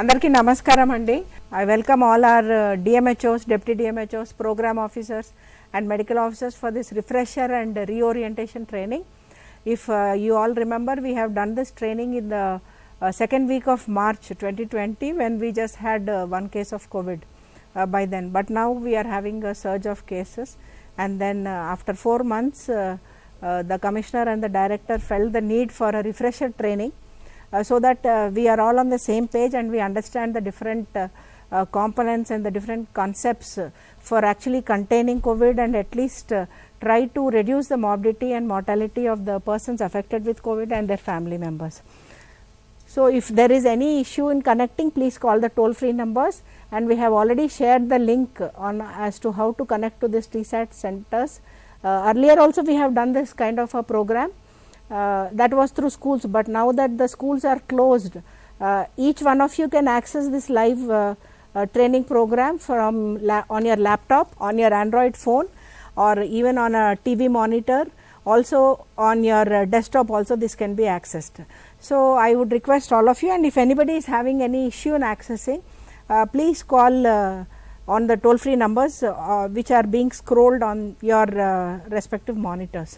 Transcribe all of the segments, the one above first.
అందరికీ నమస్కారం అండి. I welcome all our DMHOs, Deputy DMHOs, Program Officers and Medical Officers for this refresher and reorientation training. If you all remember, we have done this training in the second week of March 2020 when we just had one case of COVID by then. But now we are having a surge of cases, and then after 4 months the Commissioner and the Director felt the need for a refresher training so that we are all on the same page and we understand the different components and the different concepts for actually containing COVID and at least try to reduce the morbidity and mortality of the persons affected with COVID and their family members. So if there is any issue in connecting, please call the toll free numbers, and we have already shared the link on as to how to connect to this TSAT centers. Earlier also we have done this kind of a program that was through schools, but now that the schools are closed, each one of you can access this live training program from on your laptop, on your Android phone, or even on a TV monitor. Also on your desktop also this can be accessed. So I would request all of you, and if anybody is having any issue in accessing, please call on the toll free numbers which are being scrolled on your respective monitors.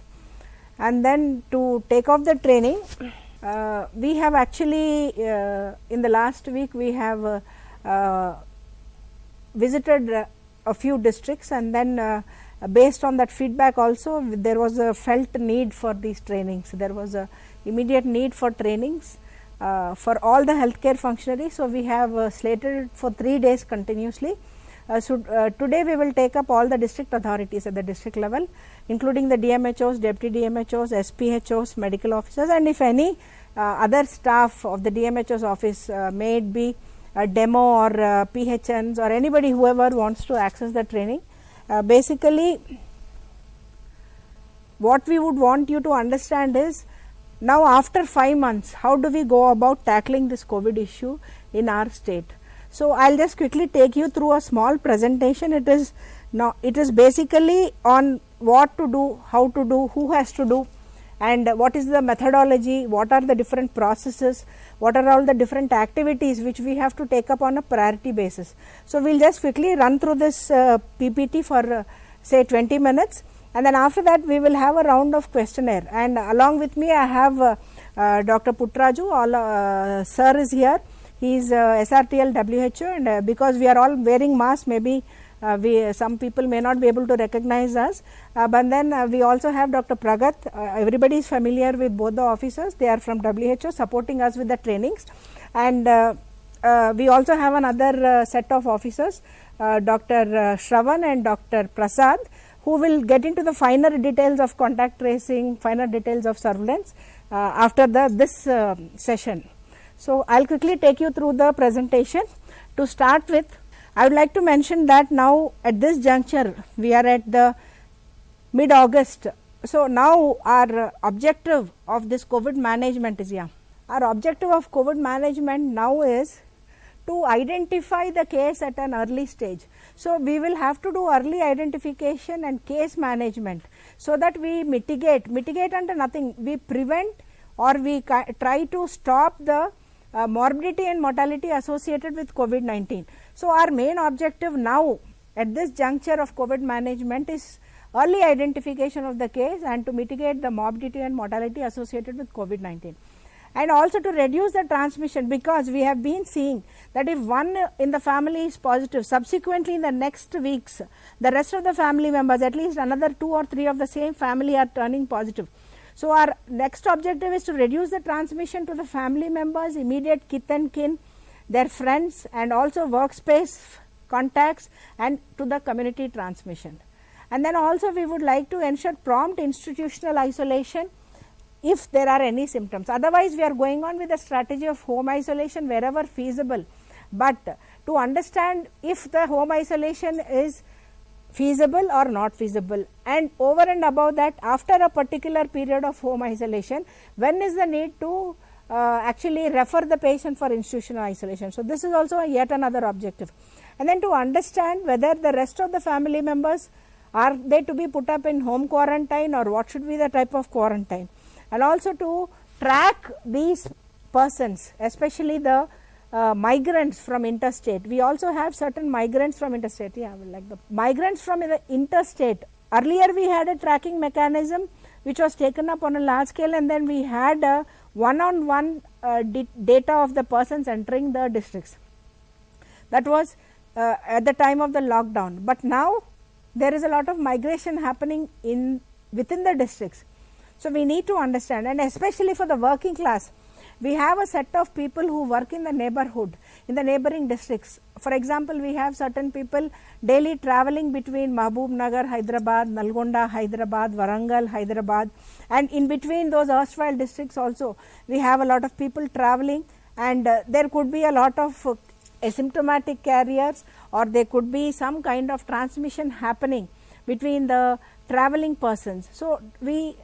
And then to take off the training, we have actually in the last week we have visited a few districts, and then based on that feedback also there was a felt need for these trainings. There was a immediate need for trainings for all the healthcare functionaries. So we have slated for 3 days continuously. Today we will take up all the district authorities at the district level, including the DMHOs, Deputy DMHOs, SPHOs, medical officers, and if any other staff of the DMHO's office, may it be a demo or PHNs or anybody whoever wants to access the training. Basically what we would want you to understand is, now after 5 months how do we go about tackling this COVID issue in our state. So I'll just quickly take you through a small presentation. It is basically on what to do, how to do, who has to do, and what is the methodology, what are the different processes, what are all the different activities which we have to take up on a priority basis. So we'll just quickly run through this PPT for say 20 minutes, and then after that we will have a round of questionnaire, and along with me I have Dr. Puttraju. Sir is here. He is SRTL WHO, and because we are all wearing masks, maybe some people may not be able to recognize us, but then we also have Dr. Pragat. Everybody is familiar with both the officers. They are from WHO supporting us with the trainings, and we also have another set of officers, Dr. Shravan and Dr. Prasad, who will get into the finer details of contact tracing, finer details of surveillance after this session. So I'll quickly take you through the presentation. To start with, I would like to mention that now at this juncture we are at the mid-August. So now our objective of this COVID management is, our objective of COVID management now is to identify the case at an early stage. So we will have to do early identification and case management so that we mitigate under nothing, we prevent or we try to stop the morbidity and mortality associated with COVID-19. So our main objective now at this juncture of COVID management is early identification of the case and to mitigate the morbidity and mortality associated with COVID-19, and also to reduce the transmission, because we have been seeing that if one in the family is positive, subsequently in the next weeks the rest of the family members, at least another 2 or 3 of the same family, are turning positive. So our next objective is to reduce the transmission to the family members, immediate kith and kin, their friends, and also workspace contacts, and to the community transmission. And then also we would like to ensure prompt institutional isolation if there are any symptoms. Otherwise we are going on with the strategy of home isolation wherever feasible, but to understand if the home isolation is feasible or not feasible, and over and above that, after a particular period of home isolation, when is the need to actually refer the patient for institutional isolation. So this is also yet another objective. And then to understand whether the rest of the family members, are they to be put up in home quarantine, or what should be the type of quarantine, and also to track these persons, especially the migrants from interstate. We also have certain migrants from interstate. Yeah, like the migrants from the interstate. Earlier we had a tracking mechanism which was taken up on a large scale, and then we had a one-on-one data of the persons entering the districts. That was at the time of the lockdown, but now there is a lot of migration happening within the districts. So we need to understand, and especially for the working class, we have a set of people who work in the neighborhood, in the neighboring districts. For example, we have certain people daily traveling between Mahbub Nagar, Hyderabad, Nalgonda, Hyderabad, Warangal, Hyderabad, and in between those erstwhile districts also we have a lot of people traveling, and there could be a lot of asymptomatic carriers, or there could be some kind of transmission happening between the traveling persons. So we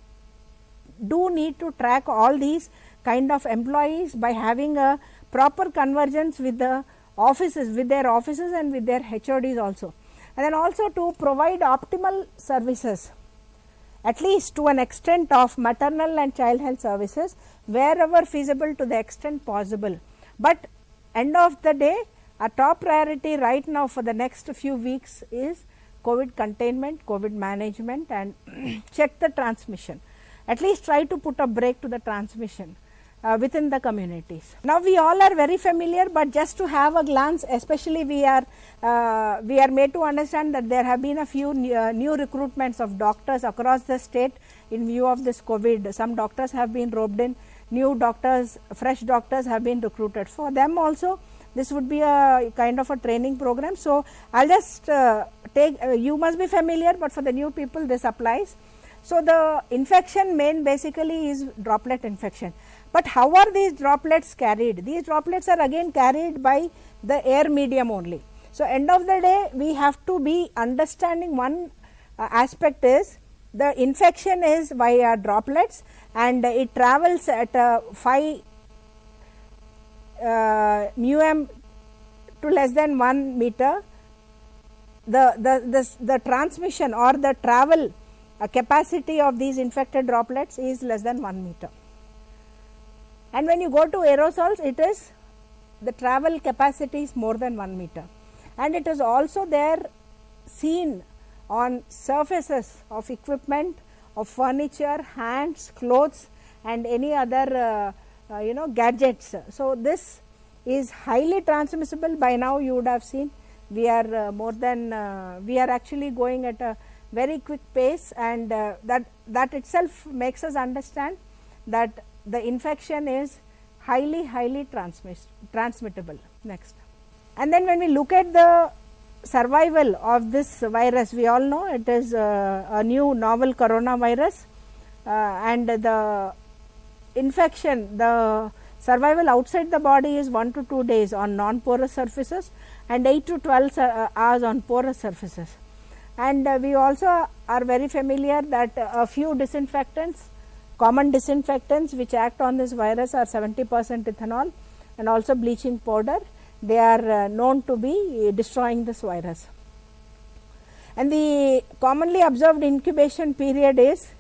do need to track all these kind of employees by having a proper convergence with the offices, with their offices and with their HODs also, and then also to provide optimal services, at least to an extent of maternal and child health services wherever feasible to the extent possible. But end of the day, our top priority right now for the next few weeks is COVID containment, COVID management, and check the transmission. At least try to put a break to the transmission within the communities. Now we all are very familiar, but just to have a glance, especially we are made to understand that there have been a few new recruitments of doctors across the state in view of this COVID. Some doctors have been roped in, new doctors, fresh doctors have been recruited. For them also, this would be a kind of a training program. So I'll just take, you must be familiar, but for the new people this applies. So the infection main basically is droplet infection. But how are these droplets carried? These droplets are again carried by the air medium only. So end of the day, we have to be understanding one aspect is the infection is via droplets, and it travels at 5 μm to less than 1 meter. The transmission or the travel capacity of these infected droplets is less than 1 meter. And when you go to aerosols, it is the travel capacity is more than 1 meter, and it is also there seen on surfaces of equipment, of furniture, hands, clothes, and any other gadgets. So this is highly transmissible. By now you would have seen we are we are actually going at a very quick pace, and that itself makes us understand that the infection is highly transmittable. Next. And then when we look at the survival of this virus, we all know it is a new novel coronavirus, and the infection, the survival outside the body is 1 to 2 days on non-porous surfaces and 8 to 12 hours on porous surfaces. And we also are very familiar that a few disinfectants, common disinfectants which act on this virus are 70% ethanol and also bleaching powder. They are known to be destroying this virus. And the commonly observed incubation period is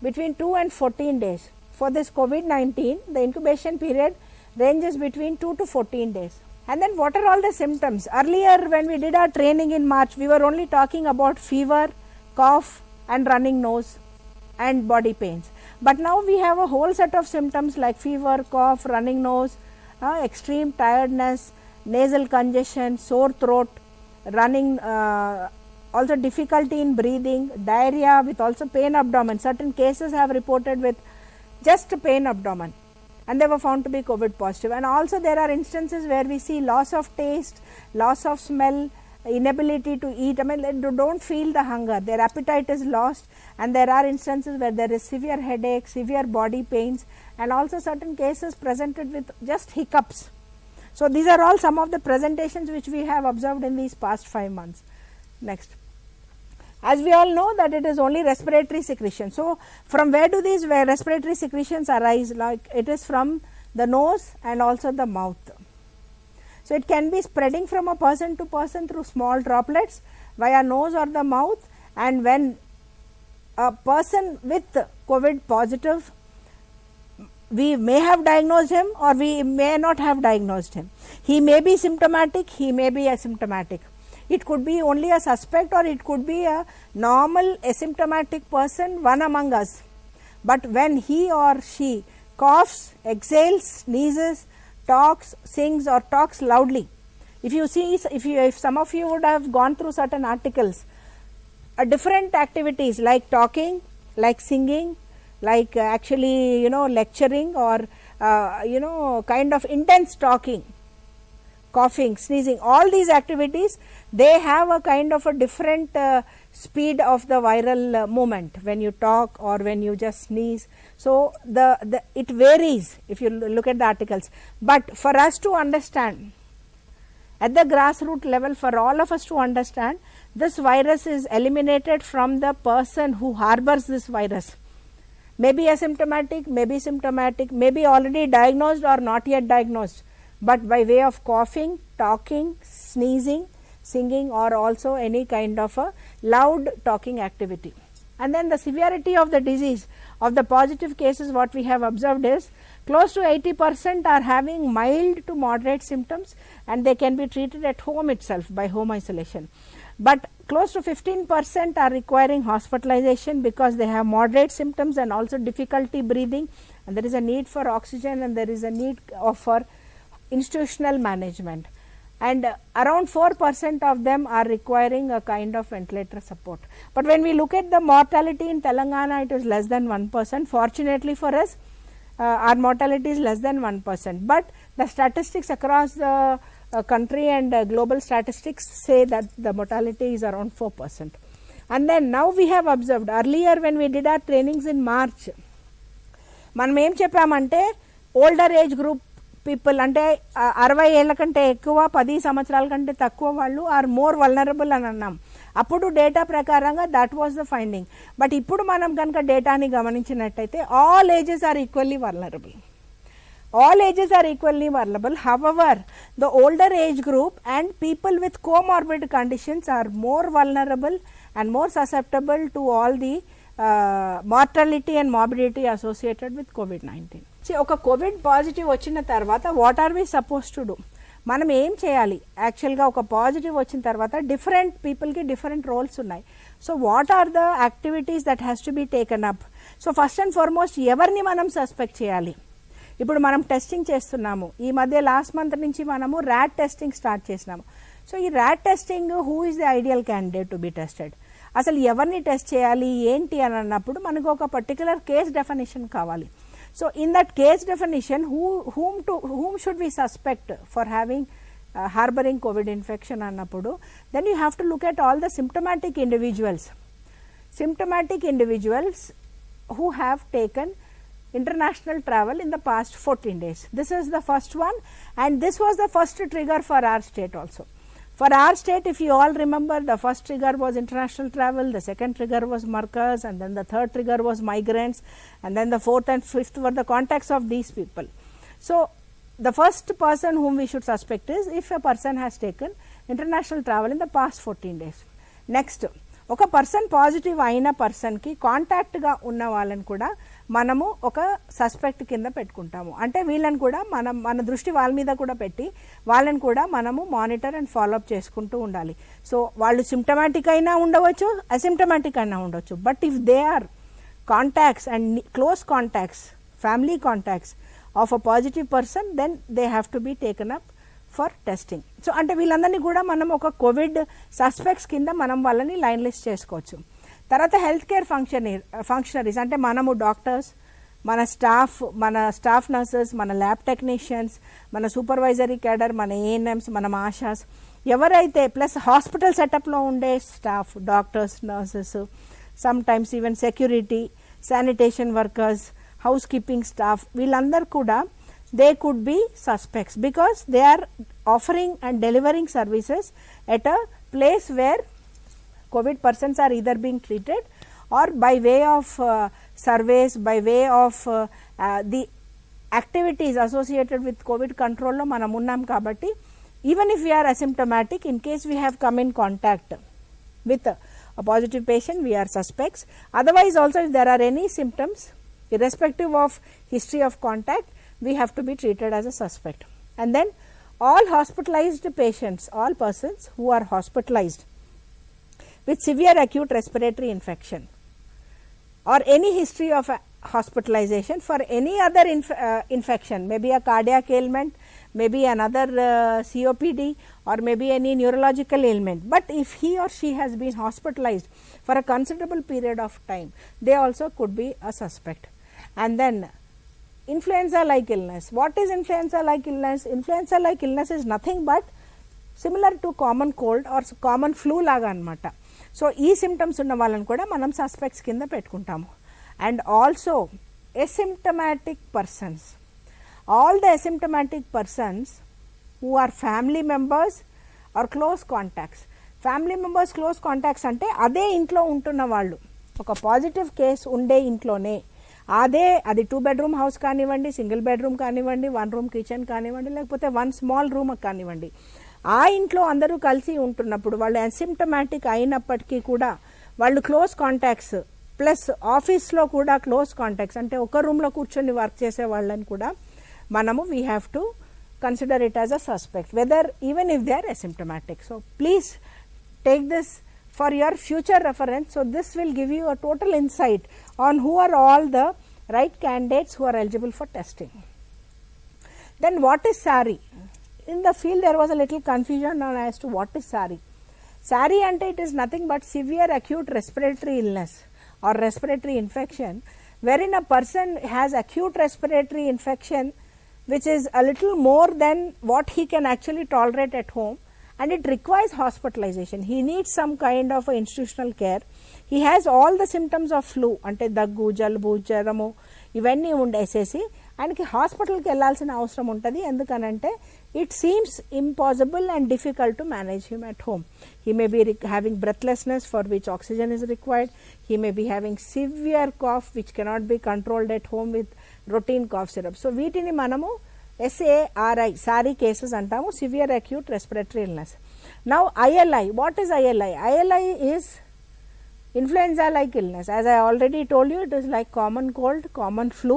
between 2 and 14 days. For this COVID-19, the incubation period ranges between 2 to 14 days. And then what are all the symptoms? Earlier when we did our training in March, we were only talking about fever, cough and running nose and body pains. But now we have a whole set of symptoms like fever, cough, running nose, extreme tiredness, nasal congestion, sore throat, running, also difficulty in breathing, diarrhea with also pain abdomen. Certain cases have reported with just pain abdomen, and they were found to be COVID positive. And also there are instances where we see loss of taste, loss of smell, inability to eat. I mean, they don't feel the hunger, their appetite is lost, and there are instances where there is severe headache, severe body pains, and also certain cases presented with just hiccups. So these are all some of the presentations which we have observed in these past 5 months. Next. As we all know that it is only respiratory secretion. So from where do these respiratory secretions arise? Like it is from the nose and also the mouth. So it can be spreading from a person to person through small droplets via nose or the mouth, and when a person with COVID positive we may have diagnosed him or we may not have diagnosed him. He may be symptomatic, he may be asymptomatic. It could be only a suspect or it could be a normal asymptomatic person, one among us. But when he or she coughs, exhales, sneezes, talks, sings or talks loudly, if you see, if some of you would have gone through certain articles, different activities like talking, like singing, like actually lecturing or kind of intense talking, coughing, sneezing, all these activities, they have a kind of a different speed of the viral movement when you talk or when you just sneeze. So it varies if you look at the articles. But for us to understand at the grassroots level, for all of us to understand, this virus is eliminated from the person who harbors this virus. Maybe asymptomatic, maybe symptomatic, maybe already diagnosed or not yet diagnosed, but by way of coughing, talking, sneezing, singing or also any kind of a loud talking activity. And then the severity of the disease of the positive cases, what we have observed is close to 80% are having mild to moderate symptoms and they can be treated at home itself by home isolation. But close to 15% are requiring hospitalization because they have moderate symptoms and also difficulty breathing, and there is a need for oxygen and there is a need for institutional management, and around 4% of them are requiring a kind of ventilator support. But when we look at the mortality in Telangana, it is less than 1%. Fortunately for us, our mortality is less than 1%, but the statistics across the country and global statistics say that the mortality is around 4%. And then now we have observed, earlier when we did our trainings in March, మనం ఏం చెప్పామంటే older age group people అంటే 60 ఏళ్ల కంటే ఎక్కువ 10 సంవత్సరాల కంటే తక్కువ వాళ్ళు ఆర్ మోర్ వల్నరబుల్ అని అన్నాం. అప్పుడు డేటా ప్రకారంగా that was the finding. But ఇప్పుడు మనం కనుక డేటాని గమనించినట్టయితే all ages are equally vulnerable. All ages are equally vulnerable. However, the older age group and people with comorbid conditions are more vulnerable and more susceptible to all the mortality and morbidity associated with COVID-19. See, oka COVID positive vachina tarvata what are we supposed to do? మనం ఏం చేయాలి? యాక్చువల్గా ఒక positive వచ్చిన తర్వాత different పీపుల్కి different roles ఉన్నాయి. So what are the activities that has to be taken up? So first and foremost ఎవరిని మనం సస్పెక్ట్ చేయాలి? ఇప్పుడు మనం టెస్టింగ్ చేస్తున్నాము. ఈ మధ్య లాస్ట్ మంత్ నుంచి మనము ర్యాట్ టెస్టింగ్ స్టార్ట్ చేసినాము. సో ఈ rat testing who is the ideal candidate to be tested? అసలు ఎవరిని టెస్ట్ చేయాలి ఏంటి అని అన్నప్పుడు మనకు ఒక పర్టికులర్ కేస్ డెఫినేషన్ కావాలి. So in that case definition whom should we suspect for having harboring COVID infection అన్నప్పుడు then you have to look at all the symptomatic individuals who have taken international travel in the past 14 days. This is the first one, and this was the first trigger for our state also. For our state, if you all remember, the first trigger was international travel, the second trigger was markers, and then the third trigger was migrants, and then the fourth and fifth were the contacts of these people. So the first person whom we should suspect is if a person has taken international travel in the past 14 days. Next, ఒక person positive అయిన పర్సన్కి కాంటాక్ట్గా ఉన్న వాళ్ళని కూడా మనము ఒక suspect కింద పెట్టుకుంటాము. అంటే వీళ్ళని కూడా మన దృష్టి వాళ్ళ మీద కూడా పెట్టి వాళ్ళని కూడా మనము మానిటర్ అండ్ ఫాలోఅప్ చేసుకుంటూ ఉండాలి. సో వాళ్ళు సిమ్టమాటిక్ అయినా ఉండవచ్చు, అసిమ్టమాటిక్ అయినా ఉండవచ్చు. But if they are contacts and close contacts, family contacts of a positive person, then they have to be taken up for testing. So అంటే వీళ్ళందరినీ కూడా మనం ఒక కోవిడ్ సస్పెక్ట్స్ కింద మనం వాళ్ళని లైన్ లిస్ట్ చేసుకోవచ్చు. తర్వాత హెల్త్ కేర్ ఫంక్షనరీస్ అంటే మనము డాక్టర్స్, మన స్టాఫ్ నర్సెస్, మన ల్యాబ్ టెక్నీషియన్స్, మన సూపర్వైజరీ క్యాడర్, మన ఏఎన్ఎంస్, మన ఆశాస్, ఎవరైతే ప్లస్ హాస్పిటల్ సెటప్లో ఉండే staff, doctors, nurses, some times even security, sanitation workers, house keeping staff, వీళ్ళందరూ కూడా they could be suspects because they are offering and delivering services at a place where COVID persons are either being treated or by way of surveys, by way of the activities associated with COVID control lo manam unnam kabatti even if we are asymptomatic, in case we have come in contact with a positive patient, we are suspects. Otherwise also if there are any symptoms, irrespective of history of contact, we have to be treated as a suspect. And then all hospitalized patients, all persons who are hospitalized with severe acute respiratory infection or any history of hospitalization for any other infection, maybe a cardiac ailment, maybe another COPD, or maybe any neurological ailment, but if he or she has been hospitalized for a considerable period of time, they also could be a suspect. And then influenza like illness. What is influenza like illness? Influenza like illness is nothing but similar to common cold or common flu laga anamata. So ee symptoms unna vallan kuda manam suspects kinda pettukuntamu. And also asymptomatic persons, all the asymptomatic persons who are family members or close contacts. Family members close contacts ante అదే ఇంట్లో ఉంటున్న వాళ్ళు, ఒక positive case ఉండే ఇంట్లోనే అదే, అది 2 bedroom house కానివ్వండి, సింగిల్ బెడ్రూమ్ కానివ్వండి, 1 room కిచెన్ కానివ్వండి, లేకపోతే 1 small room కానివ్వండి, ఆ ఇంట్లో అందరూ కలిసి ఉంటున్నప్పుడు వాళ్ళు అసిమ్టమాటిక్ అయినప్పటికీ కూడా వాళ్ళు క్లోజ్ కాంటాక్ట్స్ ప్లస్ ఆఫీస్లో కూడా క్లోజ్ కాంటాక్ట్స్, అంటే ఒక రూమ్లో కూర్చొని వర్క్ చేసే వాళ్ళని కూడా మనము we have to consider it as a suspect whether even if they are asymptomatic. So please take this for your future reference. So this will give you a total insight on who are all the right candidates who are eligible for testing. Then what is SARI? In the field there was a little confusion on as to what is SARI. SARI ante it is nothing but severe acute respiratory illness or respiratory infection, wherein a person has acute respiratory infection which is a little more than what he can actually tolerate at home, and it requires hospitalization. He needs some kind of a institutional care. He has all the symptoms of flu, ante దగ్గు, జలుబు, జ్వరము ఇవన్నీ ఉండేసేసి ఆయనకి హాస్పిటల్కి వెళ్ళాల్సిన అవసరం ఉంటుంది. ఎందుకనంటే it seems impossible and difficult to manage him at home. He may be having breathlessness for which oxygen is required. He may be having severe cough which cannot be controlled at home with routine cough syrup. So వీటిని మనము SARI, SARI cases అంటాము, severe acute respiratory illness. Now ILI, what is ILI? ILI is influenza like illness. As I already told you, it is like common cold, common flu.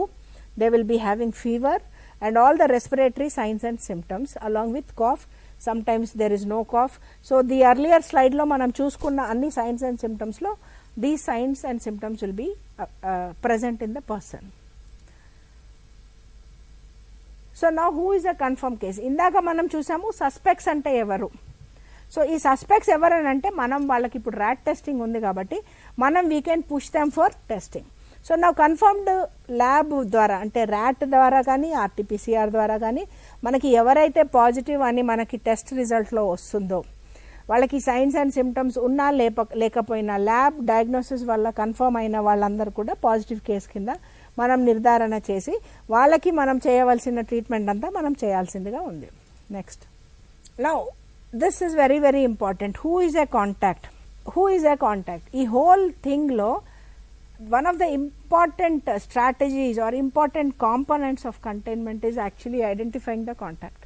They will be having fever and all the respiratory signs and symptoms along with cough. Sometimes there is no cough. So the earlier slide lo manam chuskunna anni signs and symptoms lo these signs and symptoms will be present in the person. So నా who is a confirm case? ఇందాక మనం చూసాము suspects అంటే ఎవరు. So ఈ suspects ఎవరనంటే మనం వాళ్ళకి ఇప్పుడు ర్యాట్ టెస్టింగ్ ఉంది కాబట్టి మనం we can push them for testing. So నా కన్ఫర్మ్డ్ ల్యాబ్ ద్వారా అంటే ర్యాట్ ద్వారా కానీ RT-PCR ద్వారా కానీ మనకి ఎవరైతే పాజిటివ్ అని మనకి టెస్ట్ రిజల్ట్లో వస్తుందో వాళ్ళకి సైన్స్ అండ్ సిమ్టమ్స్ ఉన్నా లేకపోయినా ల్యాబ్ డయాగ్నోసిస్ వల్ల కన్ఫర్మ్ అయిన వాళ్ళందరూ కూడా పాజిటివ్ కేసు కింద మనం నిర్ధారణ చేసి వాళ్ళకి మనం చేయవలసిన ట్రీట్మెంట్ అంతా మనం చేయాల్సిందిగా ఉంది. Next, now this is very very important. Who is a contact? Who is a contact? ఈ హోల్ థింగ్లో one of the important strategies or important components of containment is actually identifying the contact.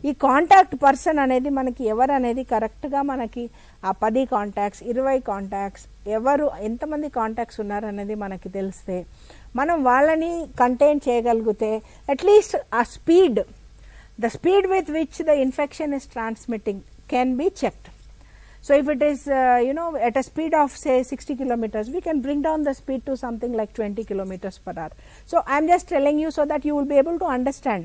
ఈ contact person అనేది మనకి ఎవరు అనేది కరెక్ట్గా మనకి ఆ 10 కాంటాక్ట్స్ 20 కాంటాక్ట్స్ ఎవరు ఎంతమంది కాంటాక్ట్స్ ఉన్నారు అనేది మనకి తెలిస్తే మనం వాళ్ళని కంటైన్ చేయగలిగితే అట్లీస్ట్ ఆ speed, the speed with which the infection is transmitting can be checked. So if it is at a speed of say 60 kilometers, we can bring down the speed to something like 20 kilometers per hour. So I am just telling you so that you will be able to understand.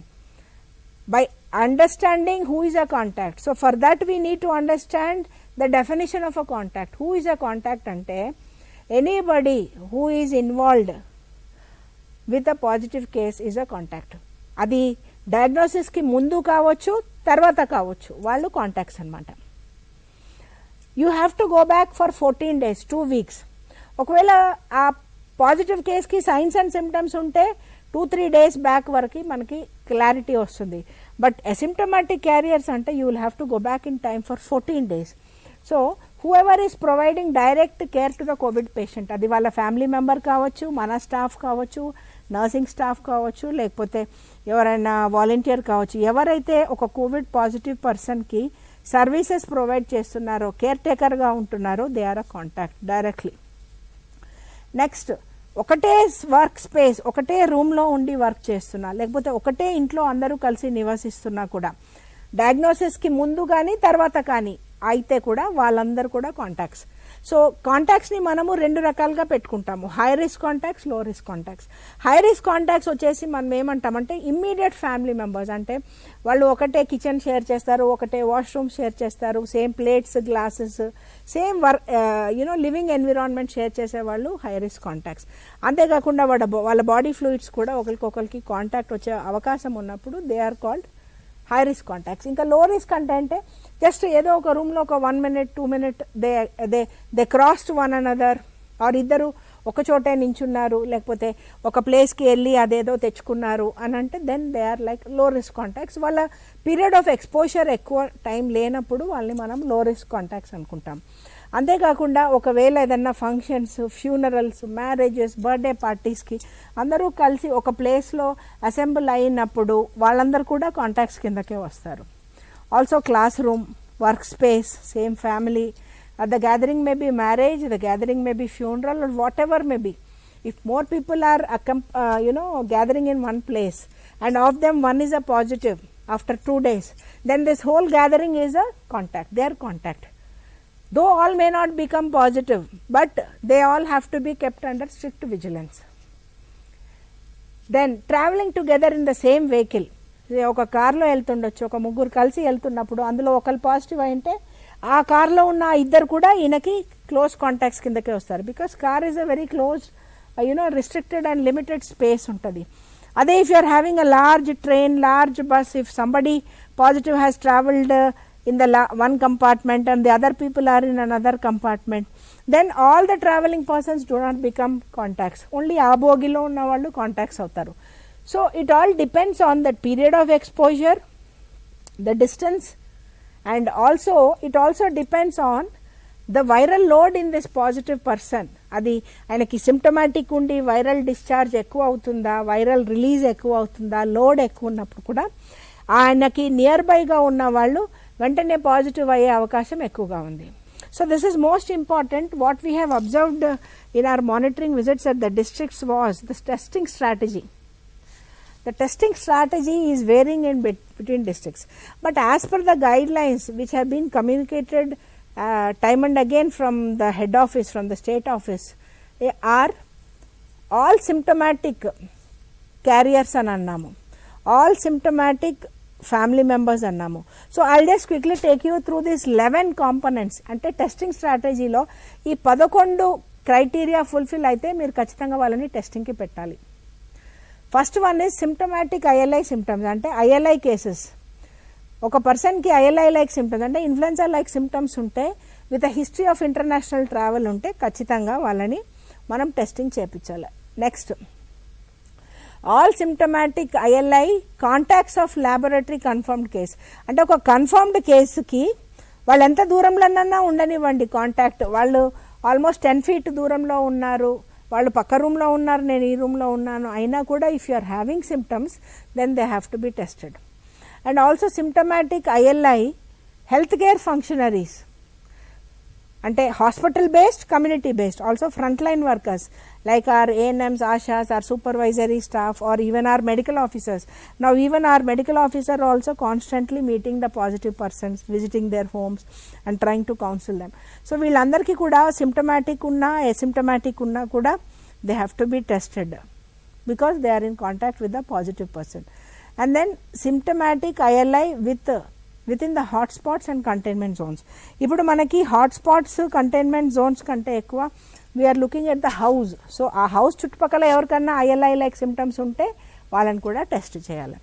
By understanding who is a contact, so for that we need to understand the definition of a contact. Who is a contact ante anybody who is involved with a positive case is a contact. అది diagnosis కి ముందు కావచ్చు తర్వాత కావచ్చు, వాళ్ళు contacts అన్నమాట. You have to go back for 14 days 2 weeks. ఒకవేళ ఆ పాజిటివ్ కేస్కి సైన్స్ అండ్ సిమ్టమ్స్ ఉంటే 2-3 days బ్యాక్ వరకు మనకి క్లారిటీ వస్తుంది. బట్ అసిమ్టమాటిక్ క్యారియర్స్ అంటే you will have to go back in time for 14 days. So whoever is providing direct care to the Covid patient, అది వాళ్ళ family member కావచ్చు, మన staff కావచ్చు, నర్సింగ్ స్టాఫ్ కావచ్చు, లేకపోతే ఎవరైనా వాలంటీర్ కావచ్చు, ఎవరైతే ఒక కోవిడ్ పాజిటివ్ పర్సన్కి సర్వీసెస్ ప్రొవైడ్ చేస్తున్నారో, కేర్ టేకర్గా ఉంటున్నారో, they are a contact directly. Next, ఒకటే వర్క్ స్పేస్, ఒకటే రూమ్లో ఉండి వర్క్ చేస్తున్నా, లేకపోతే ఒకటే ఇంట్లో అందరూ కలిసి నివసిస్తున్నా కూడా డయాగ్నోసిస్కి ముందు కానీ తర్వాత కానీ అయితే కూడా వాళ్ళందరూ కూడా కాంటాక్ట్స్. సో కాంటాక్ట్స్ని మనము 2 రకాలుగా పెట్టుకుంటాము, హై రిస్క్ కాంటాక్ట్స్, లో risk contacts. High risk contacts వచ్చేసి మనం ఏమంటామంటే ఇమ్మీడియట్ ఫ్యామిలీ మెంబర్స్, అంటే వాళ్ళు ఒకటే కిచెన్ షేర్ చేస్తారు, ఒకటే వాష్రూమ్ షేర్ చేస్తారు, same plates glasses, same living environment share చేసేవాళ్ళు హై రిస్క్ కాంటాక్ట్స్. అంతేకాకుండా వాళ్ళ బాడీ ఫ్లూయిడ్స్ కూడా ఒకరికొకరికి కాంటాక్ట్ వచ్చే అవకాశం ఉన్నప్పుడు they are called high risk contacts. ఇంకా లో రిస్క్ అంటే జస్ట్ ఏదో ఒక రూమ్లో ఒక 1 minute 2 minute they crossed one another, or ఇద్దరు ఒక చోటే నించున్నారు, లేకపోతే ఒక ప్లేస్కి వెళ్ళి అదేదో తెచ్చుకున్నారు అని అంటే దెన్ దే ఆర్ లైక్ లో రిస్క్ కాంటాక్ట్స్. వాళ్ళ పీరియడ్ ఆఫ్ ఎక్స్పోజర్ ఎక్కువ టైం లేనప్పుడు వాళ్ళని మనం లో రిస్క్ కాంటాక్ట్స్ అనుకుంటాం. అంతేకాకుండా ఒకవేళ ఏదన్నా ఫంక్షన్స్, ఫ్యూనరల్స్, మ్యారేజెస్, బర్త్డే పార్టీస్కి అందరూ కలిసి ఒక ప్లేస్లో అసెంబుల్ అయినప్పుడు వాళ్ళందరూ కూడా కాంటాక్ట్స్ కిందకే వస్తారు. Also class room, work space, same family, the gathering may be marriage, the gathering may be funeral, or whatever may be. If more people are gathering in one place and of them one is a positive after 2 days, then this whole gathering is a contact, their contact. Though all may not become positive, but they all have to be kept under strict vigilance. Then traveling together in the same vehicle, ఒక కార్లో వెళ్తుండొచ్చు, ఒక ముగ్గురు కలిసి వెళ్తున్నప్పుడు అందులో ఒకరు positive అయితే ఆ కార్లో ఉన్న ఇద్దరు కూడా ఈయనకి క్లోజ్ కాంటాక్ట్స్ కిందకే వస్తారు. Because car is a very close restricted and limited space ఉంటుంది. అదే if you are having a large train, large bus, if somebody positive has travelled in the one compartment and the other people are in another compartment, then all the traveling persons do not become contacts, only aa bogilo unna vallu contacts avtaru. So it all depends on the period of exposure, the distance, and also it also depends on the viral load in this positive person. అది ఆయనకి symptomatic ఉండి viral discharge ఎక్కువ అవుతుందా, viral release ఎక్కువ అవుతుందా, load ఎక్కువ ఉన్నప్పుడు కూడా ఆయనకి నియర్ బైగా ఉన్న వాళ్ళు వెంటనే పాజిటివ్ అయ్యే అవకాశం ఎక్కువగా ఉంది. So this is most important. What we have observed in our monitoring visits at the districts was the testing strategy. The testing strategy is varying in between districts, but as per the guidelines which have been communicated time and again from the head office, from the state office, are all symptomatic carriers అని అన్నాము, all symptomatic family members అన్నాము. So I'll just quickly take you through these 11 components. అంటే testing స్ట్రాటజీలో ఈ 11 criteria fulfil అయితే మీరు ఖచ్చితంగా వాళ్ళని టెస్టింగ్కి పెట్టాలి. First one is symptomatic ILI symptoms. అంటే ఐఎల్ఐ కేసెస్, ఒక పర్సన్కి ఐఎల్ఐ లైక్ సిమ్టమ్స్ అంటే ఇన్ఫ్లుయెన్జా లైక్ సిమ్టమ్స్ ఉంటే, with a history of international travel ఉంటే ఖచ్చితంగా వాళ్ళని మనం టెస్టింగ్ చేయించాలి. Next, all symptomatic ILI contacts of laboratory confirmed case. అంటే ఒక కన్ఫర్మ్డ్ కేసుకి వాళ్ళు ఎంత దూరంలోనన్నా ఉండనివ్వండి కాంటాక్ట్, వాళ్ళు ఆల్మోస్ట్ 10 feet దూరంలో ఉన్నారు, వాళ్ళు పక్క రూమ్లో ఉన్నారు, నేను ఈ రూమ్లో ఉన్నాను, అయినా కూడా if you are having symptoms then they have to be tested. And also symptomatic ILI health care functionaries, అంటే hospital based, community based, also front line workers like our ANMs, ASHAs, our supervisory staff, or even our medical officers. Now even our medical officer also constantly meeting the positive persons, visiting their homes and trying to counsel them. So వీళ్ళందరికీ కూడా symptomatic ఉన్నా asymptomatic ఉన్నా కూడా they have to be tested because they are in contact with the positive person. And then symptomatic ILI within the hotspots and containment zones. ఇప్పుడు మనకి hotspots, containment zones కంటే ఎక్కువ we're looking at the house. So ఆ house చుట్టుపక్కల ఎవరికన్నా ILI like symptoms ఉంటే వాళ్ళని కూడా టెస్ట్ చేయాలి.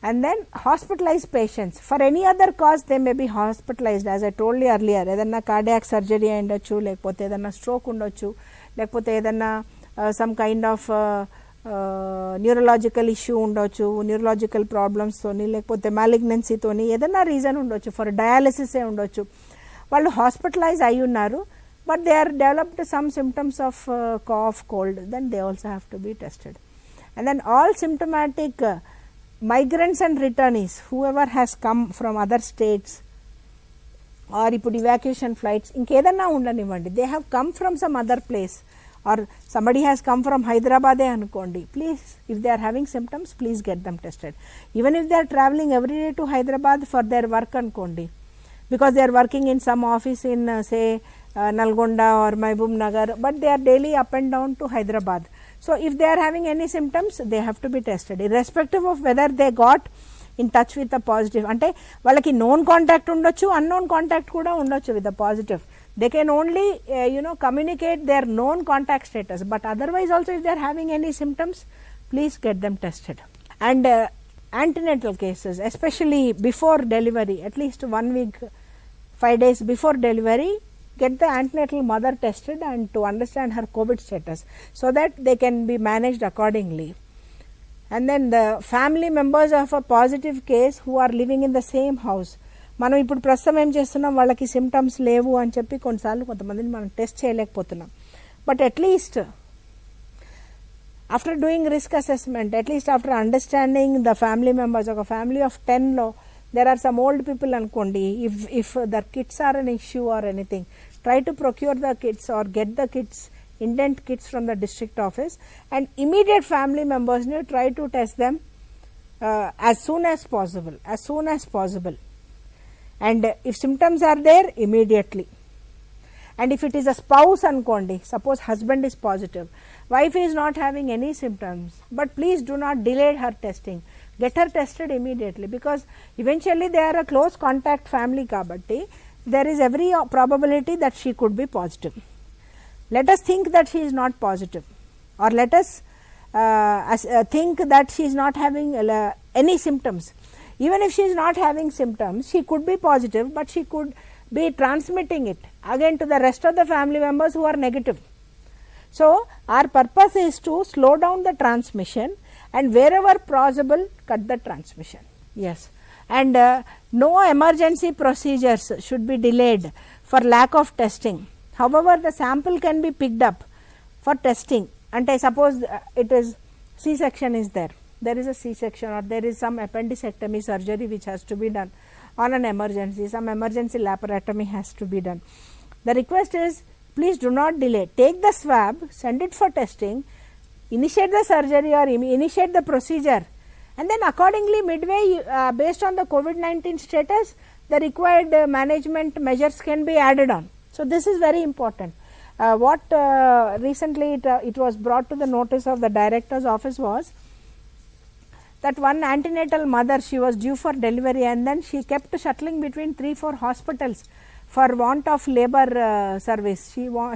And then hospitalise patients for any other cause they may be hospitalised. As I told you earlier, ఏదన్నా కార్డియాక్ సర్జరీ అయి ఉండొచ్చు, లేకపోతే ఏదన్నా స్ట్రోక్ ఉండొచ్చు, లేకపోతే ఏదన్నా some kind of neurological issue ఉండొచ్చు, న్యూరలాజికల్ ప్రాబ్లమ్స్తోని, లేకపోతే మ్యాలిగ్నెన్సీతోని ఏదన్నా రీజన్ ఉండొచ్చు, ఫర్ డయాలిసిసే ఉండొచ్చు. వాళ్ళు హాస్పిటలైజ్ అయి ఉన్నారు, but they are developed some symptoms of cough, cold, then they also have to be tested. And then all symptomatic migrants and returnees, whoever has come from other states or ఇప్పుడు evacuation flights, ఇంకేదన్నా ఉండనివ్వండి, they have come from some other place or somebody has come from Hyderabad anukondi, please, if they are having symptoms, please get them tested. Even if they are traveling every day to Hyderabad for their work anukondi, because they are working in some office in say Nalgonda or Mahbub Nagar, but they are daily up and down to Hyderabad. So if they are having any symptoms, they have to be tested irrespective of whether they got in touch with the positive. అంటే వాళ్ళకి known contact ఉండొచ్చు, unknown contact కూడా ఉండొచ్చు with the positive. They can only communicate their known contact status, but otherwise also if they are having any symptoms, please get them tested. And antenatal cases, especially before delivery, at least 1 week 5 days before delivery, get the antenatal mother tested and to understand her COVID status so that they can be managed accordingly. And then the family members of a positive case who are living in the same house, మనం ఇప్పుడు ప్రస్తుతం ఏం చేస్తున్నాం, వాళ్ళకి symptoms లేవు అని చెప్పి కొన్నిసార్లు కొంతమందిని మనం టెస్ట్ చేయలేకపోతున్నాం. But at least after doing risk assessment, at least after understanding the family members, ఒక ఫ్యామిలీ ఆఫ్ 10లో there are some old people anukondi, if the kids are an issue or anything, try to procure the kits or get the kits, indent kits from the district office, and immediate family members try to test them as soon as possible, and if symptoms are there, immediately. And if it is a spouse anukondi, suppose husband is positive, wife is not having any symptoms, but please do not delay her testing, get her tested immediately, because eventually they are a close contact family kabatti there is every probability that she could be positive. Let us think that she is not positive, or let us think that she is not having any symptoms. Even if she is not having symptoms, she could be positive, but she could be transmitting it again to the rest of the family members who are negative. So our purpose is to slow down the transmission and wherever possible cut the transmission. Yes, and no emergency procedures should be delayed for lack of testing. However, the sample can be picked up for testing, and I suppose it is C-section is there is a C-section, or there is some appendicectomy surgery which has to be done on an emergency, some emergency laparotomy has to be done. The request is, please do not delay, take the swab, send it for testing, initiate the surgery or initiate the procedure, and then accordingly midway based on the COVID-19 status, the required management measures can be added on. So this is very important. What recently it was brought to the notice of the director's office was that one antenatal mother, she was due for delivery, and then she kept shuttling between 3-4 hospitals for want of labor service.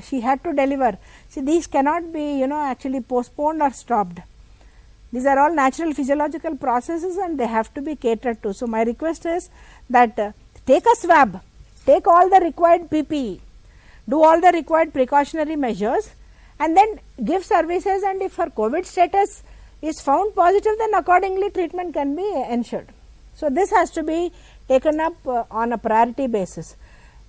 She had to deliver. See, these cannot be actually postponed or stopped. These are all natural physiological processes and they have to be catered to. So my request is that take a swab, take all the required PPE, do all the required precautionary measures, and then give services, and if her COVID status is found positive, then accordingly treatment can be ensured. So this has to be taken up on a priority basis,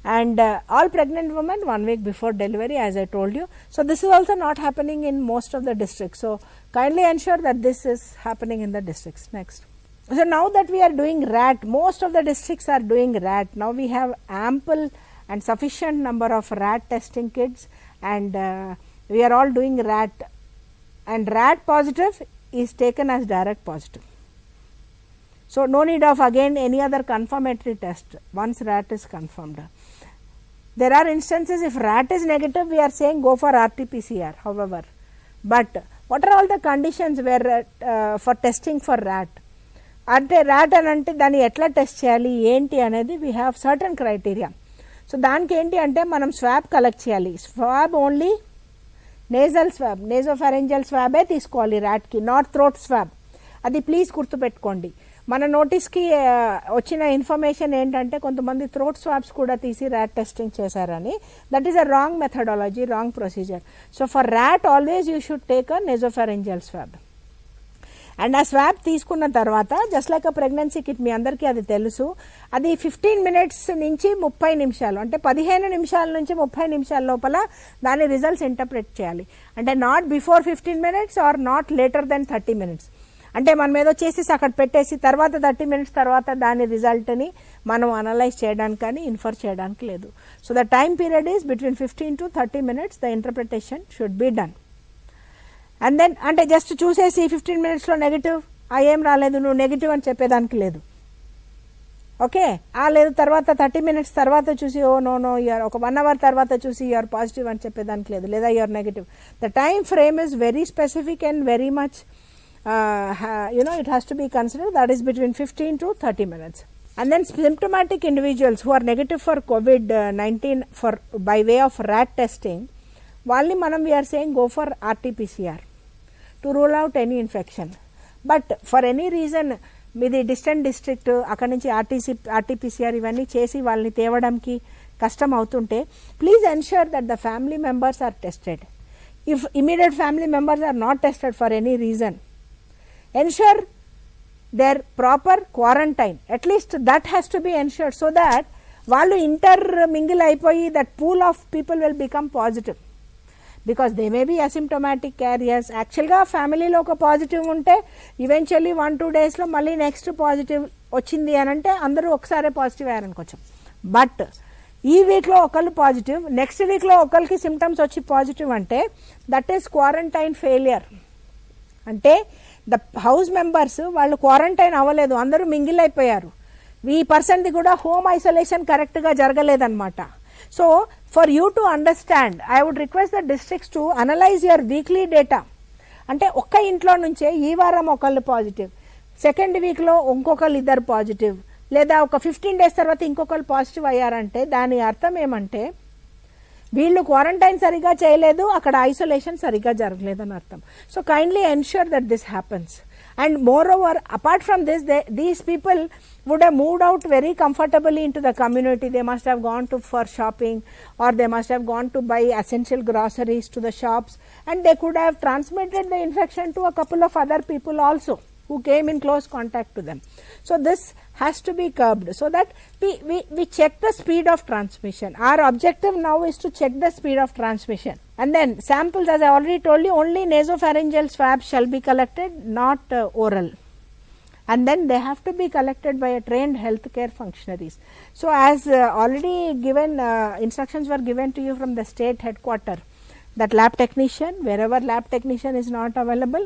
and all pregnant women 1 week before delivery, as I told you. So this is also not happening in most of the districts, so kindly ensure that this is happening in the districts. Next, so now that we are doing RAT, most of the districts are doing RAT. Now we have ample and sufficient number of RAT testing kits, and we are all doing RAT, and RAT positive is taken as direct positive. So no need of again any other confirmatory test once RAT is confirmed. There are instances if RAT is negative, we are saying go for RT-PCR, however, but what are all the conditions where for testing for RAT? అంటే RAT అని అంటే దాన్ని ఎట్లా test చేయాలి ఏంటి అనేది we have certain criteria. So దానికి ఏంటి అంటే మనం స్వాబ్ కలెక్ట్ చేయాలి. స్వాబ్ ఓన్లీ నేజల్ స్వాబ్, నేజోఫారెంజియల్ స్వాబే తీసుకోవాలి ర్యాట్కి, నాట్ థ్రోట్ స్వాబ్. అది ప్లీజ్ గుర్తుపెట్టుకోండి. మన నోటీస్కి వచ్చిన ఇన్ఫర్మేషన్ ఏంటంటే కొంతమంది థ్రోట్ స్వాబ్స్ కూడా తీసి ర్యాట్ టెస్టింగ్ చేశారని. That is a wrong methodology, wrong procedure. So for RAT always you should take a nasopharyngeal swab. And ఆ స్వాబ్ తీసుకున్న తర్వాత just like a pregnancy kit, మీ అందరికీ అది తెలుసు, అది 15 minutes నుంచి 30 నిమిషాలు, అంటే 15 నిమిషాల నుంచి 30 నిమిషాల లోపల దాని రిజల్ట్స్ ఇంటర్ప్రెట్ చేయాలి. అంటే not before 15 minutes or not later than 30 minutes. అంటే మనం ఏదో చేసేసి అక్కడ పెట్టేసి తర్వాత 30 minutes తర్వాత దాని రిజల్ట్ని మనం అనలైజ్ చేయడానికి కానీ ఇన్ఫర్ చేయడానికి లేదు. So the time period is between 15 to 30 minutes the interpretation should be done. And then అంటే జస్ట్ చూసేసి 15 minutesలో నెగిటివ్ ఏం రాలేదు నువ్వు నెగిటివ్ అని చెప్పేదానికి లేదు. ఓకే లేదు తర్వాత 30 minutes తర్వాత చూసి ఓ నో యూఆర్ ఒక 1 hour తర్వాత చూసి యూఆర్ పాజిటివ్ అని చెప్పేదానికి లేదు, లేదా you're negative. The time frame is very specific and very much it has to be considered, that is between 15 to 30 minutes. And then symptomatic individuals who are negative for COVID-19 by way of rat testing, వాళ్ళని మనం we are saying go for RT-PCR to rule out any infection. But for any reason మీది distant district అక్కడ నుంచి RTPCR ఇవన్నీ చేసి వాళ్ళని తేవడానికి కష్టం అవుతుంటే please ensure that the family members are tested. If immediate family members are not tested for any reason, ensure their proper quarantine, at least that has to be ensured so that వాళ్ళు intermingle అయిపోయి that pool of people will become positive. Because they may be asymptomatic carriers. యాక్చువల్గా ఫ్యామిలీలో ఒక positive ఉంటే eventually 1-2 daysలో మళ్ళీ next positive వచ్చింది అని అంటే అందరూ ఒకసారి పాజిటివ్ అయ్యారనుకోవచ్చు. బట్ ఈ వీక్లో ఒకళ్ళు పాజిటివ్, నెక్స్ట్ వీక్లో ఒకరికి సిమ్టమ్స్ వచ్చి పాజిటివ్ అంటే దట్ ఈస్ క్వారంటైన్ ఫెయిలియర్. అంటే ద హౌస్ మెంబర్స్ వాళ్ళు క్వారంటైన్ అవ్వలేదు, అందరూ మింగిల్ అయిపోయారు. ఈ పర్సన్ది కూడా హోమ్ ఐసోలేషన్ కరెక్ట్గా జరగలేదన్నమాట. So for you to understand, I would request the districts to analyze your weekly data. అంటే ఒక్క ఇంట్లో నుంచే ఈ వారం ఒకళ్ళు పాజిటివ్, సెకండ్ వీక్లో ఇంకొకళ్ళు ఇద్దరు పాజిటివ్, లేదా ఒక 15 days తర్వాత ఇంకొకళ్ళు పాజిటివ్ అయ్యారంటే దాని అర్థం ఏమంటే వీళ్ళు క్వారంటైన్ సరిగా చేయలేదు, అక్కడ ఐసోలేషన్ సరిగా జరగలేదని అర్థం. So kindly ensure that this happens. And moreover, apart from this, these people would have moved out very comfortably into the community. They must have gone for shopping, or they must have gone to buy essential groceries to the shops, and they could have transmitted the infection to a couple of other people also who came in close contact to them. So this has to be curbed so that we check the speed of transmission. Our objective now is to check the speed of transmission. And then samples, as I already told you, only nasopharyngeal swabs shall be collected, not oral. And then they have to be collected by a trained healthcare functionaries. So as already given, instructions were given to you from the state headquarter, that lab technician, wherever lab technician is not available,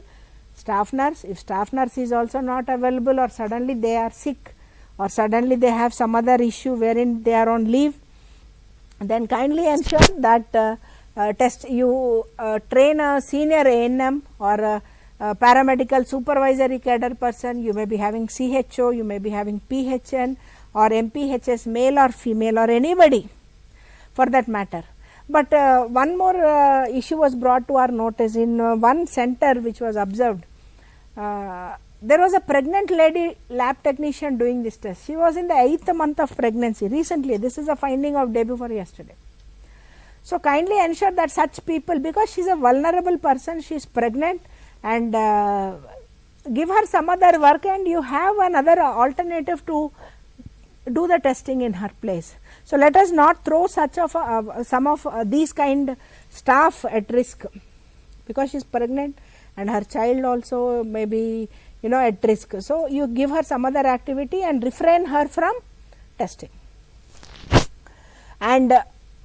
staff nurse, if staff nurse is also not available, or suddenly they are sick, or suddenly they have some other issue wherein they are on leave, then kindly ensure that train a senior ANM or a paramedical supervisory cadre person. You may be having CHO, you may be having PHN or MPHS, male or female, or anybody for that matter. But one more issue was brought to our notice. In one center which was observed, there was a pregnant lady lab technician doing this test. She was in the 8th month of pregnancy recently. This is a finding of day before yesterday. So kindly ensure that such people, because she is a vulnerable person, she is pregnant, and give her some other work, and you have another alternative to do the testing in her place. So let us not throw some of these kind staff at risk, because she is pregnant and her child also may be at risk. So you give her some other activity and refrain her from testing. And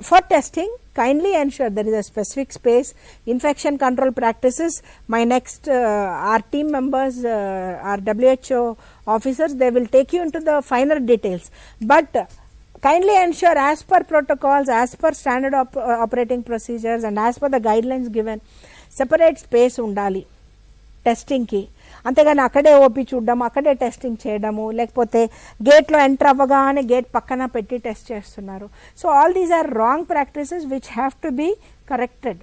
for testing, kindly ensure there is a specific space. Infection control practices, my next our team members, our WHO officers, they will take you into the finer details. But kindly ensure, as per protocols, as per standard operating procedures, and as per the guidelines given, separate space undali testing ki. అంతేగాని అక్కడే OP చూడడం, అక్కడే testing చేయడము, లేకపోతే గేట్లో enter అవ్వగానే gate పక్కన పెట్టి test చేస్తున్నారు. So all these are wrong practices which have to be corrected.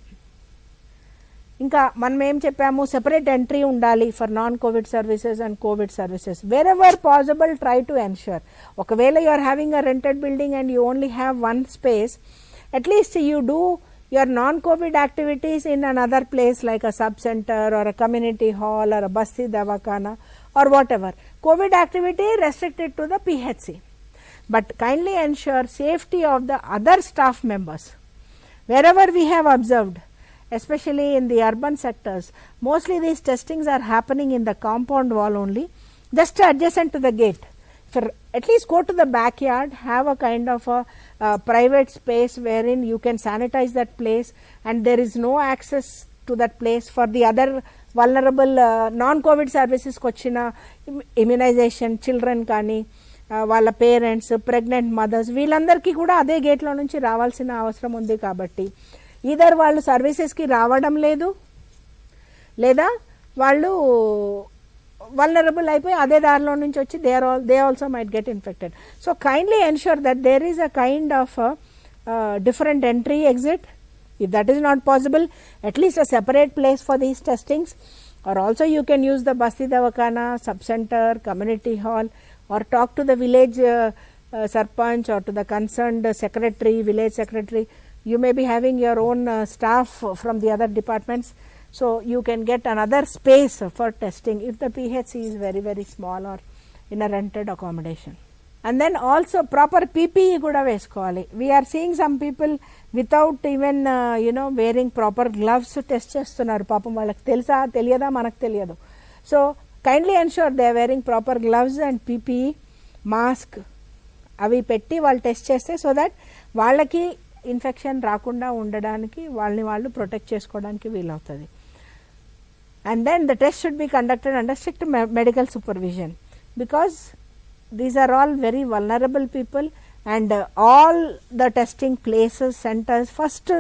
ఇంకా మనం ఏం చెప్పాము, సెపరేట్ ఎంట్రీ ఉండాలి for non COVID services and COVID services. Wherever possible try to ensure. ఒకవేళ you are having a rented building and you only have one space, at least you do your non-COVID activities in another place like a sub-center or a community hall or a basti davakana or whatever. COVID activity restricted to the PHC. But kindly ensure safety of the other staff members. Wherever we have observed especially in the urban sectors. Mostly these testings are happening in the compound wall only, just adjacent to the gate. So at least go to the backyard, have a kind of a private space wherein you can sanitize that place, and there is no access to that place for the other vulnerable non-COVID services kochina immunization children కానీ వాళ్ళ parents pregnant mothers వీళ్ళందరికీ కూడా అదే గేట్లో నుంచి రావాల్సిన అవసరం ఉంది. కాబట్టి ఈధర్ వాళ్ళు సర్వీసెస్కి రావడం లేదు, లేదా వాళ్ళు vulnerable అయిపోయి అదే దారిలో నుంచి వచ్చి they also might get infected. So kindly ensure that there is a kind of different entry exit. If that is not possible, at least a separate place for these testings, or also you can use the Basti Davakhana, sub-center, community hall, or talk to the village sarpanch or to the concerned secretary, village secretary. You may be having your own staff from the other departments, so you can get another space for testing if the PHC is very very small or in a rented accommodation. And then also proper PPE kuda vesukovali. We are seeing some people without even wearing proper gloves test chestunnaru. Papam vallaki telusa teliyada manaku teliyadu. So kindly ensure they are wearing proper gloves and PPE, mask avi petti vallu test cheste so that vallaki infection రాకుండా ఉండడానికి వాళ్ళని వాళ్ళు protect చేసుకోవడానికి వీలవుతుంది. And then the test should be conducted under strict medical supervision, because these are all very vulnerable people and all the testing places centers first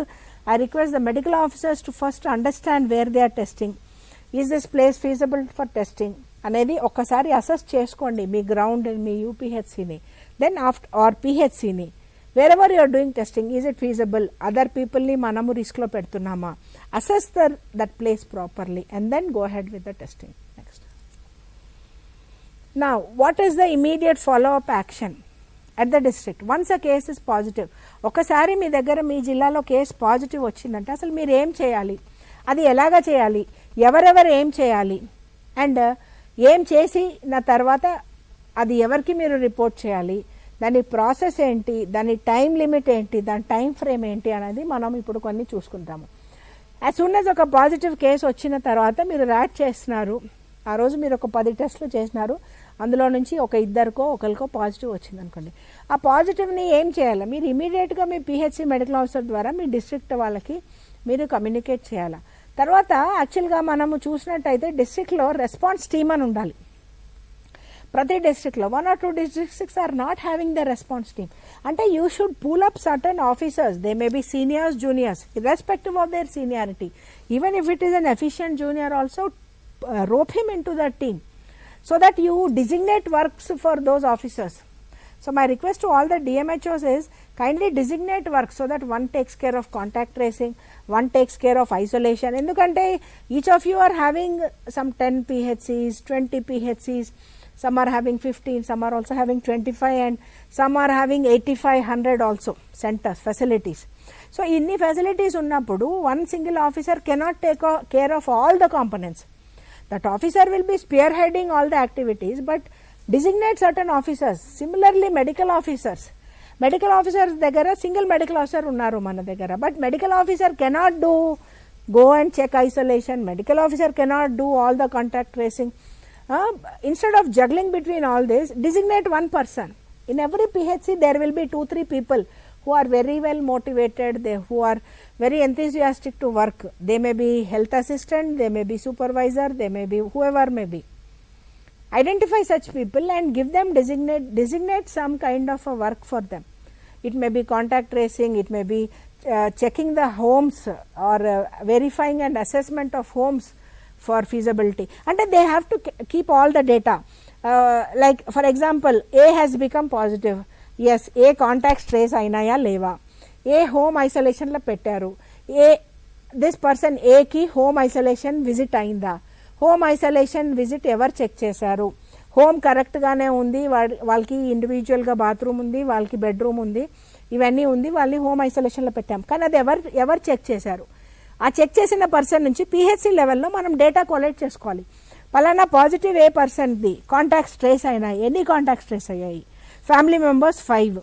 I request the medical officers to first understand where they are testing. Is this place feasible for testing అనేది ఒక్కసారి assess చేసుకోండి మీ ground మీ యూపీహెచ్సిని, then or పిహెచ్సిని. wherever you are doing testing, is it feasible, other people ni manamu risk lo pedutunnama, assess that place properly and then go ahead with the testing. Next. Now what is the immediate follow up action at the district once a case is positive? ఒకసారి మీ దగ్గర మీ జిల్లాలో case positive వచ్చిందంటే అసలు మీరు ఏం చేయాలి, అది ఎలాగా చేయాలి, ఎవరెవరు ఏం చేయాలి, అండ్ ఏం చేసిన తర్వాత అది ఎవరికి మీరు రిపోర్ట్ చేయాలి, దాని ప్రాసెస్ ఏంటి, దాని టైం లిమిట్ ఏంటి, దాని టైం ఫ్రేమ్ ఏంటి అనేది మనం ఇప్పుడు కొన్ని చూసుకుంటాము. యాజ్ సూన్ యాజ్ ఒక పాజిటివ్ కేసు వచ్చిన తర్వాత మీరు ర్యాట్ చేస్తున్నారు, ఆ రోజు మీరు ఒక 10 టెస్టులు చేసినారు, అందులో నుంచి ఒక ఇద్దరికో ఒకరికో పాజిటివ్ వచ్చింది అనుకోండి. ఆ పాజిటివ్ని ఏం చేయాలి, మీరు ఇమీడియట్గా మీ పిహెచ్సి మెడికల్ ఆఫీసర్ ద్వారా మీ డిస్ట్రిక్ట్ వాళ్ళకి మీరు కమ్యూనికేట్ చేయాలి. తర్వాత యాక్చువల్గా మనము చూసినట్టయితే డిస్ట్రిక్ట్లో రెస్పాన్స్ టీమ్ అని ఉండాలి. ప్రతి డిస్ట్రిక్ట్లో 1 or 2 districts are not having the response team. అంటే you should pull up certain officers, they may be seniors, juniors, irrespective of their seniority. Even if it is an efficient junior also, rope him into the team so that you designate works for those officers. So my request to all the DMHOs is kindly designate work so that one takes care of contact tracing, one takes care of isolation. Endukante each of you are having some 10 PHCs, 20 PHCs, some are having 15, some are also having 25, and some are having 85, 100 also centers, facilities. So inni facilities unnappudu one single officer cannot take care of all the components. That officer will be spearheading all the activities, but designate certain officers. Similarly medical officers దగ్గర single medical officer ఉన్నారు మన దగ్గర, but medical officer cannot go and check isolation, medical officer cannot do all the contact tracing. Instead of juggling between all this, designate one person. In every PHC there will be 2-3 people who are very well motivated, who are very enthusiastic to work. They may be health assistant, they may be supervisor, they may be whoever may be. Identify such people and give them designate some kind of a work for them. It may be contact tracing, it may be checking the homes or verifying and assessment of homes for feasibility, and they have to keep all the data. Like for example, A has become positive, yes, A contacts trace ainaya leva, A home isolation la pettaru, this person A ki home isolation visit ainda, home isolation visit ever check chesaru, home correct gaane undi, వాళ్ళకి individual గా bathroom ఉంది, వాళ్ళకి bedroom ఉంది, ఇవన్నీ ఉంది, వాళ్ళని home isolation లో పెట్టాం, కానీ అది ఎవరు చెక్ చేశారు, ఆ చెక్ చేసిన పర్సన్ నుంచి పిహెచ్సి లెవెల్లో మనం డేటా కలెక్ట్ చేసుకోవాలి. పలానా పాజిటివ్ ఏ పర్సన్ది కాంటాక్ట్స్ ట్రేస్ అయినాయి, ఎన్ని కాంటాక్ట్స్ ట్రేస్ అయ్యాయి, family members 5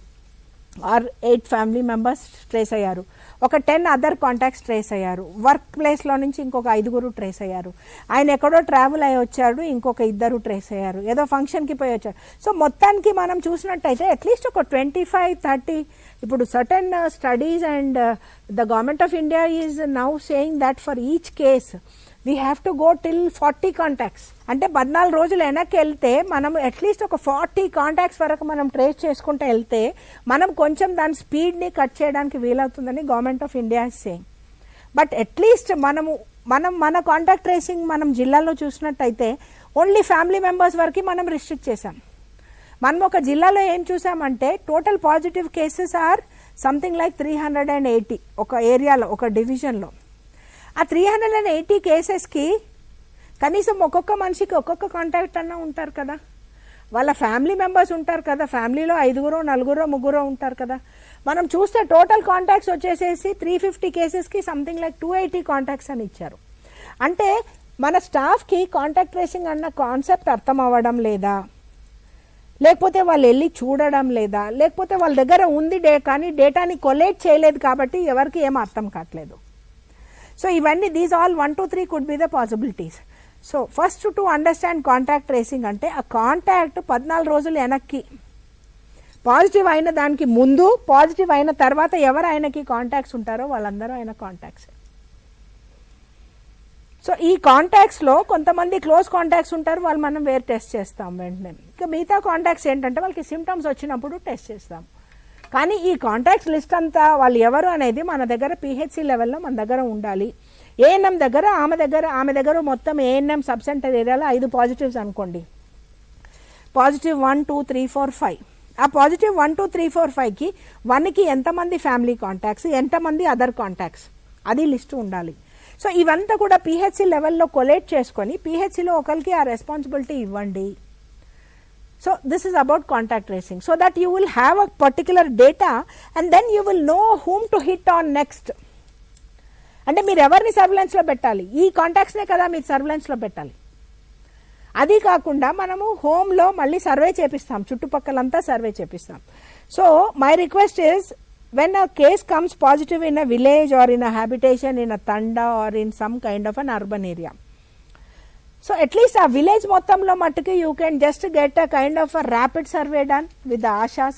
or 8 family members trace అయ్యారు, ఒక 10 అదర్ కాంటాక్ట్స్ ట్రేస్ అయ్యారు. వర్క్ ప్లేస్లో నుంచి ఇంకొక 5 ట్రేస్ అయ్యారు. ఆయన ఎక్కడో ట్రావెల్ అయ్యి వచ్చాడు, ఇంకొక 2 ట్రేస్ అయ్యారు. ఏదో ఫంక్షన్కి పోయి వచ్చారు. సో మొత్తానికి మనం చూసినట్టయితే అట్లీస్ట్ ఒక 25-30 ఇప్పుడు certain studies and the government of India is now saying that for each case we have to go till 40 contacts. అంటే 14 రోజులు వెనక్కి వెళ్తే మనం అట్లీస్ట్ ఒక 40 కాంటాక్ట్స్ వరకు మనం ట్రేస్ చేసుకుంటూ వెళ్తే మనం కొంచెం దాని స్పీడ్ని కట్ చేయడానికి వీలవుతుందని government of India is saying. But at least మన కాంటాక్ట్ ట్రేసింగ్ మనం జిల్లాలో చూసినట్టయితే ఓన్లీ ఫ్యామిలీ మెంబర్స్ వరకు మనం రిస్ట్రిక్ట్ చేసాం. మనం ఒక జిల్లాలో ఏం చూసామంటే total positive cases or something like 380 ఒక ఏరియాలో, ఒక డివిజన్లో. ఆ 380 కేసెస్కి కనీసం ఒక్కొక్క మనిషికి ఒక్కొక్క కాంటాక్ట్ అన్నా ఉంటారు కదా, వాళ్ళ ఫ్యామిలీ మెంబర్స్ ఉంటారు కదా, ఫ్యామిలీలో 5, 4, 3 ఉంటారు కదా. మనం చూస్తే టోటల్ కాంటాక్ట్స్ వచ్చేసేసి 350 కేసెస్కి సంథింగ్ లైక్ 280 కాంటాక్ట్స్ అని ఇచ్చారు. అంటే మన స్టాఫ్కి కాంటాక్ట్ ట్రేసింగ్ అన్న కాన్సెప్ట్ అర్థం అవ్వడం లేదా, లేకపోతే వాళ్ళు వెళ్ళి చూడడం లేదా, లేకపోతే వాళ్ళ దగ్గర ఉంది కానీ డేటాని కొలేట్ చేయలేదు కాబట్టి ఎవరికి ఏం అర్థం కావట్లేదు. సో ఇవన్నీ these all 1 to 3 could be the possibilities. So first to understand contact tracing అంటే ఆ కాంటాక్ట్ 14 రోజులు వెనక్కి పాజిటివ్ అయిన దానికి ముందు, పాజిటివ్ అయిన తర్వాత ఎవరు ఆయనకి కాంటాక్ట్స్ ఉంటారో వాళ్ళందరూ ఆయన కాంటాక్ట్స్. సో ఈ కాంటాక్ట్స్లో కొంతమంది క్లోజ్ కాంటాక్ట్స్ ఉంటారు, వాళ్ళు మనం వేరే టెస్ట్ చేస్తాం వెంటనే. ఇంకా మిగతా కాంటాక్ట్స్ ఏంటంటే వాళ్ళకి సిమ్టమ్స్ వచ్చినప్పుడు టెస్ట్ చేస్తాం. కానీ ఈ కాంటాక్ట్స్ లిస్ట్ అంతా వాళ్ళు ఎవరు అనేది మన దగ్గర పిహెచ్సి లెవెల్లో మన దగ్గర ఉండాలి. ఏఎన్ఎం దగ్గర ఆమె దగ్గర మొత్తం ఏఎన్ఎం సబ్ సెంటర్ ఏరియాలో 5 పాజిటివ్స్ అనుకోండి, పాజిటివ్ 1, 2, 3, 4, 5. ఆ పాజిటివ్ 1, 2, 3, 4, 5కి 1కి ఎంతమంది ఫ్యామిలీ కాంటాక్ట్స్, ఎంతమంది అదర్ కాంటాక్ట్స్, అది లిస్ట్ ఉండాలి. సో ఇవంతా కూడా పిహెచ్సి లెవెల్లో కొలేట్ చేసుకొని పిహెచ్సిలో ఒకరికి ఆ రెస్పాన్సిబిలిటీ ఇవ్వండి. So this is about contact tracing, so that you will have a particular data and then you will know whom to hit on next. అంటే మీరు ఎవరిని సర్విలెన్స్లో పెట్టాలి, ఈ కాంటాక్ట్స్నే కదా మీరు సర్విలెన్స్లో పెట్టాలి. అది కాకుండా మనము హోమ్లో మళ్ళీ సర్వే చేపిస్తాం, చుట్టుపక్కలంతా సర్వే చేపిస్తాం. So my request is when a case comes positive in a village or in a habitation in a tanda or in some kind of an urban area, so at least a village మొత్తంలో మట్టుకు you can just get a kind of a rapid survey done with the ashas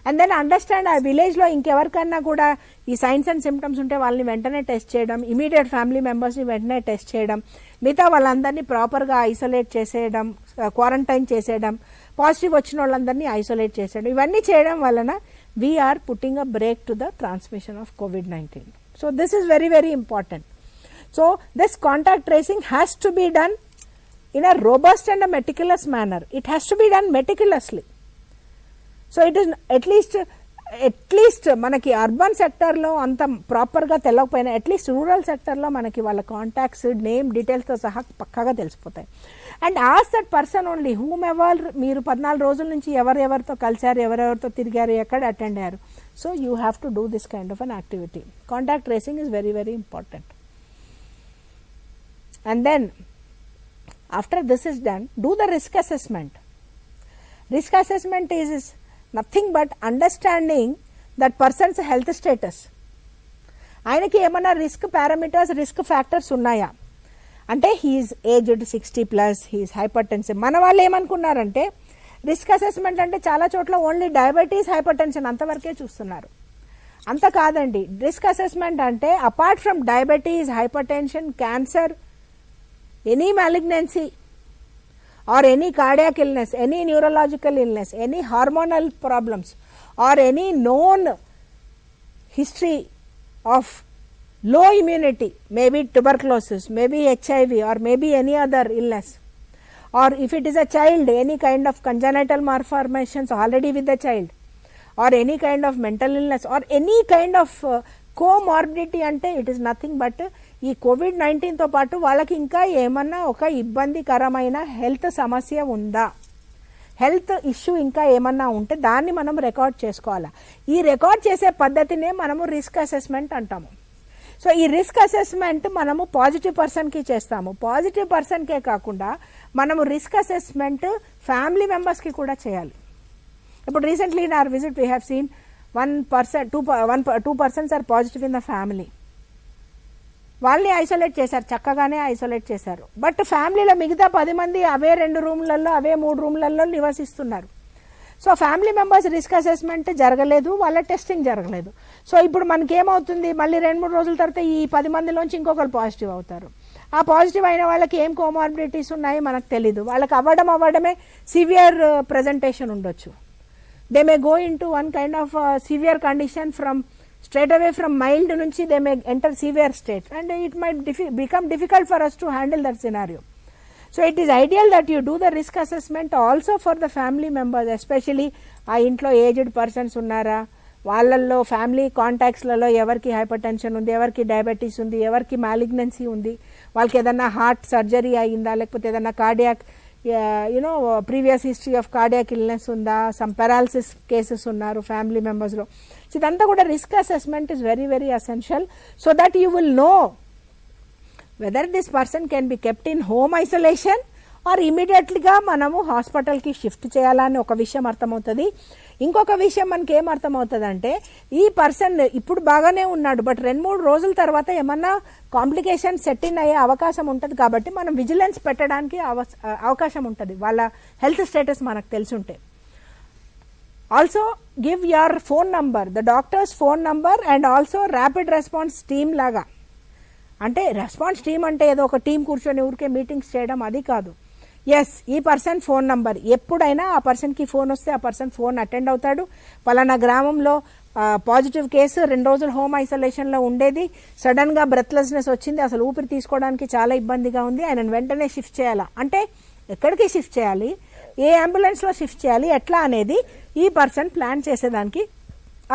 and then understand ఆ విలేజ్లో ఇంకెవరికన్నా కూడా ఈ science and symptoms ఉంటే వాళ్ళని వెంటనే test చేయడం, ఇమీడియట్ ఫ్యామిలీ మెంబర్స్ని వెంటనే టెస్ట్ చేయడం, మిగతా వాళ్ళందరినీ ప్రాపర్గా ఐసోలేట్ చేసేయడం, క్వారంటైన్ చేసేయడం, పాజిటివ్ వచ్చిన వాళ్ళందరినీ ఐసోలేట్ చేసేయడం. ఇవన్నీ చేయడం వలన we're putting a break to the transmission of COVID-19. So this is very very important. So this contact tracing has to be done in a robust and a meticulous manner. It has to be done meticulously. So it is at least మనకి urban సెక్టర్లో అంత ప్రాపర్గా తెలియకపోయినా at least rural సెక్టర్లో మనకి వాళ్ళ contacts name డీటెయిల్స్తో సహా పక్కాగా తెలిసిపోతాయి. And as that person only whomever, మీరు 14 రోజుల నుంచి ఎవరెవరితో కలిశారు, ఎవరెవరితో తిరిగారు, ఎక్కడ అటెండ్ అయ్యారు. So you have to do this kind of an activity. Contact tracing is very very important. And then after this is done, do the risk assessment. Risk assessment is nothing but understanding that person's health status. ఆయనకి ఏమైనా risk parameters, risk factors ఉన్నాయా అంటే he's aged 60+, he's hypertensive. మన వాళ్ళు ఏమనుకున్నారంటే risk assessment అంటే చాలా చోట్ల ఓన్లీ డయాబెటీస్, హైపర్టెన్షన్ అంతవరకే చూస్తున్నారు. అంత కాదండి. రిస్క్ అసెస్మెంట్ అంటే apart from diabetes, hypertension, cancer, any malignancy or any cardiac illness, any neurological illness, any hormonal problems or any known history of low immunity, maybe tuberculosis, maybe HIV or maybe any other illness, or if it is a child, any kind of congenital malformations already with the child, or any kind of mental illness or any kind of comorbidity. అంటే it is nothing but ఈ COVID-19తో పాటు వాళ్ళకి ఇంకా ఏమన్నా ఒక ఇబ్బందికరమైన health సమస్య ఉందా, హెల్త్ ఇష్యూ ఇంకా ఏమన్నా ఉంటే దాన్ని మనం రికార్డ్ చేసుకోవాలా. ఈ రికార్డ్ చేసే పద్ధతినే మనము రిస్క్ అసెస్మెంట్ అంటాము. సో ఈ రిస్క్ అసెస్మెంట్ మనము పాజిటివ్ పర్సన్కి చేస్తాము. పాజిటివ్ పర్సన్కే కాకుండా మనము రిస్క్ అసెస్మెంట్ ఫ్యామిలీ మెంబర్స్కి కూడా చేయాలి. ఇప్పుడు recently in our visit we have seen 2 persons are positive in the family. వాళ్ళని ఐసోలేట్ చేశారు, చక్కగానే ఐసోలేట్ చేశారు. బట్ ఫ్యామిలీలో మిగతా 10 మంది అవే 2 రూమ్లలో అవే 3 రూమ్లలో నివసిస్తున్నారు. So family members risk assessment జరగలేదు, వాళ్ళ టెస్టింగ్ జరగలేదు. సో ఇప్పుడు మనకేమవుతుంది, మళ్ళీ 2-3 రోజుల తర్వాత ఈ 10 మందిలోంచి ఇంకొకరు పాజిటివ్ అవుతారు. ఆ పాజిటివ్ అయిన వాళ్ళకి ఏం కోమార్బిడిటీస్ ఉన్నాయి మనకు తెలీదు. వాళ్ళకి అవ్వడమే సివియర్ ప్రెజెంటేషన్ ఉండొచ్చు. They may go in to one kind of severe condition from straight away from mild nunchi they may enter severe state, and it might become difficult for us to handle that scenario. So it is ideal that you do the risk assessment also for the family members, especially aa intlo aged persons unnara, వాళ్ళల్లో family కాంటాక్ట్స్లలో ఎవరికి hyper tension ఉంది, ఎవరికి diabetes ఉంది, ఎవరికి malignancy ఉంది, వాళ్ళకి ఏదన్నా heart surgery అయిందా, లేకపోతే ఏదన్నా cardiac previous history of cardiac illness ఉందా, సమ్ పెరాలసిస్ కేసెస్ ఉన్నారు ఫ్యామిలీ మెంబర్స్లో. సో ఇదంతా కూడా risk assessment is very very essential, so that you will know whether this person can be kept in home isolation or ఇమీడియట్లీగా మనము హాస్పిటల్కి shift చేయాలని ఒక విషయం అర్థమవుతుంది. ఇంకొక విషయం మనకి ఏం అర్థమవుతుంది అంటే, ఈ పర్సన్ ఇప్పుడు బాగానే ఉన్నాడు, బట్ 2-3 రోజుల తర్వాత ఏమన్నా కాంప్లికేషన్ సెట్ ఇన్ అయ్యే అవకాశం ఉంటుంది. కాబట్టి మనం విజిలెన్స్ పెట్టడానికి అవకాశం ఉంటుంది, వాళ్ళ హెల్త్ స్టేటస్ మనకు తెలుసుంటే. Also give your phone number, the doctors phone number, and also rapid response team లాగా. అంటే రెస్పాన్స్ టీమ్ అంటే ఏదో ఒక టీం కూర్చొని ఊరికే మీటింగ్స్ చేయడం అది కాదు. ఎస్, ఈ పర్సన్ ఫోన్ నంబర్, ఎప్పుడైనా ఆ పర్సన్కి ఫోన్ వస్తే ఆ పర్సన్ ఫోన్ అటెండ్ అవుతాడు. పలానా గ్రామంలో పాజిటివ్ కేసు 2 రోజులు హోమ్ ఐసోలేషన్లో ఉండేది, సడన్గా బ్రెత్లెస్నెస్ వచ్చింది, అసలు ఊపిరి తీసుకోవడానికి చాలా ఇబ్బందిగా ఉంది, ఆయనను వెంటనే షిఫ్ట్ చేయాలా అంటే ఎక్కడికి షిఫ్ట్ చేయాలి, ఏ అంబులెన్స్లో షిఫ్ట్ చేయాలి, ఎట్లా అనేది ఈ పర్సన్ ప్లాన్ చేసేదానికి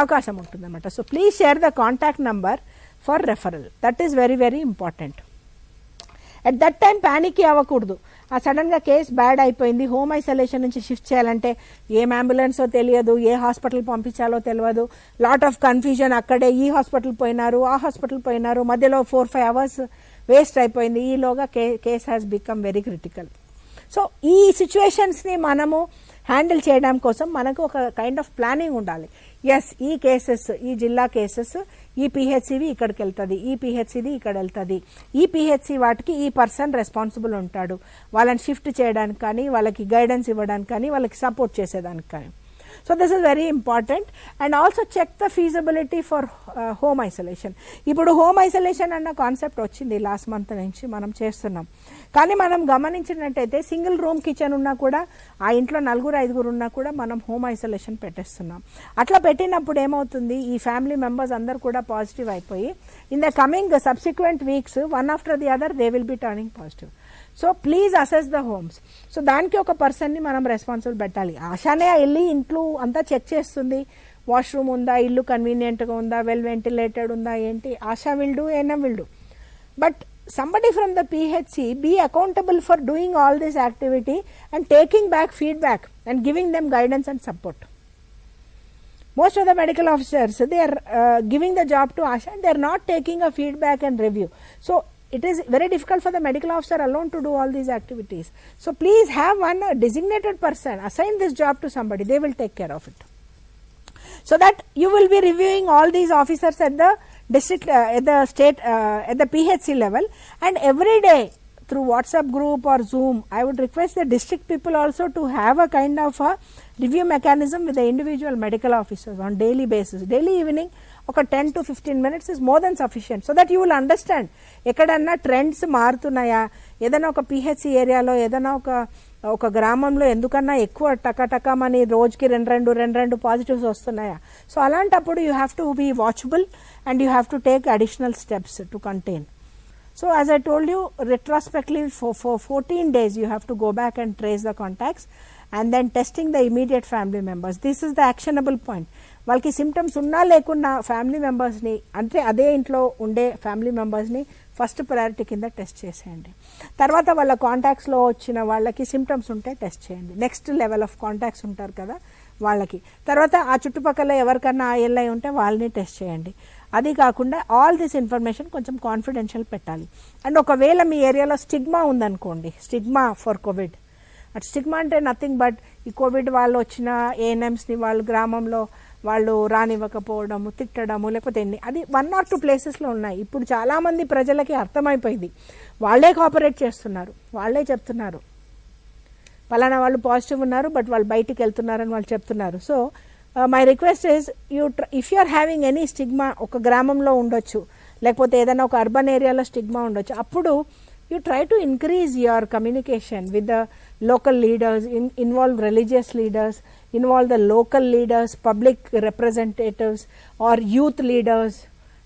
అవకాశం ఉంటుందన్నమాట. So please share the contact number for referral, that is very very important. At that time panic అవ్వకూడదు. ఆ సడన్గా కేసు బ్యాడ్ అయిపోయింది, హోమ్ ఐసోలేషన్ నుంచి షిఫ్ట్ చేయాలంటే ఏం అంబులెన్సో తెలియదు, ఏ హాస్పిటల్ పంపించాలో తెలియదు, లాట్ ఆఫ్ కన్ఫ్యూజన్. అక్కడే ఈ హాస్పిటల్ పోయినారు, ఆ హాస్పిటల్ పోయినారు, మధ్యలో 4-5 hours వేస్ట్ అయిపోయింది. ఈలోగా case has become very critical. So ఈ సిచ్యువేషన్స్ని మనము హ్యాండిల్ చేయడం కోసం మనకు ఒక కైండ్ ఆఫ్ ప్లానింగ్ ఉండాలి. ఎస్, ఈ కేసెస్, ఈ జిల్లా కేసెస్ ఈ పిహెచ్సివి ఇక్కడికి వెళ్తుంది, ఈ పిహెచ్సిది ఇక్కడ వెళ్తుంది, ఈ పిహెచ్సి వాటికి ఈ పర్సన్ రెస్పాన్సిబుల్ ఉంటాడు, వాళ్ళని షిఫ్ట్ చేయడానికి కానీ, వాళ్ళకి గైడెన్స్ ఇవ్వడానికి కానీ, వాళ్ళకి సపోర్ట్ చేసేదానికి కానీ. So this is very important. And also check the feasibility for home isolation. ఇప్పుడు హోమ్ ఐసోలేషన్ అన్న కాన్సెప్ట్ వచ్చింది లాస్ట్ మంత్ నుంచి మనం చేస్తున్నాం. కానీ మనం గమనించినట్టయితే సింగిల్ రూమ్ కిచెన్ ఉన్నా కూడా, ఆ ఇంట్లో 4-5 ఉన్నా కూడా మనం హోమ్ ఐసోలేషన్ పెట్టేస్తున్నాం. అట్లా పెట్టినప్పుడు ఏమవుతుంది, ఈ ఫ్యామిలీ మెంబర్స్ అందరు కూడా పాజిటివ్ అయిపోయి in the coming subsequent weeks one after the other they will be turning positive. So please assess the homes. So దానికి ఒక పర్సన్ని మనం రెస్పాన్సిబుల్ పెట్టాలి. ఆశానే వెళ్ళి ఇంట్లో అంతా చెక్ చేస్తుంది, వాష్రూమ్ ఉందా, ఇల్లు కన్వీనియంట్గా ఉందా, వెల్ వెంటిలేటెడ్ ఉందా, ఏంటి, ASHA will do, ANM will do. But somebody from the PHC be accountable for doing all this activity and taking back feedback and giving them guidance and support. Most of the medical officers, they are giving the job to ASHA and they are not taking a feedback and review. So it is very difficult for the medical officer alone to do all these activities. So please have one designated person, assign this job to somebody, they will take care of it. So that you will be reviewing all these officers at the district, at the state, at the PHC level, and every day through WhatsApp group or Zoom, I would request the district people also to have a kind of a review mechanism with the individual medical officers on daily basis. Daily evening, ఒక 10 to 15 minutes is more than sufficient, so that you will understand ఎక్కడన్నా trends మారుతున్నాయా, ఏదైనా ఒక PHC ఏరియాలో, ఏదైనా ఒక గ్రామంలో ఎందుకన్నా ఎక్కువ టకాటకమని రోజుకి 2 పాజిటివ్స్ వస్తున్నాయా. సో అలాంటప్పుడు you have to be watchable and you have to take additional steps to contain. So as I told you, retrospectively for 14 days you have to go back and trace the contacts and then testing the immediate family members. This is the actionable point. వాళ్ళకి symptoms ఉన్నా లేకున్నా family మెంబర్స్ని, అంటే అదే ఇంట్లో ఉండే family మెంబర్స్ని first priority కింద టెస్ట్ చేసేయండి. తర్వాత వాళ్ళ కాంటాక్ట్స్లో వచ్చిన వాళ్ళకి సిమ్టమ్స్ ఉంటే టెస్ట్ చేయండి. నెక్స్ట్ లెవెల్ ఆఫ్ కాంటాక్ట్స్ ఉంటారు కదా వాళ్ళకి, తర్వాత ఆ చుట్టుపక్కల ఎవరికన్నా ALI ఉంటే వాళ్ళని టెస్ట్ చేయండి. అది కాకుండా ఆల్ దిస్ ఇన్ఫర్మేషన్ కొంచెం కాన్ఫిడెన్షియల్ పెట్టాలి. అండ్ ఒకవేళ మీ ఏరియాలో స్టిగ్మా ఉందనుకోండి, stigma for Covid, at stigma అంటే నథింగ్ బట్ ఈ కోవిడ్ వాళ్ళు వచ్చిన ANMsని వాళ్ళు గ్రామంలో వాళ్ళు రానివ్వకపోవడము, తిట్టడము, లేకపోతే ఎన్ని, అది 1 or 2 ప్లేసెస్లో ఉన్నాయి. ఇప్పుడు చాలామంది ప్రజలకి అర్థమైపోయింది, వాళ్ళే కోఆపరేట్ చేస్తున్నారు, వాళ్ళే చెప్తున్నారు పలానా వాళ్ళు పాజిటివ్ ఉన్నారు బట్ వాళ్ళు బయటికి వెళ్తున్నారని వాళ్ళు చెప్తున్నారు. So my request is if you are having any stigma, ఒక గ్రామంలో ఉండొచ్చు, లేకపోతే ఏదైనా ఒక అర్బన్ ఏరియాలో స్టిగ్మా ఉండొచ్చు, అప్పుడు you try to increase your communication with the local leaders, involve religious leaders, involve the local leaders, public representatives or youth leaders,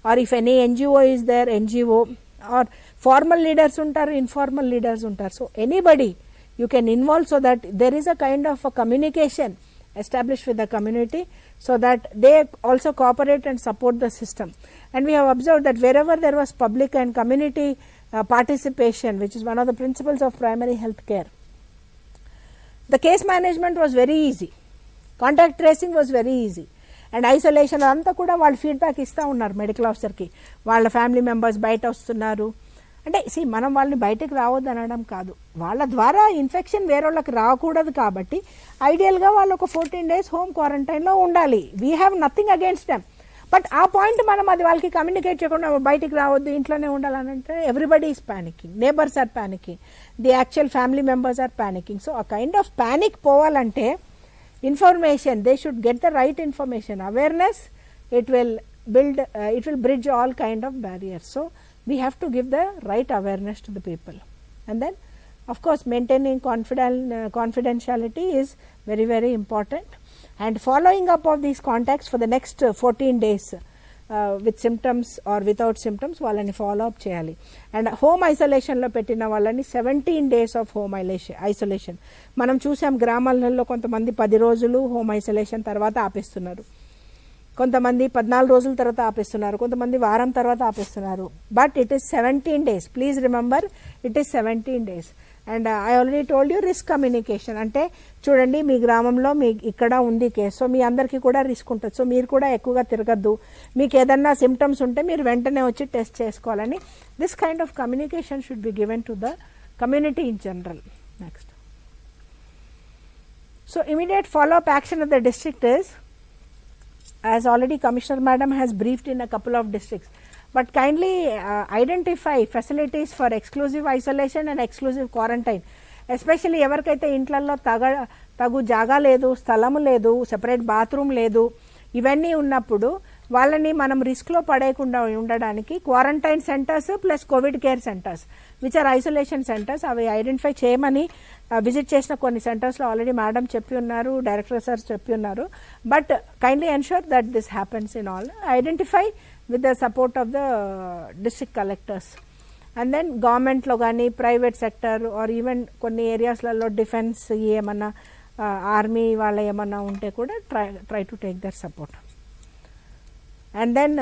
or if any NGO is there, NGO, or formal leaders untaru, informal leaders untaru. So anybody you can involve so that there is a kind of a communication established with the community so that they also cooperate and support the system. And we have observed that wherever there was public and community participation, which is one of the principles of primary health care, the case management was very easy, contact tracing was very easy, and isolation అంతా కూడా వాళ్ళు feedback ఇస్తూ ఉన్నారు medical ఆఫీసర్కి, వాళ్ళ family members బయట వస్తున్నారు అంటే మనం వాళ్ళని బయటకు రావద్దు అనడం కాదు, వాళ్ళ ద్వారా ఇన్ఫెక్షన్ వేరే వాళ్ళకి రాకూడదు కాబట్టి ఐడియల్గా వాళ్ళు ఒక 14 days హోమ్ క్వారంటైన్లో ఉండాలి. We have nothing against them, but ఆ పాయింట్ మనం అది వాళ్ళకి కమ్యూనికేట్ చేయకుండా బయటికి రావద్దు, ఇంట్లోనే ఉండాలనంటే everybody is panicking, neighbours are panicking, the actual family members are panicking. So ఆ కైండ్ ఆఫ్ ప్యానిక్ పోవాలంటే information, they should get the right information, awareness, it will bridge all kind of barriers. So we have to give the right awareness to the people, and then of course maintaining confidentiality is very, very important, and following up of these contacts for the next 14 days with symptoms or without symptoms వాళ్ళని follow up చేయాలి. And home ఐసోలేషన్లో పెట్టిన వాళ్ళని 17 days of home isolation మనం చూసాం. గ్రామాలలో కొంతమంది 10 రోజులు home isolation తర్వాత ఆపేస్తున్నారు, కొంతమంది 14 రోజుల తర్వాత ఆపేస్తున్నారు, కొంతమంది వారం తర్వాత ఆపేస్తున్నారు. But it is 17 days. Please remember, it is 17 days. And I already told you risk communication అంటే చూడండి, మీ గ్రామంలో మీ ఇక్కడ ఉంది కేసు, సో మీ అందరికీ కూడా రిస్క్ ఉంటుంది, సో మీరు కూడా ఎక్కువగా తిరగద్దు, మీకు ఏదన్నా సిమ్టమ్స్ ఉంటే మీరు వెంటనే వచ్చి టెస్ట్ చేసుకోవాలని. This kind of communication should be given to the community in general. Next, so immediate follow up action of the district is, as already Commissioner Madam has briefed in a couple of districts, but kindly identify facilities for exclusive isolation and exclusive quarantine, especially ఎవరికైతే ఇంట్లలో తగు జాగా లేదు, స్థలము లేదు, separate bathroom లేదు, ఇవన్నీ ఉన్నప్పుడు వాళ్ళని మనం రిస్క్లో పడేయకుండా ఉండడానికి quarantine centres plus covid care centres which are isolation centres అవి ఐడెంటిఫై చేయమని విజిట్ చేసిన కొన్ని సెంటర్స్లో ఆల్రెడీ మేడం చెప్పి ఉన్నారు, డైరెక్టర్ సార్ చెప్పి ఉన్నారు. But kindly ensure that this happens in all, identify with the support of the district collectors. And then గవర్నమెంట్లో కానీ ప్రైవేట్ సెక్టర్ ఆర్ ఈవెన్ కొన్ని ఏరియాస్లలో డిఫెన్స్ ఏమన్నా ఆర్మీ వాళ్ళ ఏమన్నా ఉంటే కూడా try to take their support. And then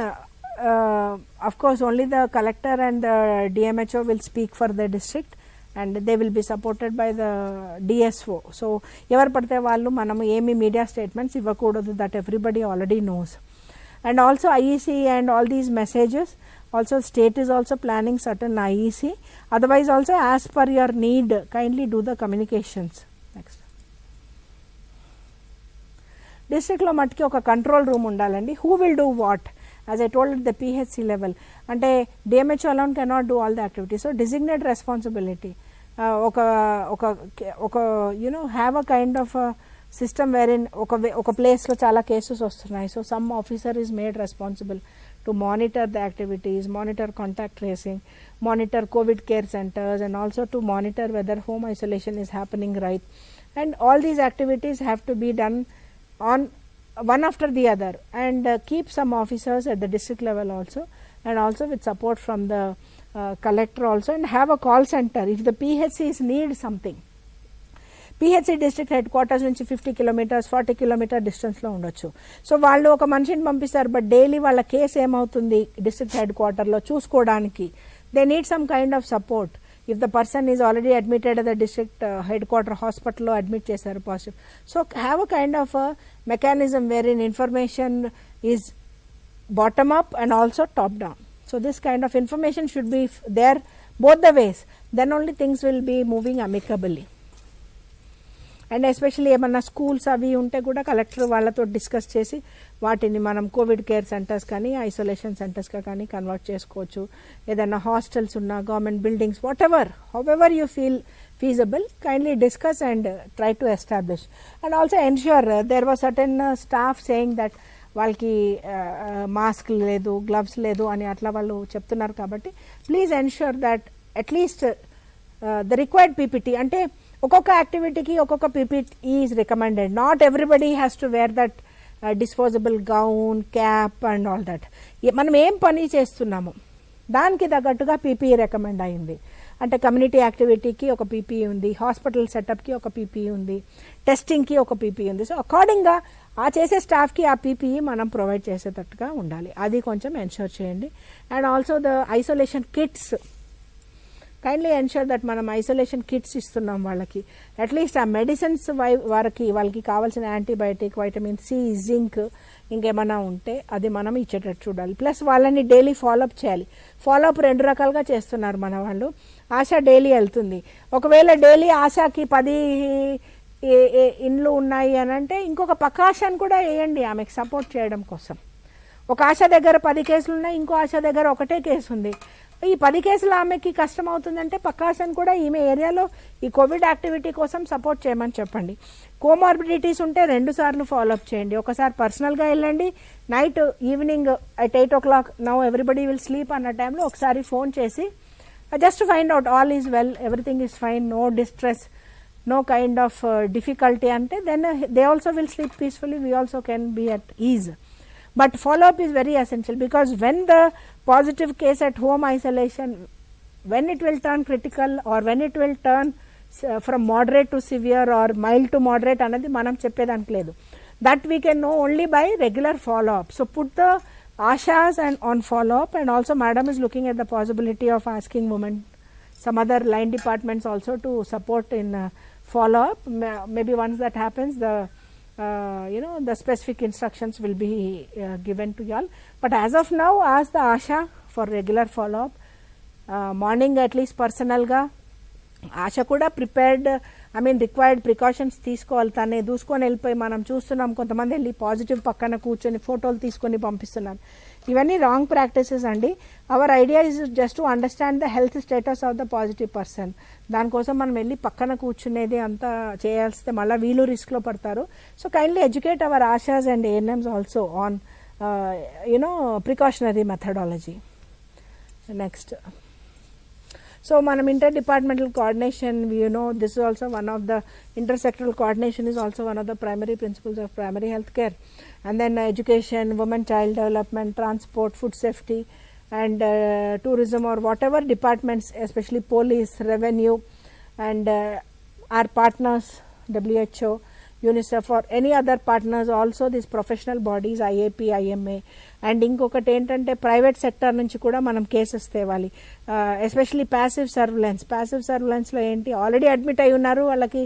of course only the collector and the DMHO will speak for the district and they will be supported by the DSO. So evar padthe vallu manamu emi media statements ivvakoodadu, that everybody already knows. And also IEC and all these messages, also state is also planning certain IEC, otherwise also as per your need kindly do the communications. Next, డిస్ట్రిక్ట్లో మట్టుకి ఒక control room ఉండాలండి. Who will do what, as I told at the PHC level, అంటే DMHO alone cannot do all the activities. So designate responsibility, ఒక you know have a kind of system where in ఒక ప్లేస్లో చాలా cases వస్తున్నాయి. So some officer is made responsible to monitor the activities, monitor contact tracing, monitor COVID care centres, and also to monitor whether home isolation is happening right. And all these activities have to be done on one after the other, and keep some officers at the district level also, and also with support from the collector also, and have a call center if the PHCs need something. PHC district headquarters నుంచి 50 kilometers 40 kilometer డిస్టెన్స్లో ఉండొచ్చు. So వాళ్ళు ఒక మనిషిని పంపిస్తారు, but daily వాళ్ళ case ఏమవుతుంది district head క్వార్టర్లో చూసుకోవడానికి they need some kind of support. If the person is already admitted at the district headquarter hospital lo admit chesaru positive, so have a kind of a mechanism wherein information is bottom up and also top down. So this kind of information should be there both the ways, then only things will be moving amicably. And especially ఏమన్నా schools అవి ఉంటే కూడా collector వాళ్ళతో discuss చేసి వాటిని మనం Covid care centres కానీ isolation సెంటర్స్గా కానీ కన్వర్ట్ చేసుకోవచ్చు. ఏదైనా హాస్టల్స్ ఉన్నా government buildings what ever how ever you feel feasible, kindly discuss and try to establish. And also ensure there was certain staff saying that వాళ్ళకి mask లేదు, gloves లేదు అని అట్లా వాళ్ళు చెప్తున్నారు. కాబట్టి please ensure that at least the required PPT, అంటే ఒక్కొక్క యాక్టివిటీకి ఒక్కొక్క PPT is recommended. Not everybody has to wear that disposable gown, cap and all that. మనం ఏం పని చేస్తున్నాము దానికి తగ్గట్టుగా పీపీఈ రికమెండ్ అయింది. అంటే కమ్యూనిటీ యాక్టివిటీకి ఒక పీపీఈ ఉంది, హాస్పిటల్ సెటప్కి ఒక పీపీఈ ఉంది, టెస్టింగ్కి ఒక పీపీఈ ఉంది. సో అకార్డింగ్గా ఆ చేసే స్టాఫ్కి ఆ పీపీఈ మనం ప్రొవైడ్ చేసేటట్టుగా ఉండాలి. అది కొంచెం ఎన్ష్యూర్ చేయండి. And also the isolation kits, kindly ensure that మనం ఐసోలేషన్ కిట్స్ ఇస్తున్నాం వాళ్ళకి. అట్లీస్ట్ ఆ మెడిసిన్స్ వాళ్ళకి కావాల్సిన యాంటీబయాటిక్, వైటమిన్ సి, జింక్ ఇంకేమైనా ఉంటే అది మనం ఇచ్చేటట్టు చూడాలి. ప్లస్ వాళ్ళని డైలీ ఫాలోఅప్ చేయాలి. ఫాలోఅప్ 2 రకాలుగా చేస్తున్నారు మన వాళ్ళు. ఆశా డైలీ వెళ్తుంది. ఒకవేళ డైలీ ఆశాకి 10 ఇండ్లు ఉన్నాయి అని అంటే ఇంకొక పక్క ఆశాను కూడా వేయండి ఆమెకు సపోర్ట్ చేయడం కోసం. ఒక ఆశ దగ్గర 10 కేసులు ఉన్నాయి, ఇంకో ఆశ దగ్గర ఒకటే కేసు ఉంది. ఈ 10 కేసులు ఆమెకి కష్టం అవుతుందంటే పక్క ఆశను కూడా ఈమె ఏరియాలో ఈ కోవిడ్ యాక్టివిటీ కోసం సపోర్ట్ చేయమని చెప్పండి. కోమార్బిడిటీస్ ఉంటే 2 సార్లు ఫాలోఅప్ చేయండి. ఒకసారి పర్సనల్గా వెళ్ళండి, night evening at 8 o'clock now everybody will sleep అన్న టైంలో ఒకసారి ఫోన్ చేసి just find out all is well, everything is fine, no distress, no kind of difficulty ante, then they also will sleep peacefully, we also can be at ease. But follow up is very essential, because when the positive case at home isolation, when it will turn critical or when it will turn from moderate to severe or mild to moderate anadi manam cheppedaniki ledu. That we can know only by regular follow up. So put the ashas and on follow up. And also madam is looking at the possibility of asking women, some other line departments also to support in follow up. Maybe once that happens, the the specific instructions will be given to y'all. But as of now, ask the asha for regular follow up. Morning at least personal ga ఆశ కూడా prepared, required precautions తీసుకోవాలి. తనే దూసుకొని వెళ్ళిపోయి మనం చూస్తున్నాం కొంతమంది వెళ్ళి positive పక్కన కూర్చొని ఫోటోలు తీసుకొని పంపిస్తున్నారు. ఇవన్నీ రాంగ్ ప్రాక్టీసెస్ అండి. Hour idea is just to understand the health status of the positive person. దానికోసం మనం వెళ్ళి పక్కన కూర్చునేది అంతా చేయాల్స్తే మళ్ళీ వీళ్ళు రిస్క్లో పడతారు. So kindly educate hour ASHAs and ANMs also on precautionary methodology. Next, so manam interdepartmental coordination, this is also one of the intersectoral coordination is also one of the primary principles of primary health care. And then education, women child development, transport, food safety and tourism, or whatever departments, especially police, revenue and our partners WHO, UNICEF or any other partners, also these professional bodies IAP, IMA. And ఇంకొకటి ఏంటంటే private sector నుంచి కూడా మనం cases తేవాలి. Especially passive సర్విలెన్స్లో ఏంటి, already admit అయి ఉన్నారు, వాళ్ళకి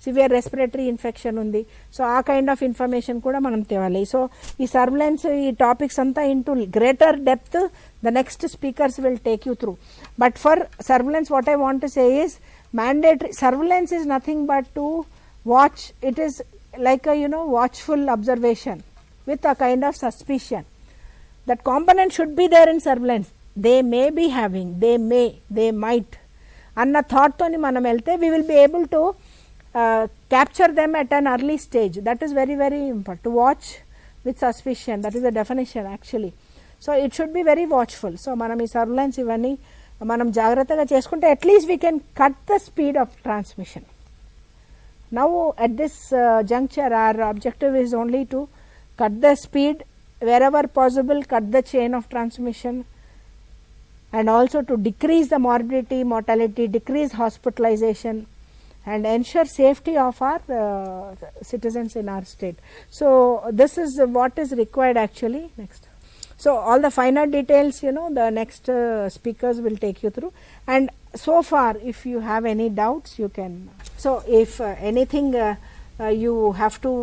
సివియర్ రెస్పిరేటరీ ఇన్ఫెక్షన్ ఉంది. సో ఆ కైండ్ ఆఫ్ ఇన్ఫర్మేషన్ కూడా మనం తేవాలి. సో ఈ సర్విలెన్స్, ఈ టాపిక్స్ అంతా into greater depth the next speakers will take you through. But for surveillance what I want to say is mandatory surveillance is nothing but to watch. It is like a watchful observation with a kind of suspicion. That component should be there in surveillance. They may be having, they might anna thought toni manam velte we will be able to capture them at an early stage. That is very very important, to watch with suspicion. That is the definition actually. So it should be very watchful. So manam ee surveillance ivanni మనం జాగ్రత్తగా చేసుకుంటే at least we can cut the speed of transmission. Now at this juncture hour objective is only to cut the speed, wherever possible cut the chain of transmission, and also to decrease the morbidity, mortality, decrease hospitalization and ensure safety of our citizens in our state. So this is what is required actually. Next. So all the finer details, the next speakers will take you through. And so far, if you have any doubts, you can. So if anything you have to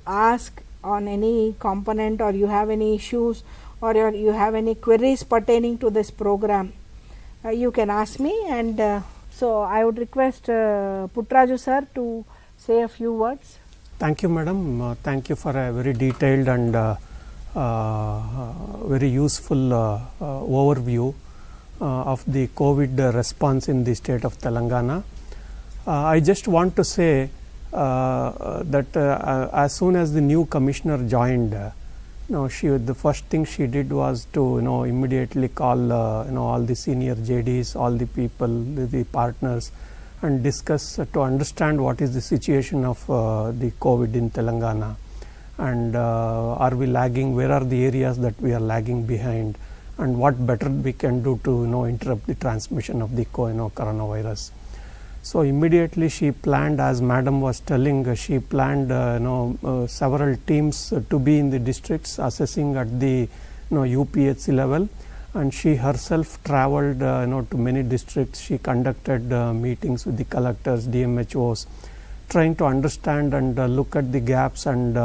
ask on any component, or you have any issues, or you have any queries pertaining to this program, you can ask me. And so I would request Puttraju sir to say a few words. Thank you, madam. Thank you for a very detailed and very useful overview of the COVID response in the state of Telangana. I just want to say that as soon as the new commissioner joined, the first thing she did was to immediately call all the senior JDs, all the people, the partners, and discuss to understand what is the situation of the COVID in Telangana, and are we lagging, where are the areas that we are lagging behind, and what better we can do to interrupt the transmission of the coronavirus. So immediately she planned, as madam was telling, she planned several teams to be in the districts assessing at the UPHC level, and she herself traveled to many districts. She conducted meetings with the collectors, DMHOs, trying to understand and look at the gaps and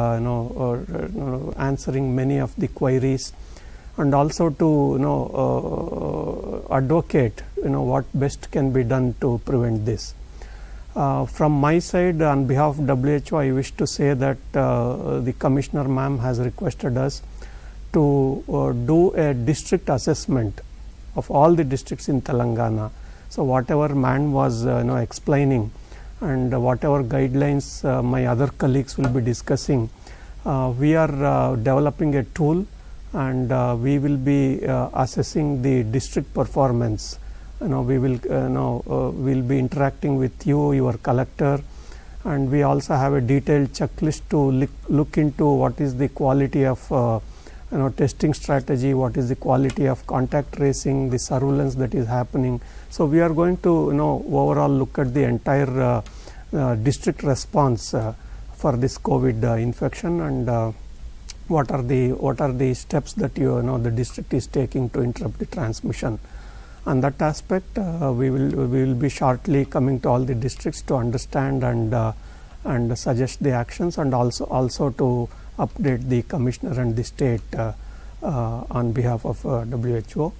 answering many of the queries, and also to advocate what best can be done to prevent this. From my side, on behalf of WHO, I wish to say that the commissioner ma'am has requested us to do a district assessment of all the districts in Telangana. So whatever man was explaining, and whatever guidelines my other colleagues will be discussing, we are developing a tool, and we will be assessing the district performance. We will we'll be interacting with you, your collector, and we also have a detailed checklist to look into what is the quality of testing strategy, what is the quality of contact tracing, the surveillance that is happening. So we are going to overall look at the entire district response for this COVID infection, and what are the steps that the district is taking to interrupt the transmission. On that aspect, we will be shortly coming to all the districts to understand and suggest the actions, and also to update the commissioner and the state on behalf of WHO.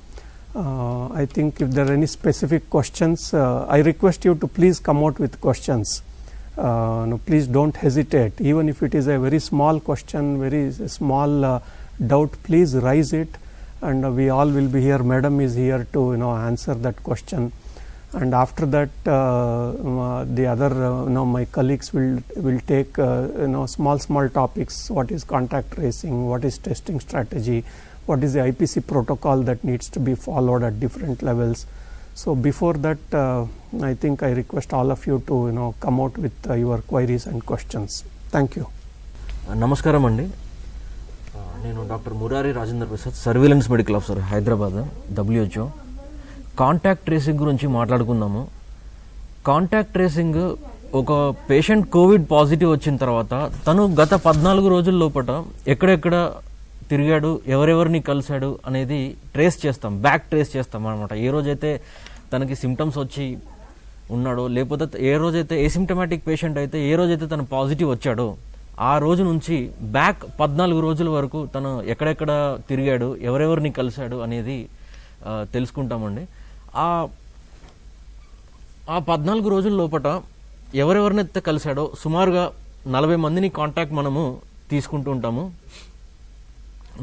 I think if there are any specific questions, I request you to please come out with questions. Please don't hesitate. Even if it is a very small question, very small doubt, please raise it, and we all will be here. Madam is here to answer that question, and after that the other my colleagues will take small topics. What is contact tracing, what is testing strategy, what is the IPC protocol that needs to be followed at different levels. So before that, I think I request all of you to come out with your queries and questions. Thank you. నమస్కారం అండి, నేను doctor Murari Rajendra Prasad, surveillance medical officer, Hyderabad, WHO. Contact tracing గురించి మాట్లాడుకుందాము. Contact tracing, ఒక patient Covid positive వచ్చిన తర్వాత తను గత 14 రోజుల లోపల ఎక్కడెక్కడ తిరిగాడు, ఎవరెవరిని కలిశాడు అనేది ట్రేస్ చేస్తాం, బ్యాక్ ట్రేస్ చేస్తాం అనమాట. ఏ రోజైతే తనకి సిమ్టమ్స్ వచ్చి ఉన్నాడో, లేకపోతే ఏ రోజైతే ఏసిమ్టమాటిక్ పేషెంట్ అయితే ఏ రోజైతే తను పాజిటివ్ వచ్చాడో ఆ రోజు నుంచి బ్యాక్ 14 రోజుల వరకు తను ఎక్కడెక్కడ తిరిగాడు, ఎవరెవరిని కలిశాడు అనేది తెలుసుకుంటామండి. ఆ 14 రోజుల లోపల ఎవరెవరినైతే కలిశాడో సుమారుగా 40 మందిని కాంటాక్ట్ మనము తీసుకుంటూ ఉంటాము.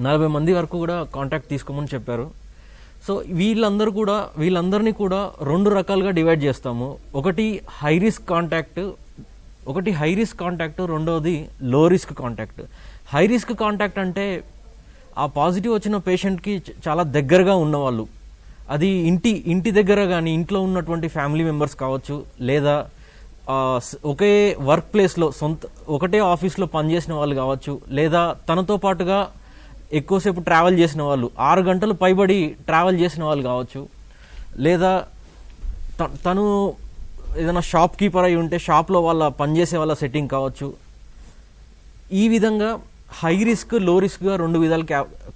40 మంది వరకు కూడా కాంటాక్ట్ తీసుకోమని చెప్పారు. సో వీళ్ళందరినీ కూడా 2 రకాలుగా డివైడ్ చేస్తాము. ఒకటి హై రిస్క్ కాంటాక్ట్, రెండవది లో risk contact. High risk contact అంటే ఆ పాజిటివ్ వచ్చిన పేషెంట్కి చాలా దగ్గరగా ఉన్నవాళ్ళు, అది ఇంటి దగ్గర కానీ ఇంట్లో ఉన్నటువంటి ఫ్యామిలీ మెంబర్స్ కావచ్చు, లేదా ఒకే వర్క్ ప్లేస్లో ఒకటే ఆఫీస్లో పనిచేసిన వాళ్ళు కావచ్చు, లేదా తనతో పాటుగా ఎక్కువసేపు ట్రావెల్ చేసిన వాళ్ళు, 6 గంటలు పైబడి ట్రావెల్ చేసిన వాళ్ళు కావచ్చు, లేదా తను ఏదైనా షాప్ కీపర్ అయి ఉంటే షాప్లో పనిచేసే వాళ్ళ సెట్టింగ్ కావచ్చు. ఈ విధంగా హై రిస్క్, లో రిస్క్గా 2 విధాలు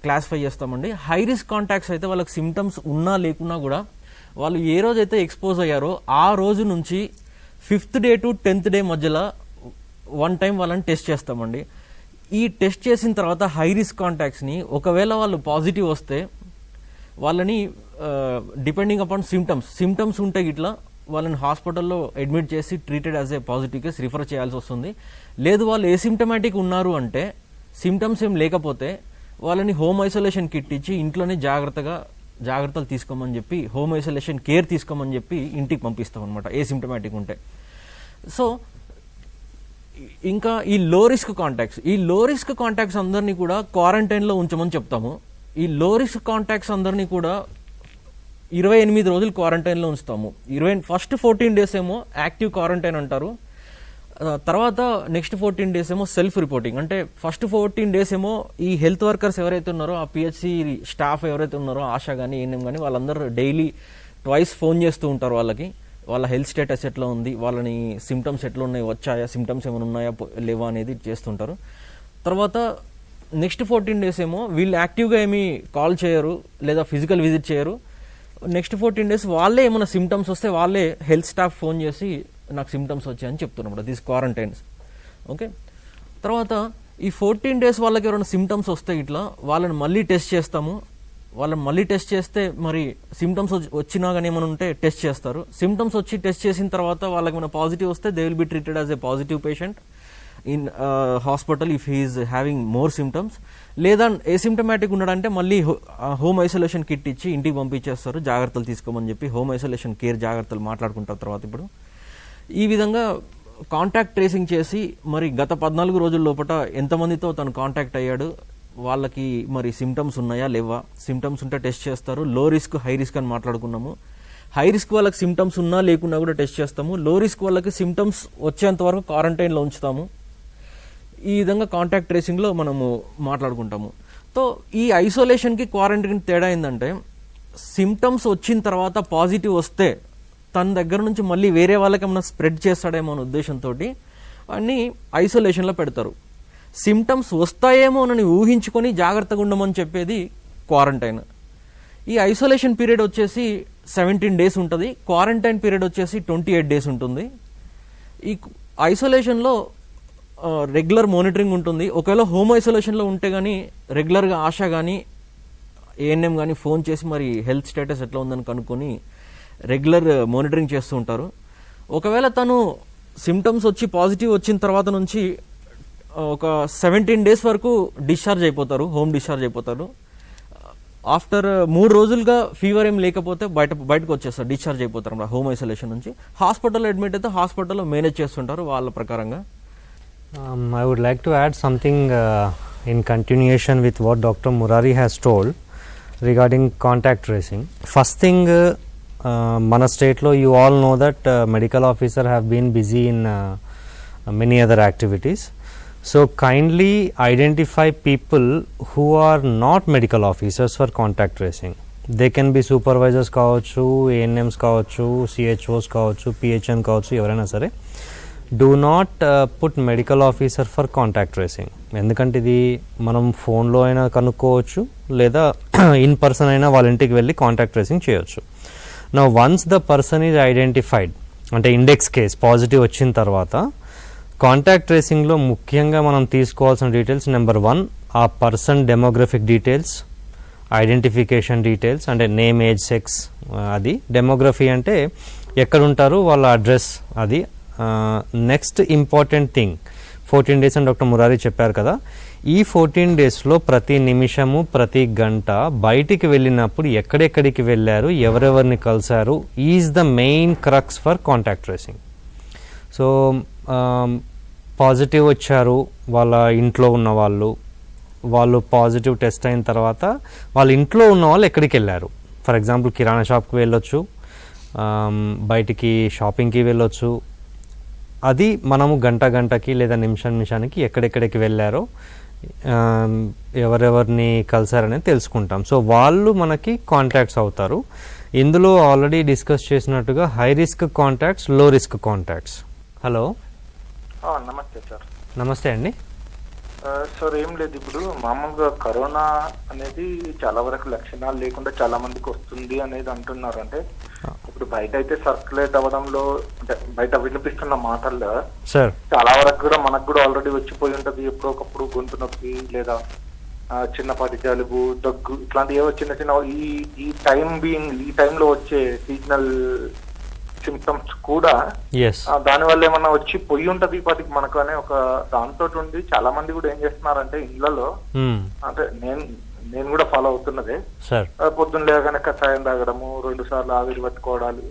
క్లాసిఫై చేస్తామండి. హై రిస్క్ కాంటాక్ట్స్ అయితే వాళ్ళకి సిమ్టమ్స్ ఉన్నా లేకున్నా కూడా వాళ్ళు ఏ రోజైతే ఎక్స్పోజ్ అయ్యారో ఆ రోజు నుంచి 5th day to 10th day మధ్యలో 1 టైం వాళ్ళని టెస్ట్ చేస్తామండి. ఈ టెస్ట్ చేసిన తర్వాత హై రిస్క్ కాంటాక్ట్స్ని ఒకవేళ వాళ్ళు పాజిటివ్ వస్తే వాళ్ళని డిపెండింగ్ అపాన్ సిమ్టమ్స్ ఉంటే ఇట్లా వాళ్ళని హాస్పిటల్లో అడ్మిట్ చేసి treated as a positive case refer చేయాల్సి వస్తుంది. లేదు వాళ్ళు ఏసిమ్టమాటిక్ ఉన్నారు అంటే, సిమ్టమ్స్ ఏం లేకపోతే వాళ్ళని హోమ్ ఐసోలేషన్ కిట్ ఇచ్చి ఇంట్లోనే జాగ్రత్తలు తీసుకోమని చెప్పి, హోమ్ ఐసోలేషన్ కేర్ తీసుకోమని చెప్పి ఇంటికి పంపిస్తాం అనమాట ఏసిమ్టమాటిక్ ఉంటే. సో ఇంకా ఈ లో రిస్క్ కాంటాక్ట్స్ అందరినీ కూడా క్వారంటైన్లో ఉంచమని చెప్తాము. ఈ లో రిస్క్ కాంటాక్ట్స్ అందరినీ కూడా 28 రోజులు క్వారంటైన్లో ఉంచుతాము. ఫస్ట్ 14 days ఏమో యాక్టివ్ క్వారంటైన్ అంటారు. తర్వాత నెక్స్ట్ 14 days ఏమో సెల్ఫ్ రిపోర్టింగ్. అంటే ఫస్ట్ 14 days ఏమో ఈ హెల్త్ వర్కర్స్ ఎవరైతే ఉన్నారో, ఆ పిహెచ్సి స్టాఫ్ ఎవరైతే ఉన్నారో, ఆశా కానీ ఏఎన్ఎం కానీ, వాళ్ళందరూ డైలీ ట్వైస్ ఫోన్ చేస్తూ ఉంటారు వాళ్ళకి, వాళ్ళ హెల్త్ స్టేటస్ ఎట్లా ఉంది, వాళ్ళని సిమ్టమ్స్ ఎట్లా ఉన్నాయి, వచ్చాయా, సిమ్టమ్స్ ఏమైనా ఉన్నాయా లేవా అనేది చేస్తుంటారు. తర్వాత నెక్స్ట్ 14 days ఏమో వీళ్ళు యాక్టివ్గా ఏమీ కాల్ చేయరు లేదా ఫిజికల్ విజిట్ చేయరు. నెక్స్ట్ 14 days వాళ్ళే ఏమైనా సిమ్టమ్స్ వస్తే వాళ్ళే హెల్త్ స్టాఫ్ ఫోన్ చేసి నాకు సిమ్టమ్స్ వచ్చాయని చెప్తున్నప్పుడు దిస్ క్వారంటైన్స్. ఓకే, తర్వాత ఈ 14 days వాళ్ళకి ఎవరైనా సిమ్టమ్స్ వస్తే ఇట్లా వాళ్ళని మళ్ళీ టెస్ట్ చేస్తాము. వాళ్ళని మళ్ళీ టెస్ట్ చేస్తే మరి సిమ్టమ్స్ వచ్చినా కానీ ఏమైనా ఉంటే టెస్ట్ చేస్తారు. సిమ్టమ్స్ వచ్చి టెస్ట్ చేసిన తర్వాత వాళ్ళకి ఏమైనా పాజిటివ్ వస్తే they will be treated as a positive patient in hospital if he is having more symptoms. లేదా ఏసిమ్టమాటిక్ ఉన్నాడంటే మళ్ళీ హోమ్ ఐసోలేషన్ కిట్ ఇచ్చి ఇంటికి పంపించేస్తారు, జాగ్రత్తలు తీసుకోమని చెప్పి హోమ్ ఐసోలేషన్ కేర్ జాగ్రత్తలు మాట్లాడుకుంటారు తర్వాత. ఇప్పుడు ఈ విధంగా కాంటాక్ట్ ట్రేసింగ్ చేసి మరి గత 14 రోజుల లోపల ఎంతమందితో తను కాంటాక్ట్ అయ్యాడు, వాళ్ళకి మరి సిమ్టమ్స్ ఉన్నాయా లేవా, సిమ్టమ్స్ ఉంటే టెస్ట్ చేస్తారు. లో రిస్క్ హై రిస్క్ అని మాట్లాడుకున్నాము. హై రిస్క్ వాళ్ళకి సిమ్టమ్స్ ఉన్నా లేకున్నా కూడా టెస్ట్ చేస్తాము. లో రిస్క్ వాళ్ళకి సిమ్టమ్స్ వచ్చేంత వరకు క్వారంటైన్లో ఉంచుతాము. ఈ విధంగా కాంటాక్ట్ ట్రేసింగ్లో మనము మాట్లాడుకుంటాము. సో ఈ ఐసోలేషన్కి క్వారంటైన్ తేడా ఏంటంటే, సిమ్టమ్స్ వచ్చిన తర్వాత పాజిటివ్ వస్తే తన దగ్గర నుంచి మళ్ళీ వేరే వాళ్ళకి ఏమైనా స్ప్రెడ్ చేస్తాడేమో అనే ఉద్దేశంతో అన్ని ఐసోలేషన్లో పెడతారు. సిమ్టమ్స్ వస్తాయేమో అని ఊహించుకొని జాగ్రత్తగా ఉండమని చెప్పేది క్వారంటైన్. ఈ ఐసోలేషన్ పీరియడ్ వచ్చేసి 17 days ఉంటుంది. క్వారంటైన్ పీరియడ్ వచ్చేసి 28 days ఉంటుంది. ఈ ఐసోలేషన్లో రెగ్యులర్ మానిటరింగ్ ఉంటుంది. ఒకవేళ హోమ్ ఐసోలేషన్లో ఉంటే కానీ రెగ్యులర్గా ఆశా కానీ ఏఎన్ఎం కానీ ఫోన్ చేసి మరి హెల్త్ స్టేటస్ ఎట్లా ఉందని కనుక్కొని రెగ్యులర్ మానిటరింగ్ చేస్తూ ఉంటారు. ఒకవేళ తను సిమ్టమ్స్ వచ్చి పాజిటివ్ వచ్చిన తర్వాత నుంచి ఒక 17 days వరకు డిశ్చార్జ్ అయిపోతారు, హోమ్ డిశ్చార్జ్ అయిపోతారు. ఆఫ్టర్ 3 రోజులుగా ఫీవర్ ఏం లేకపోతే బయటకు వచ్చేస్తారు, డిశ్చార్జ్ అయిపోతారు అన్నమాట హోమ్ ఐసోలేషన్ నుంచి. హాస్పిటల్లో అడ్మిట్ అయితే హాస్పిటల్లో మేనేజ్ చేస్తుంటారు వాళ్ళ ప్రకారంగా. I would like to add something in continuation with what Dr. Murari has told regarding contact tracing. First thing, mana state lo you all know that medical officer have been busy in many other activities. So kindly identify people who are not medical officers for contact tracing. They can be supervisors కావచ్చు, ANMs కావచ్చు, CHOs కావచ్చు, PHN కావచ్చు, ఎవరైనా సరే. Do not put medical officer for contact tracing. ఎందుకంటే ఇది మనం ఫోన్లో అయినా కనుక్కోవచ్చు లేదా ఇన్ పర్సన్ అయినా వాళ్ళ ఇంటికి వెళ్ళి కాంటాక్ట్ ట్రేసింగ్ చేయొచ్చు. నా once the person is identified అంటే ఇండెక్స్ కేస్ పాజిటివ్ వచ్చిన తర్వాత కాంటాక్ట్ ట్రేసింగ్లో ముఖ్యంగా మనం తీసుకోవాల్సిన డీటెయిల్స్, నెంబర్ 1 ఆ person demographic details, identification details అంటే నేమ్, ఏజ్, సెక్స్. అది డెమోగ్రఫీ అంటే ఎక్కడ ఉంటారు, వాళ్ళ అడ్రస్. అది నెక్స్ట్ ఇంపార్టెంట్ థింగ్ 14 days అని డాక్టర్ మురారి చెప్పారు కదా, ఈ 14 daysలో ప్రతి నిమిషము ప్రతి గంట బయటికి వెళ్ళినప్పుడు ఎక్కడెక్కడికి వెళ్ళారు, ఎవరెవరిని కలిశారు is the main crux for contact tracing. So positive వచ్చారు వాళ్ళ ఇంట్లో ఉన్న వాళ్ళు పాజిటివ్ టెస్ట్ అయిన తర్వాత వాళ్ళ ఇంట్లో ఉన్న వాళ్ళు ఎక్కడికి వెళ్ళారు. ఫర్ ఎగ్జాంపుల్ కిరాణా షాప్కి వెళ్ళొచ్చు, బయటికి షాపింగ్కి వెళ్ళొచ్చు. అది మనము గంటకి లేదా నిమిషానికి ఎక్కడెక్కడికి వెళ్ళారో ఎవరెవరిని కలిసారనేది తెలుసుకుంటాం. సో వాళ్ళు మనకి కాంటాక్ట్స్ అవుతారు. ఇందులో ఆల్రెడీ డిస్కస్ చేసినట్టుగా హై రిస్క్ కాంటాక్ట్స్, లో రిస్క్ కాంటాక్ట్స్. హలో, నమస్తే సార్. నమస్తే అండి. సార్ ఏం లేదు, ఇప్పుడు మామూలుగా కరోనా అనేది చాలా వరకు లక్షణాలు లేకుండా చాలా మందికి వస్తుంది అనేది అంటున్నారు. అంటే ఇప్పుడు బయట అయితే సర్క్యులేట్ అవ్వడంలో అంటే బయట వినిపిస్తున్న మాటల్లో సార్ చాలా వరకు కూడా మనకు కూడా ఆల్రెడీ వచ్చిపోయి ఉంటది. ఎప్పుడో ఒకప్పుడు గొంతు నొప్పి లేదా చిన్నపాటి జలుబు, దగ్గు ఇట్లాంటి ఏవో చిన్న ఈ టైంలో వచ్చే సీజనల్ సిమ్టమ్స్ కూడా ఎస్ దాని వల్ల ఏమన్నా వచ్చి పొయ్యి ఉంటది ఇప్పటికి మనకు అనే ఒక దాంతో ఉండి చాలా మంది కూడా ఏం చేస్తున్నారంటే ఇళ్లలో, అంటే నేను కూడా ఫాలో అవుతున్నదే, సార్ పొద్దున్న లేగానే కషాయం తాగడము, 2 సార్లు ఆవిరి పట్టుకోవడాలు,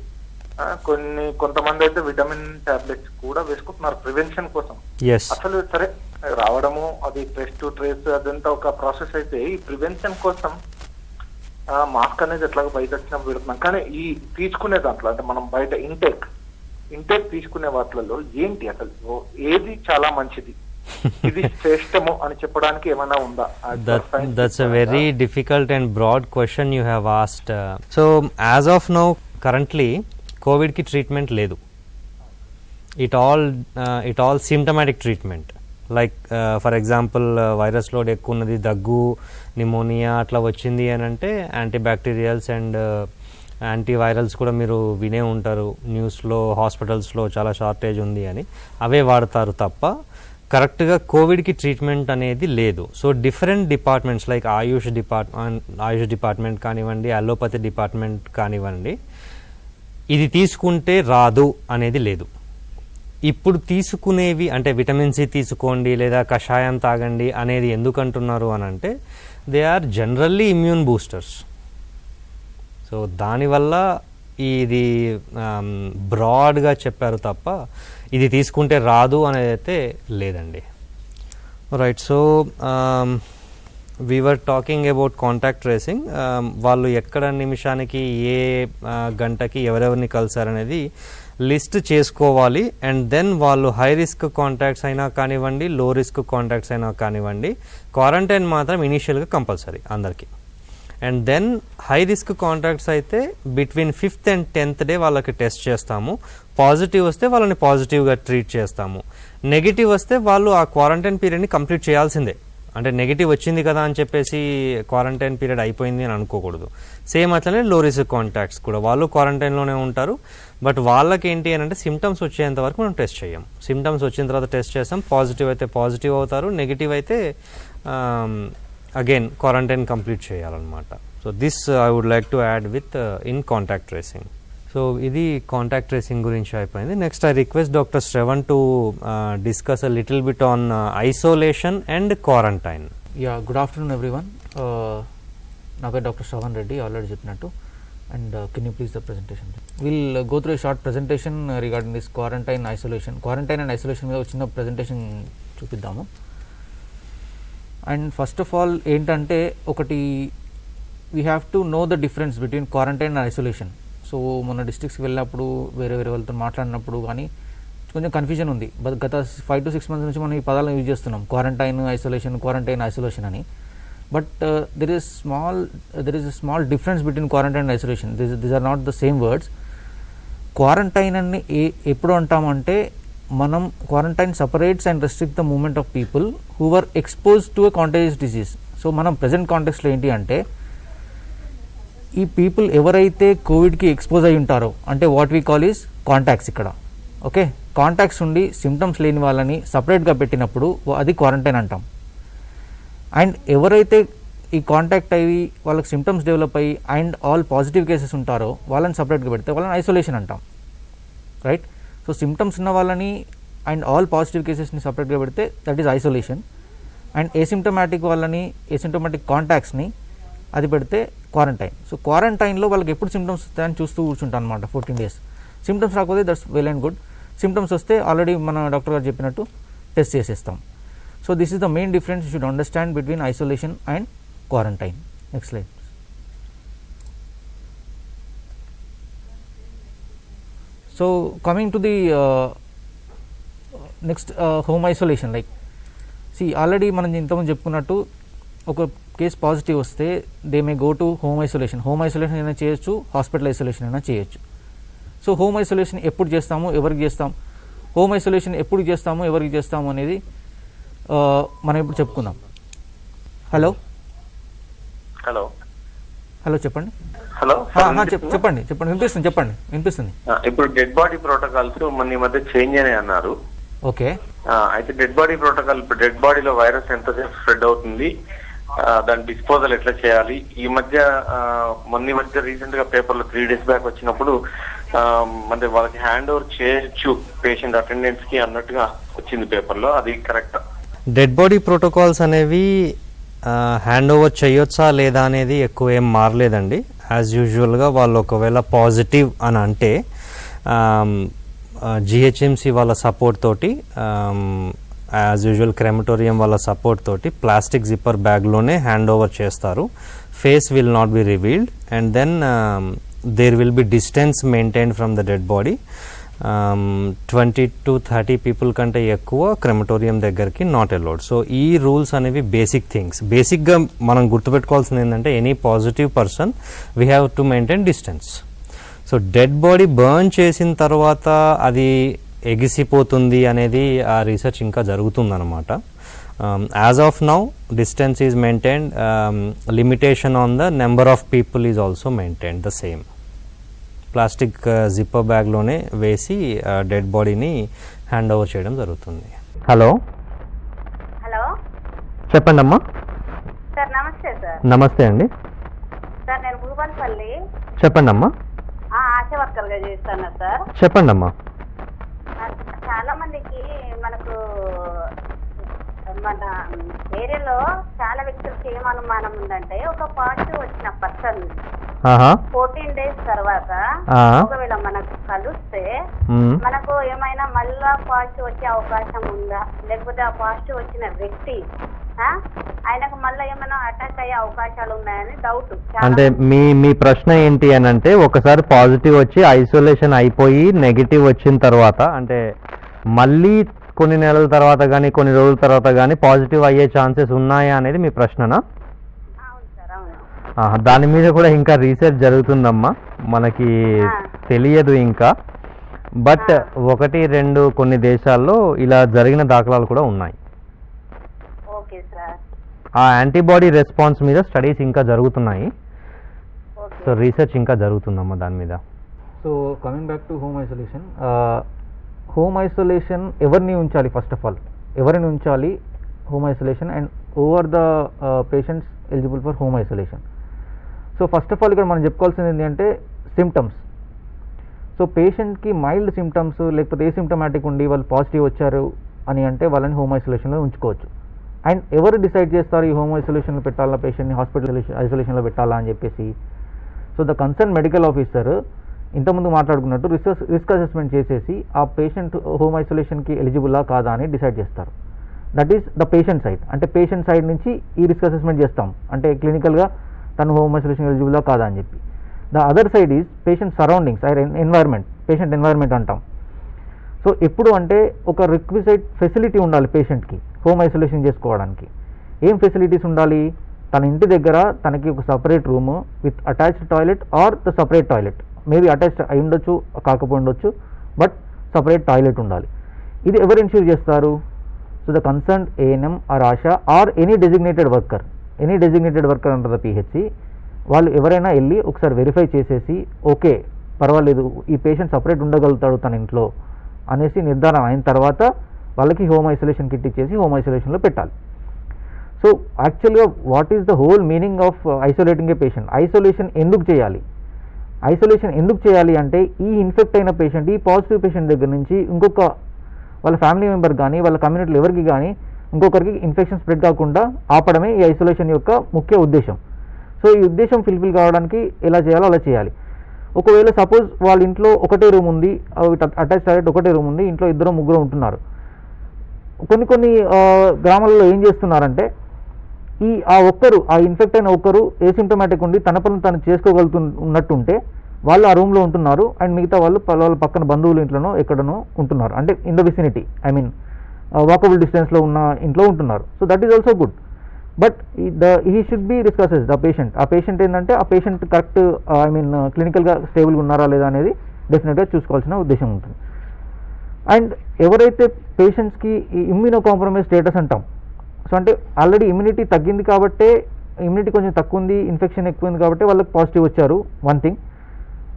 కొంతమంది అయితే విటమిన్ టాబ్లెట్స్ కూడా వేసుకుంటున్నారు ప్రివెన్షన్ కోసం. ఎస్ అసలు సరే రావడము అది ట్రెస్ టు ట్రేస్ అదంతా ఒక ప్రాసెస్ అయితే, ఈ ప్రివెన్షన్ కోసం మాస్క్ అనేది ఎట్లాగో బయట వచ్చినప్పుడు పెడుతున్నాం. కానీ ఈ తీసుకునే దాంట్లో అంటే మనం బయట ఇంటేక్ తీసుకునే వాటిలలో ఏంటి అసలు ఏది చాలా మంచిది, ఇది శ్రేష్టము అని చెప్పడానికి ఏమైనా ఉందా? That's a very difficult and broad question you have asked. So as of now, currently COVID ki treatment ledu. It all symptomatic treatment. Like for example virus load ఎక్కువ ఉన్నది, దగ్గు, నిమోనియా అట్లా వచ్చింది అని అంటే యాంటీబ్యాక్టీరియల్స్ అండ్ యాంటీవైరల్స్ కూడా మీరు వినే ఉంటారు న్యూస్లో, హాస్పిటల్స్లో చాలా షార్టేజ్ ఉంది అని, అవే వాడతారు తప్ప కరెక్ట్గా కోవిడ్కి ట్రీట్మెంట్ అనేది లేదు. సో డిఫరెంట్ డిపార్ట్మెంట్స్ లైక్ ఆయుష్ డిపార్ట్మెంట్ కానివ్వండి, అలోపతి డిపార్ట్మెంట్ కానివ్వండి, ఇది తీసుకుంటే రాదు అనేది లేదు. ఇప్పుడు తీసుకునేవి అంటే విటమిన్ సి తీసుకోండి లేదా కషాయం తాగండి అనేది ఎందుకు అంటున్నారు అని అంటే they are generally immune boosters. So దానివల్ల ఇది బ్రాడ్గా చెప్పారు తప్ప ఇది తీసుకుంటే రాదు అనేది అయితే లేదండి. Right. So we're talking about contact tracing. వాళ్ళు ఎక్కడ నిమిషానికి ఏ గంటకి ఎవరెవరిని కలిసారనేది లిస్ట్ చేసుకోవాలి. అండ్ దెన్ వాళ్ళు హై రిస్క్ కాంటాక్ట్స్ అయినా కానివ్వండి, లో రిస్క్ కాంటాక్ట్స్ అయినా కానివ్వండి, క్వారంటైన్ మాత్రం ఇనీషియల్గా కంపల్సరీ అందరికీ. And then high risk contacts అయితే between 5th and 10th day వాళ్ళకి టెస్ట్ చేస్తాము. పాజిటివ్ వస్తే వాళ్ళని పాజిటివ్గా ట్రీట్ చేస్తాము. నెగిటివ్ వస్తే వాళ్ళు ఆ క్వారంటైన్ పీరియడ్ని కంప్లీట్ చేయాల్సిందే. అంటే నెగిటివ్ వచ్చింది కదా అని చెప్పేసి క్వారంటైన్ పీరియడ్ అయిపోయింది అని అనుకోకూడదు. సేమ్ అట్లనే లో రిస్క్ కాంటాక్ట్స్ కూడా వాళ్ళు క్వారంటైన్లోనే ఉంటారు. బట్ వాళ్ళకి ఏంటి అని అంటే సిమ్టమ్స్ వచ్చేంత వరకు మనం టెస్ట్ చేయం. సిమ్టమ్స్ వచ్చిన తర్వాత టెస్ట్ చేస్తాం. పాజిటివ్ అయితే పాజిటివ్ అవుతారు, నెగిటివ్ అయితే అగైన్ క్వారంటైన్ కంప్లీట్ చేయాలన్నమాట. So this I would like to add within contact tracing. సో ఇది కాంటాక్ట్ ట్రేసింగ్ గురించి అయిపోయింది. Next I request doctor Shravan to discuss a little bit on isolation and quarantine. Ya, good afternoon everyone. నా పేరు doctor Shravan Reddy, already చెప్పినట్టు. And can you please the presentation? Will go through a short presentation regarding this quarantine and isolation మీద ఒక చిన్న presentation చూపిద్దాము. And first of all ఏంటంటే ఒకటి, we have to know the difference between quarantine and isolation. So మొన్న డిస్ట్రిక్ట్స్కి వెళ్ళినప్పుడు వేరే వాళ్ళతో మాట్లాడినప్పుడు కానీ కొంచెం కన్ఫ్యూజన్ ఉంది. గత 5 to 6 months నుంచి మనం ఈ పదాలను యూజ్ చేస్తున్నాం, క్వారంటైన్ ఐసోలేషన్ అని. But there is small difference between quarantine and isolation. These are not the same words. Quarantine అని ఎప్పుడు అంటామంటే, మనం quarantine separates and restrict the movement of people who are exposed to a contagious disease. So మనం present కాంటెక్స్ట్లో ఏంటి అంటే, ఈ people ఎవరైతే కోవిడ్కి ఎక్స్పోజ్ అయి ఉంటారో, అంటే what we call is contacts ఇక్కడ. ఓకే, కాంటాక్ట్స్ ఉండి సిమ్టమ్స్ లేని వాళ్ళని సపరేట్గా పెట్టినప్పుడు అది క్వారంటైన్ అంటాం. అండ్ ఎవరైతే ఈ కాంటాక్ట్ అయ్యి వాళ్ళకి సిమ్టమ్స్ డెవలప్ అయ్యి అండ్ ఆల్ పాజిటివ్ కేసెస్ ఉంటారో వాళ్ళని సపరేట్గా పెడితే వాళ్ళని ఐసోలేషన్ అంటాం. రైట్. సో సిమ్టమ్స్ ఉన్న వాళ్ళని అండ్ ఆల్ పాజిటివ్ కేసెస్ని సపరేట్గా పెడితే that is isolation. And asymptomatic వాళ్ళని, ఏసిమ్టమాటిక్ కాంటాక్ట్స్ని అది పెడితే క్వారంటైన్. సో క్వారంటైన్లో వాళ్ళకి ఎప్పుడు సిమ్టమ్స్ వస్తాయని చూస్తూ కూర్చుంటాం అనమాట 14 days. సిమ్టమ్స్ రాకపోతే that's well and good. Symptoms వస్తే ఆల్రెడీ మన డాక్టర్ గారు చెప్పినట్టు టెస్ట్ చేసేస్తాం. So this is the main difference you should understand between isolation and quarantine. Next slide. So coming to the next home isolation. Like already మనం ఇంతకుముందు చెప్పుకున్నట్టు ఒక case positive వస్తే they may go to home isolation. Home isolation అయినా చేయొచ్చు, hospital isolation అయినా చేయొచ్చు. So home isolation ఎప్పుడు చేస్తాము, ఎవరికి చేస్తాం, హోమ్ ఐసోలేషన్ ఎప్పుడు చేస్తాము, ఎవరికి చేస్తాము అనేది మనం ఇప్పుడు చెప్పుకుందాం. హలో చెప్పండి. హలో చెప్పండి వినిపిస్తుంది. ఇప్పుడు డెడ్ బాడీ ప్రోటోకాల్స్ మన ఈ మధ్య చేంజ్ అని అన్నారు. ఓకే. అయితే డెడ్ బాడీ ప్రోటోకాల్, ఇప్పుడు డెడ్ బాడీలో వైరస్ ఎంతసేపు స్ప్రెడ్ అవుతుంది, దాని డిస్పోజల్ ఎట్లా చేయాలి, ఈ మధ్య రీసెంట్ గా పేపర్లో 3 days బ్యాక్ వచ్చినప్పుడు అంటే వాళ్ళకి హ్యాండ్ ఓవర్ చేయొచ్చు పేషెంట్ అటెండెన్స్ కి అన్నట్టుగా వచ్చింది పేపర్లో, అది కరెక్ట్? డెడ్ బాడీ ప్రోటోకాల్స్ అనేవి హ్యాండ్ ఓవర్ చేయొచ్చా లేదా అనేది ఎక్కువ ఏం మారలేదండి. యాజ్ యూజువల్గా వాళ్ళు ఒకవేళ పాజిటివ్ అని అంటే జిహెచ్ఎంసి వాళ్ళ సపోర్ట్ తోటి, యాజ్ యూజువల్ క్రెమటోరియం వాళ్ళ సపోర్ట్ తోటి ప్లాస్టిక్ జిప్పర్ బ్యాగ్లోనే హ్యాండ్ ఓవర్ చేస్తారు. Face will not be revealed and then there will be distance maintained from the dead body. 20 to 30 people కంటే ఎక్కువ క్రెమటోరియం దగ్గరికి నాట్ అలౌడ్. సో ఈ rules అనేవి basic things. బేసిక్గా మనం గుర్తుపెట్టుకోవాల్సింది ఏంటంటే any positive person we have to maintain distance. So dead body burn చేసిన తర్వాత అది ఎగిసిపోతుంది అనేది ఆ రీసెర్చ్ ఇంకా జరుగుతుందన్నమాట. As of now distance is maintained, limitation on the number of people is also maintained the same. Plastic zipper బ్యాగ్లోనే వేసి డెడ్ బాడీని హ్యాండ్ ఓవర్ చేయడం జరుగుతుంది. హలో హలో చెప్పండి అమ్మా. సార్ నమస్తే సార్. నమస్తే అండి, సార్ నేను భూపాలపల్లి చెప్పండి అమ్మా. ఆశా వర్కర్గా చేస్తాను సార్. చెప్పండి అమ్మా. చాలా మందికి మనకు మన ఏరియాలో చాలా వ్యక్తులకి ఏం అనుమానం ఉందంటే ఒక పాజిటివ్ వచ్చిన పర్సన్ 14 days తర్వాత ఒకవేళ మనకు కలిస్తే మనకు ఏమైనా మళ్ళా పాజిటివ్ వచ్చే అవకాశం ఉందా, లేకపోతే ఆ పాజిటివ్ వచ్చిన వ్యక్తి ఆయనకు మళ్ళీ ఏమైనా అటాక్ అయ్యే అవకాశాలు ఉన్నాయని డౌట్. అంటే మీ ప్రశ్న ఏంటి అని అంటే, ఒకసారి పాజిటివ్ వచ్చి ఐసోలేషన్ అయిపోయి నెగిటివ్ వచ్చిన తర్వాత అంటే మళ్ళీ కొన్ని నెలల తర్వాత కానీ కొన్ని రోజుల తర్వాత కానీ పాజిటివ్ అయ్యే ఛాన్సెస్ ఉన్నాయా అనేది మీ ప్రశ్ననా? దాని మీద కూడా ఇంకా రీసెర్చ్ జరుగుతుందమ్మా, మనకి తెలియదు ఇంకా. బట్ 1-2 కొన్ని దేశాల్లో ఇలా జరిగిన దాఖలాలు కూడా ఉన్నాయి. ఆ యాంటీబాడీ రెస్పాన్స్ మీద స్టడీస్ ఇంకా జరుగుతున్నాయి. సో రీసెర్చ్ ఇంకా జరుగుతుందమ్మా దాని మీద. So coming back to home isolation, home isolation ఎవరిని ఉంచాలి? ఫస్ట్ ఆఫ్ ఆల్ ఎవరిని ఉంచాలి home isolation and over the patients eligible for home isolation. So first of all ఇక్కడ మనం చెప్పుకోవాల్సింది ఏంటంటే సిమ్టమ్స్. సో పేషెంట్కి మైల్డ్ సిమ్టమ్స్ లేకపోతే ఏ సిమ్టమాటిక్ ఉండి వాళ్ళు పాజిటివ్ వచ్చారు అని అంటే వాళ్ళని హోమ్ ఐసోలేషన్లో ఉంచుకోవచ్చు. అండ్ ఎవరు డిసైడ్ చేస్తారు ఈ హోమ్ ఐసోలేషన్లో పెట్టాలా, పేషెంట్ని హాస్పిటల్ ఐసోలేషన్లో పెట్టాలా అని చెప్పేసి? So the concern medical officer ఇంతకుముందు మాట్లాడుకున్నట్టు రిస్క్ అసెస్మెంట్ చేసేసి ఆ పేషెంట్ హోమ్ ఐసోలేషన్కి ఎలిజిబుల్లా కాదా అని డిసైడ్ చేస్తారు. That is the patient side. అంటే పేషెంట్ సైడ్ నుంచి ఈ రిస్క్ అసెస్మెంట్ చేస్తాం, అంటే క్లినికల్గా తను హోమ్ ఐసోలేషన్ ఎలిజిబుల్లా కాదా అని చెప్పి. The other side is patient surroundings or environment, patient environment అంటాం. సో ఎప్పుడు అంటే ఒక రిక్విజైట్ ఫెసిలిటీ ఉండాలి పేషెంట్కి హోమ్ ఐసోలేషన్ చేసుకోవడానికి. ఏం ఫెసిలిటీస్ ఉండాలి? తన ఇంటి దగ్గర తనకి ఒక separate room with attached toilet or the separate toilet, maybe attached అయి ఉండొచ్చు కాకపోయి ఉండొచ్చు, బట్ సపరేట్ టాయిలెట్ ఉండాలి. ఇది ఎవరు ఇన్ష్యూర్ చేస్తారు? So the concern ANM or ASHA or any designated worker under the PHC వాళ్ళు ఎవరైనా వెళ్ళి ఒకసారి వెరిఫై చేసేసి ఓకే పర్వాలేదు ఈ పేషెంట్ సపరేట్ ఉండగలుగుతాడు తన ఇంట్లో అనేసి నిర్ధారణ అయిన తర్వాత వాళ్ళకి హోమ్ ఐసోలేషన్ కిట్ ఇచ్చేసి హోమ్ ఐసోలేషన్లో పెట్టాలి. సో యాక్చువల్గా what is the whole meaning of isolating A patient? Isolation ఎందుకు చేయాలి? ఐసోలేషన్ ఎందుకు చేయాలి అంటే ఈ ఇన్ఫెక్ట్ అయిన పేషెంట్, ఈ పాజిటివ్ పేషెంట్ దగ్గర నుంచి ఇంకొక వాళ్ళ ఫ్యామిలీ మెంబర్ కానీ వాళ్ళ కమ్యూనిటీలో ఎవరికి కానీ ఇంకొకరికి ఇన్ఫెక్షన్ స్ప్రెడ్ కాకుండా ఆపడమే ఈ ఐసోలేషన్ యొక్క ముఖ్య ఉద్దేశం. సో ఈ ఉద్దేశం ఫుల్ఫిల్ కావడానికి ఎలా చేయాలో అలా చేయాలి. ఒకవేళ సపోజ్ వాళ్ళ ఇంట్లో ఒకటే రూమ్ ఉంది, అటాచ్ టాయిలెట్ ఒకటే రూమ్ ఉంది, ఇంట్లో 2-3 ఉంటున్నారు. కొన్ని గ్రామాలలో ఏం చేస్తున్నారంటే ఆ ఒక్కరు ఆ ఇన్ఫెక్ట్ అయిన ఒక్కరు ఏసిమ్టమాటిక్ ఉండి తన పనులు తను చేసుకోగలుగుతున్నట్టుంటే వాళ్ళు ఆ రూమ్లో ఉంటున్నారు అండ్ మిగతా వాళ్ళు వాళ్ళ పక్కన బంధువుల ఇంట్లోనో ఎక్కడనో ఉంటున్నారు, అంటే in the vicinity, I mean walkable డిస్టెన్స్లో ఉన్న ఇంట్లో ఉంటున్నారు. So that is also good. But he should be discusses the patient. ఆ పేషెంట్ ఏంటంటే ఆ పేషెంట్ కరెక్ట్ ఐ మీన్ క్లినికల్గా స్టేబుల్గా ఉన్నారా లేదా అనేది డెఫినెట్గా చూసుకోవాల్సిన ఉద్దేశం ఉంటుంది. అండ్ ఎవరైతే పేషెంట్స్కి ఇమ్యూనో కాంప్రమైజ్ స్టేటస్ అంటాం, సో అంటే ఆల్రెడీ ఇమ్యూనిటీ తగ్గింది కాబట్టే, ఇమ్యూనిటీ కొంచెం తక్కువ ఉంది, ఇన్ఫెక్షన్ ఎక్కువ ఉంది కాబట్టి వాళ్ళకి పాజిటివ్ వచ్చారు, వన్ థింగ్.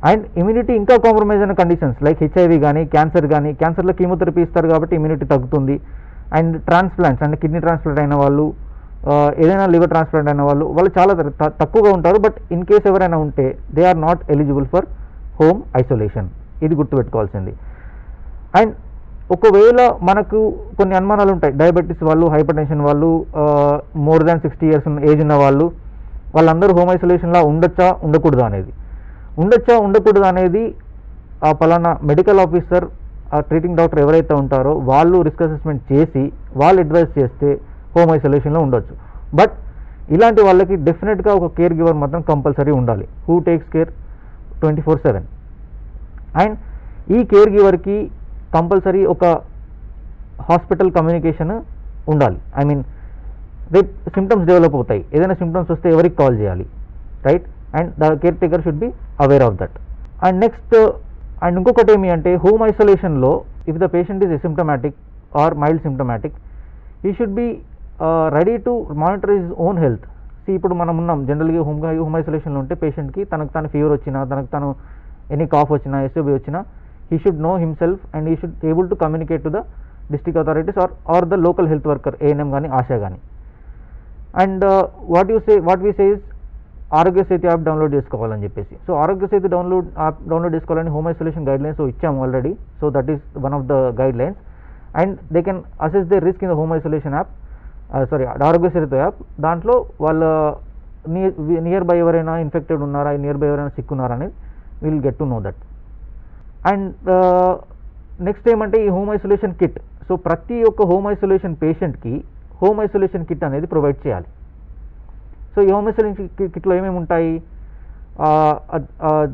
అండ్ ఇమ్యూనిటీ ఇంకా కాంప్రమైజ్ అయిన కండిషన్స్ లైక్ హెచ్ఐవి కానీ క్యాన్సర్ కానీ, క్యాన్సర్లో కీమోథెరపీ ఇస్తారు కాబట్టి ఇమ్యూనిటీ తగ్గుతుంది. అండ్ ట్రాన్స్ప్లాంట్స్ అంటే కిడ్నీ ట్రాన్స్ప్లాంట్ అయిన వాళ్ళు, ఏదైనా లివర్ ట్రాన్స్ప్లాంట్ అయిన వాళ్ళు చాలా తక్కువగా ఉంటారు. బట్ ఇన్ కేస్ ఎవరైనా ఉంటే they are not eligible for home isolation. ఇది గుర్తుపెట్టుకోవాల్సింది. అండ్ ఒకవేళ మనకు కొన్ని అనుమానాలు ఉంటాయి, డయాబెటీస్ వాళ్ళు, హైపర్ టెన్షన్ వాళ్ళు, మోర్ దాన్ 60 years ఏజ్ ఉన్న వాళ్ళందరూ హోమ్ ఐసోలేషన్లో ఉండొచ్చా ఉండకూడదా అనేది. ఉండొచ్చా ఉండకూడదా అనేది ఆ పలానా మెడికల్ ఆఫీసర్, ఆ ట్రీటింగ్ డాక్టర్ ఎవరైతే ఉంటారో వాళ్ళు రిస్క్ అసెస్మెంట్ చేసి వాళ్ళు అడ్వైస్ చేస్తే హోమ్ ఐసోలేషన్లో ఉండొచ్చు. బట్ ఇలాంటి వాళ్ళకి డెఫినెట్గా ఒక కేర్ గివర్ మాత్రం కంపల్సరీ ఉండాలి, హూ టేక్స్ కేర్ 24/7. అండ్ ఈ కేర్ గివర్కి కంపల్సరీ ఒక హాస్పిటల్ కమ్యూనికేషన్ ఉండాలి. ఐ మీన్ రేపు సిమ్టమ్స్ డెవలప్ అవుతాయి, ఏదైనా సిమ్టమ్స్ వస్తే ఎవరికి కాల్ చేయాలి, right? And the care taker should be aware of that. And next and ఇంకొకటి ఏమి అంటే హోమ్ ఐసోలేషన్లో if the patient is asymptomatic or mild symptomatic, he should be ready to monitor his own health. ఇప్పుడు మనం ఉన్నాం జనరల్గా home ఐసోలేషన్లో ఉంటే పేషెంట్కి తనకు తాను ఫీవర్ వచ్చినా, తనకు తాను ఎనీ కాఫ్ వచ్చినా, ఎస్ఓబి వచ్చినా, he should know himself and he should able to communicate to the district authorities or the local health worker, ANM gaani, ASHA gaani. And what we say is ఆరోగ్య Setu app download చేసుకోవాలని చెప్పేసి. So ఆరోగ్య Setu download చేసుకోవాలని home isolation guide lines ఇచ్చాము already. So that is one of the guide lines. And they can assess the risk in the home isolation app, ఆరోగ్య Setu app. దాంట్లో వాళ్ళ near by ఎవరైనా infected ఉన్నారా, నియర్ బై ఎవరైనా sick ఉన్నారా అనేది will get to know that. And next ఏమంటే ఈ హోమ్ ఐసోలేషన్ కిట్. సో ప్రతి ఒక్క హోమ్ ఐసోలేషన్ పేషెంట్కి హోమ్ ఐసోలేషన్ కిట్ అనేది ప్రొవైడ్ చేయాలి. సో ఈ హోమ్ ఐసోలేషన్ కిట్లో ఏమేమి ఉంటాయి,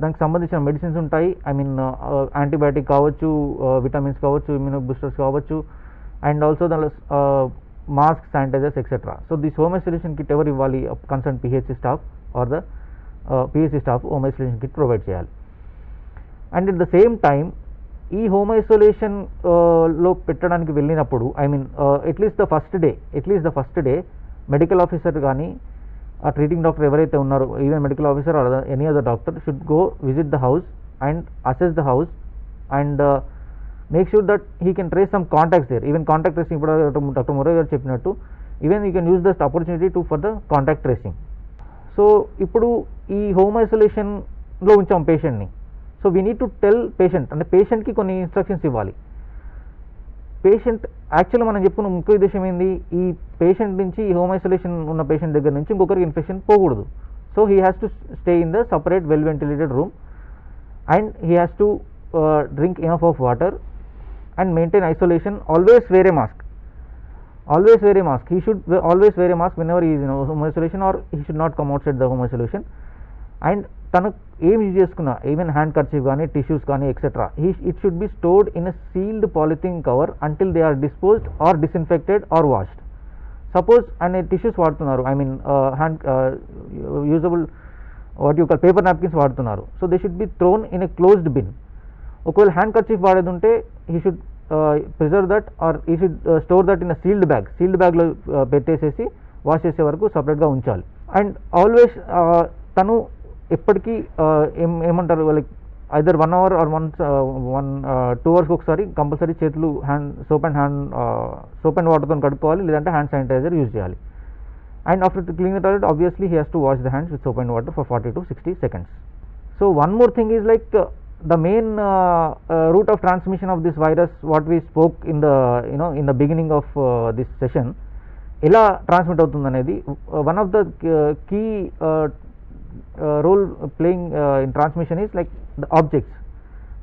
దానికి సంబంధించిన మెడిసిన్స్ ఉంటాయి. ఐ మీన్ యాంటీబయాటిక్ కావచ్చు, విటమిన్స్ కావచ్చు, ఇమ్యూనో బూస్టర్స్ కావచ్చు, అండ్ ఆల్సో దానిలో mask, sanitizers etcetera. So this home isolation kit ఎవరు ఇవ్వాలి, concern PHC staff or the PHC staff home isolation kit provide చేయాలి. And at the same time ఈ home ఐసోలేషన్లో పెట్టడానికి వెళ్ళినప్పుడు I mean at least the first day medical officer కానీ ఆ treating doctor ఎవరైతే ఉన్నారో, even medical officer or any other doctor should go visit the house and assess the house and make sure that he can trace some contacts there. Even contact tracing ఇప్పుడు doctor Murali గారు చెప్పినట్టు even you can use that opportunity for the contact tracing. So ఇప్పుడు ఈ home ఐసోలేషన్లో ఉంచాం పేషెంట్ని. So we need to tell patient, అంటే పేషెంట్కి కొన్ని ఇన్స్ట్రక్షన్స్ ఇవ్వాలి. పేషెంట్ యాక్చువల్గా మనం చెప్పుకున్న ముఖ్య ఉద్దేశం ఏంది, ఈ పేషెంట్ నుంచి, ఈ హోమ్ ఐసోలేషన్ ఉన్న పేషెంట్ దగ్గర నుంచి ఇంకొకరికి ఇన్ఫెక్షన్ పోకూడదు. So he has to stay in the separate well ventilated room and he has to drink enough of water and maintain isolation. Always wear a mask. He should always wear a mask whenever he is in home isolation, or he should not come outside the home isolation. And తను ఏం use చేసుకున్నా, even handkerchief కానీ, tissues కానీ etcetera, it should be stored in a sealed polythene cover until they are disposed or disinfected or washed. Suppose ఆయన tissues వాడుతున్నారు, I mean hand usable what you call paper napkins వాడుతున్నారు, so they should be thrown in a closed bin. ఒకవేళ handkerchief వాడేది ఉంటే he should preserve that or he should store that in a sealed బ్యాగ్లో పెట్టేసేసి wash చేసే వరకు సపరేట్గా ఉంచాలి. అండ్ ఆల్వేస్ తను ఎప్పటికీ ఏమంటారు వాళ్ళకి ఐదర్ 1 hour ఆర్ 2 hours ఒకసారి కంపల్సరీ చేతులు సోప్ అండ్ వాటర్తో కడుక్కోవాలి, లేదంటే హ్యాండ్ శానిటైజర్ యూజ్ చేయాలి. And after cleaning the toilet obviously he has to wash the hands with soap and water for 40 to 60 seconds. So one more thing is like the main route of transmission of this virus, what we spoke in the beginning of this session, ఎలా transmit అవుతుంది అనేది one of the key role playing in transmission is like the objects.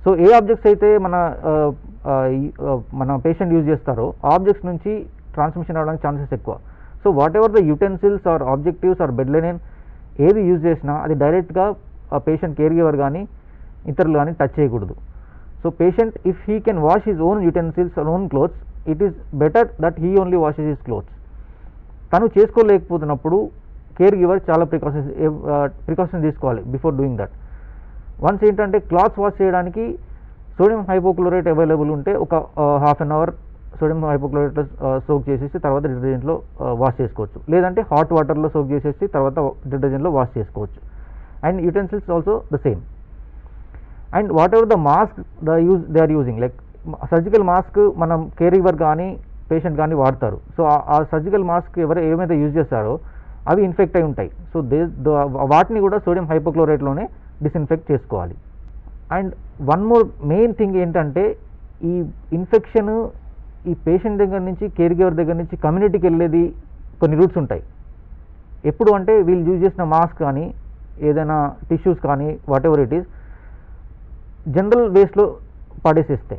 So ఏ objects అయితే మన patient use చేస్తారో objects నుంచి transmission అవ్వడానికి chances ఎక్కువ. So whatever the utensils or objectives or bed line ఏది యూజ్ చేసినా అది డైరెక్ట్గా పేషెంట్ కేర్ గివర్ కానీ ఇతరులు కానీ టచ్ చేయకూడదు. So patient if he can wash his own utensils or own clothes, it is better that he only washes his clothes. తను చేసుకోలేకపోతున్నప్పుడు కేర్ గివర్ చాలా ప్రికాషన్స్ తీసుకోవాలి బిఫోర్ డూయింగ్ దట్. వన్స్ ఏంటంటే clothes wash చేయడానికి sodium hypochlorite available ఉంటే ఒక ½ an hour sodium హైపోక్లోరైట్లో soak చేసేసి తర్వాత డిటర్జెంట్లో వాష్ చేసుకోవచ్చు, లేదంటే హాట్ వాటర్లో సోక్ చేసేసి తర్వాత డిటర్జెంట్లో వాష్ చేసుకోవచ్చు. And utensils also the same. And whatever the mask they are using, like surgical mask మనం కేర్ గివర్ కానీ పేషెంట్ కానీ వాడతారు. సో ఆ సర్జికల్ మాస్క్ ఏమైతే యూజ్ చేస్తారో అవి ఇన్ఫెక్ట్ అయి ఉంటాయి. సో వాటిని కూడా సోడియం హైపోక్లోరైట్లోనే డిస్ఇన్ఫెక్ట్ చేసుకోవాలి. And one more main thing ఏంటంటే ఈ ఇన్ఫెక్షన్ ఈ పేషెంట్ దగ్గర నుంచి కేర్ గివర్ దగ్గర నుంచి కమ్యూనిటీకి వెళ్ళేది కొన్ని రూట్స్ ఉంటాయి. ఎప్పుడు అంటే వీళ్ళు యూజ్ చేసిన మాస్క్ కానీ ఏదైనా టిష్యూస్ కానీ whatever it is general వేస్ట్లో పడేసేస్తే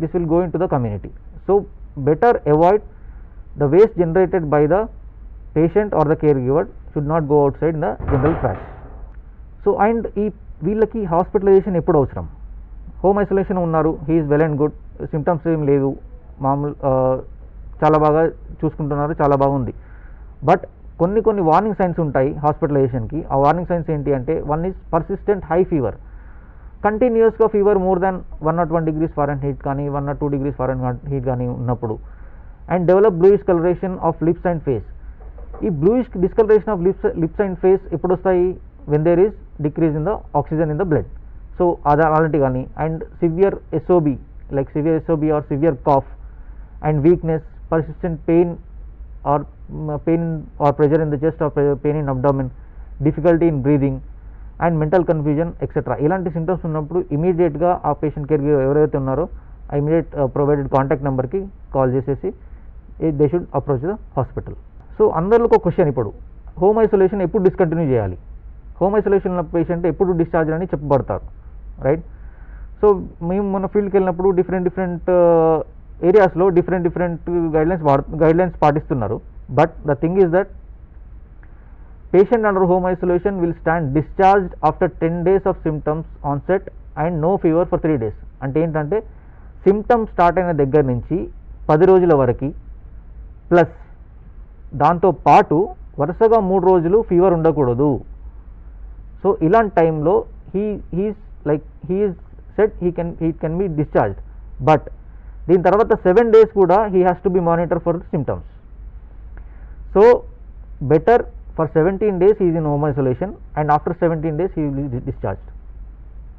this will go into the community. So better avoid the waste generated by the patient or the care giver should not go outside in the general trash. So and ఈ వీళ్ళకి hospitalisation ఎప్పుడు అవసరం? Home isolation ఉన్నారు, he is well and good, symptoms ఏం లేదు, మామూలు చాలా బాగా చూసుకుంటున్నారు, చాలా బాగుంది. బట్ కొన్ని వార్నింగ్ సైన్స్ ఉంటాయి హాస్పిటలైజేషన్కి. ఆ వార్నింగ్ సైన్స్ ఏంటి అంటే, one is persistent high fever, కంటిన్యూస్గా fever more than 101 degrees Fahrenheit కానీ 102 degrees Fahrenheit కానీ ఉన్నప్పుడు, and develop bluish colouration of lips and face. ఈ bluish discolouration of lips and face ఎప్పుడు వస్తాయి? When there is decrease in the oxygen in the blood. So అలాంటి కానీ, and severe SOB like severe SOB or severe cough and weakness, persistent pain or pressure in the chest or pain in abdomen, difficulty in breathing and mental confusion etc. ఇలాంటి symptoms ఉన్నప్పుడు ఇమీడియట్గా ఆ patient care ఎవరైతే ఉన్నారో ఆ immediate provided contact నెంబర్కి call చేసేసి they should approach the hospital. So అందరిలో ఒక క్వశ్చన్, ఇప్పుడు హోమ్ ఐసోలేషన్ ఎప్పుడు డిస్కంటిన్యూ చేయాలి? హోమ్ ఐసోలేషన్ ఉన్న పేషెంట్ ఎప్పుడు డిశ్చార్జ్ అని చెప్పబడతారు, రైట్? సో మేము మన ఫీల్డ్కి వెళ్ళినప్పుడు డిఫరెంట్ ఏరియాస్లో డిఫరెంట్ గైడ్లైన్స్ పాటిస్తున్నారు. But the thing is that patient under home isolation will stand discharged after 10 days of symptoms onset and no fever for 3 days. అంటే ఏంటంటే సిమ్టమ్స్ స్టార్ట్ అయిన దగ్గర నుంచి 10 రోజుల వరకు ప్లస్ దాంతో పాటు వరుసగా 3 రోజులు ఫీవర్ ఉండకూడదు. సో ఇలాంటి టైంలో he's set he can be discharged. But దీని తర్వాత 7 days కూడా he has to be monitor for symptoms. So better for 17 days he is in home isolation and after 17 days he will be discharged,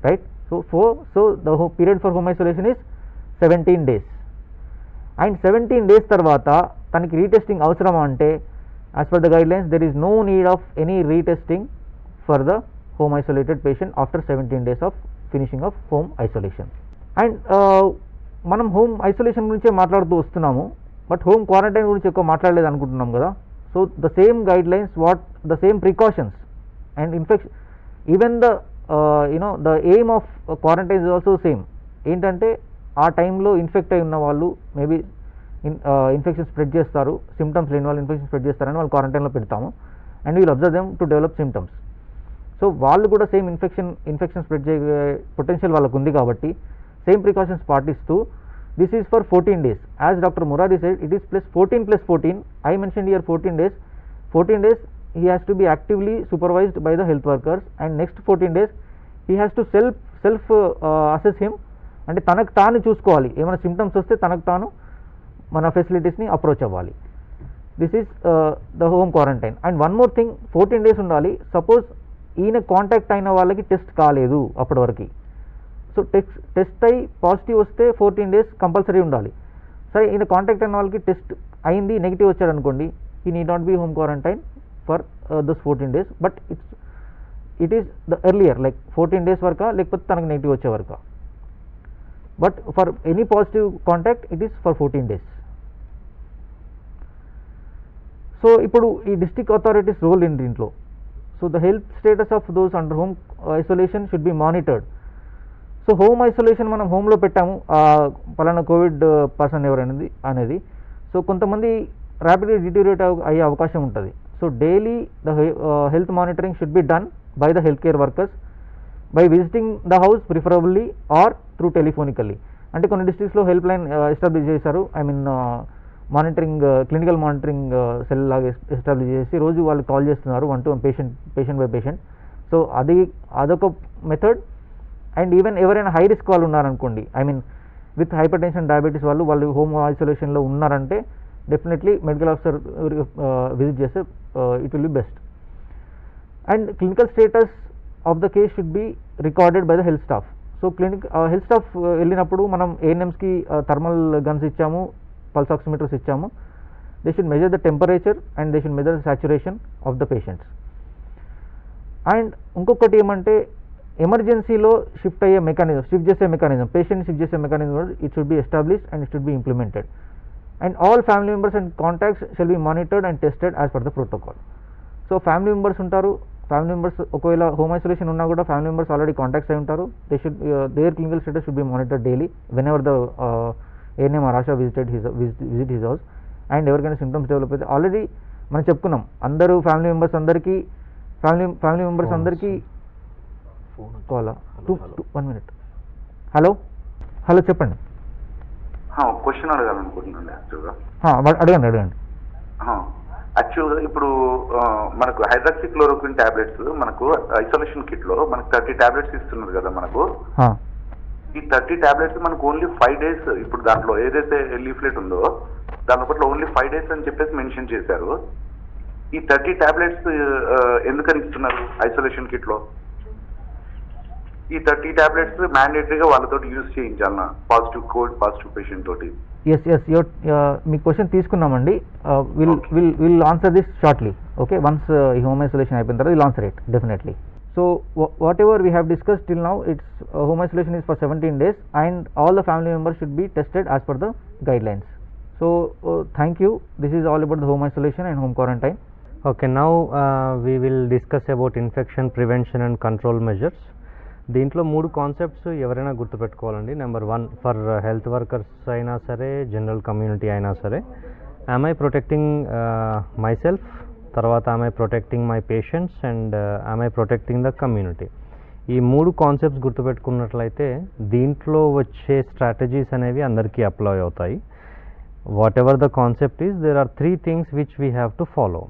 right? So the period for home isolation is 17 days and 17 days తర్వాత తనకి retesting అవసరమా అంటే, as per the guidelines there is no need of any retesting for the home isolated patient after 17 days of finishing of home isolation. And మనం home isolation గురించే మాట్లాడుతూ వస్తున్నాము, but home quarantine గురించి ఎక్కువ మాట్లాడలేదు అనుకుంటున్నాం కదా. So the same guide lines, the same precautions and infection, even the aim of quarantine is also same. ఏంటంటే ఆ టైంలో ఇన్ఫెక్ట్ అయి ఉన్న వాళ్ళు మేబీ ఇన్ఫెక్షన్ స్ప్రెడ్ చేస్తారు, సిమ్టమ్స్ లేని వాళ్ళు ఇన్ఫెక్షన్ స్ప్రెడ్ చేస్తారని వాళ్ళు క్వారంటైన్లో పెడతాము and will observe them to develop symptoms. So వాళ్ళు కూడా సేమ్ ఇన్ఫెక్షన్ స్ప్రెడ్ చేసే పొటెన్షియల్ వాళ్ళకు ఉంది కాబట్టి సేమ్ ప్రికాషన్స్ పాటిస్తూ, this is for 14 days. As Dr. Murari said, it is plus 14 plus 14. I mentioned here 14 days. 14 days he has to be actively supervised by the health workers, and next 14 days he has to self assess him. అంటే తనకు తాను చూసుకోవాలి, ఏమైనా symptoms వస్తే తనకు తాను మన ఫెసిలిటీస్ని approach అవ్వాలి. This is the home quarantine. And one more thing, 14 days ఉండాలి. సపోజ్ ఈయన కాంటాక్ట్ అయిన వాళ్ళకి టెస్ట్ కాలేదు అప్పటి వరకు, సో టెస్ట్ అయ్యి పాజిటివ్ వస్తే 14 days కంపల్సరీ ఉండాలి. సరే ఈయన కాంటాక్ట్ అయిన వాళ్ళకి టెస్ట్ అయింది, నెగిటివ్ వచ్చాడు అనుకోండి, he need not be home quarantine for those 14 days. But it is the earlier, like 14 days వరకా లేకపోతే తనకు నెగిటివ్ వచ్చే వరకా. But for any positive contact it is for 14 days. So ఇప్పుడు ఈ డిస్ట్రిక్ట్ అథారిటీస్ రోల్ ఇన్ దీంట్లో. So the health status of those under home isolation should be monitored. So home isolation మనం హోమ్లో పెట్టాము, పలానా కోవిడ్ పర్సన్ ఎవరనేది అనేది. So కొంతమంది ర్యాపిడ్గా డిటీరియేట్ అయ్యే అవకాశం ఉంటుంది. So daily the health monitoring should be done by the health care workers by visiting the house preferably or through telephonically. అంటే కొన్ని డిస్ట్రిక్ట్స్లో హెల్ప్ లైన్ ఎస్టాబ్లిష్ చేశారు, I mean monitoring clinical monitoring cell లాగా establish చేసి రోజు వాళ్ళు call చేస్తున్నారు 1 to 1 patient by patient. So అదొక మెథడ్. అండ్ ఈవెన్ ఎవరైనా హై రిస్క్ వాళ్ళు ఉన్నారనుకోండి, I mean with hypertension, diabetes వాళ్ళు హోమ్ ఐసోలేషన్లో ఉన్నారంటే డెఫినెట్లీ మెడికల్ ఆఫీసర్ విజిట్ చేస్తే it will be best. And clinical status of the case should be recorded by the health staff. So health staff వెళ్ళినప్పుడు మనం ఏఎన్ఎమ్స్కి thermal guns ఇచ్చాము, pulse oximeters ఇచ్చాము. They should measure the temperature and they should measure the saturation of the patients. And ఇంకొకటి ఏమంటే ఎమర్జెన్సీలో shift చేసే mechanism patient shift చేసే mechanism కూడా it should be established and it should be implemented. And all family members and contacts shall be monitored and tested as per the protocol. So family members ఉంటారు, family members ఒకవేళ home isolation ఉన్నా కూడా family members already contacts అయి ఉంటారు. They should their clinical status should be monitored daily whenever the ANM or ASHA visit his house. And ఎవరికైనా symptoms develop అయితే already మనం చెప్పుకున్నాం, అందరూ ఫ్యామిలీ మెంబర్స్ అందరికీ కాలా 1 minute. హలో చెప్పండి. క్వశ్చన్ అడగాలనుకుంటున్నాను యాక్చువల్గా. అడగండి. యాక్చువల్గా ఇప్పుడు మనకు హైడ్రాక్సిక్లోరోక్విన్ టాబ్లెట్స్ మనకు ఐసోలేషన్ కిట్ లో మనకు 30 టాబ్లెట్స్ ఇస్తున్నారు కదా మనకు. ఈ 30 టాబ్లెట్స్ మనకు ఓన్లీ 5 days, ఇప్పుడు దాంట్లో ఏదైతే లీఫ్లెట్ ఉందో దాని పట్ల ఓన్లీ 5 days అని చెప్పేసి మెన్షన్ చేశారు. ఈ 30 టాబ్లెట్స్ ఎందుకని ఇస్తున్నారు ఐసోలేషన్ కిట్ లో? ఈ 30 టాబ్లెట్స్ మ్యాండేటరీగా వాళ్ళతో యూజ్ చేయించాలన్నా పాజిటివ్ పేషెంట్ తోటి? ఎస్ మీ క్వశ్చన్ తీసుకున్నామండి. Will answer this shortly. Okay, once ఈ హోమ్ ఐసోలేషన్ అయిపోయిన తర్వాత will answer it definitely. So what ever we have discussed till now, it's home isolation is for 17 days and all the family members should be tested as per the guide lines. So thank you. This is all about the home isolation and home quarantine. Okay, now we will discuss about infection prevention and control measures. దీంట్లో 3 concepts ఎవరైనా గుర్తుపెట్టుకోవాలండి. Number 1, for health workers అయినా సరే, general community అయినా సరే, am I protecting myself, తర్వాత am I protecting my patients, and am I protecting the community. ఈ 3 concepts గుర్తుపెట్టుకున్నట్లయితే దీంట్లో వచ్చే స్ట్రాటజీస్ అనేవి అందరికీ అప్లై అవుతాయి. Whatever the concept is, there are 3 things which we have to follow.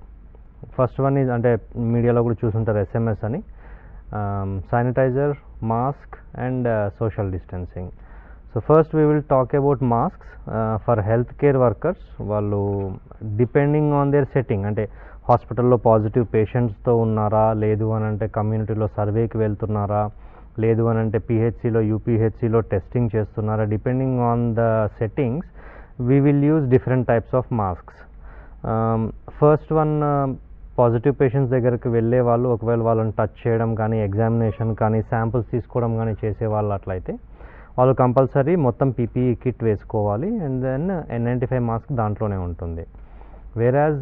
First one is, అంటే మీడియాలో కూడా చూసుంటారు SMS అని, sanitiser, mask and social distancing. So first we will talk about masks for health care workers. వాళ్ళు depending on their setting, అంటే హాస్పిటల్లో positive పేషెంట్స్తో ఉన్నారా, లేదు అని అంటే కమ్యూనిటీలో సర్వేకి వెళ్తున్నారా, లేదు అని అంటే PHCలో UPHCలో టెస్టింగ్ చేస్తున్నారా, depending on the settings we will use different types of masks. First one, positive patients దగ్గరికి వెళ్ళే వాళ్ళు ఒకవేళ వాళ్ళని టచ్ చేయడం కానీ, ఎగ్జామినేషన్ కానీ, శాంపుల్స్ తీసుకోవడం కానీ చేసే వాళ్ళు అట్లయితే వాళ్ళు కంపల్సరీ మొత్తం PPE కిట్ వేసుకోవాలి. అండ్ దెన్ N95 మాస్క్ దాంట్లోనే ఉంటుంది. వేరాజ్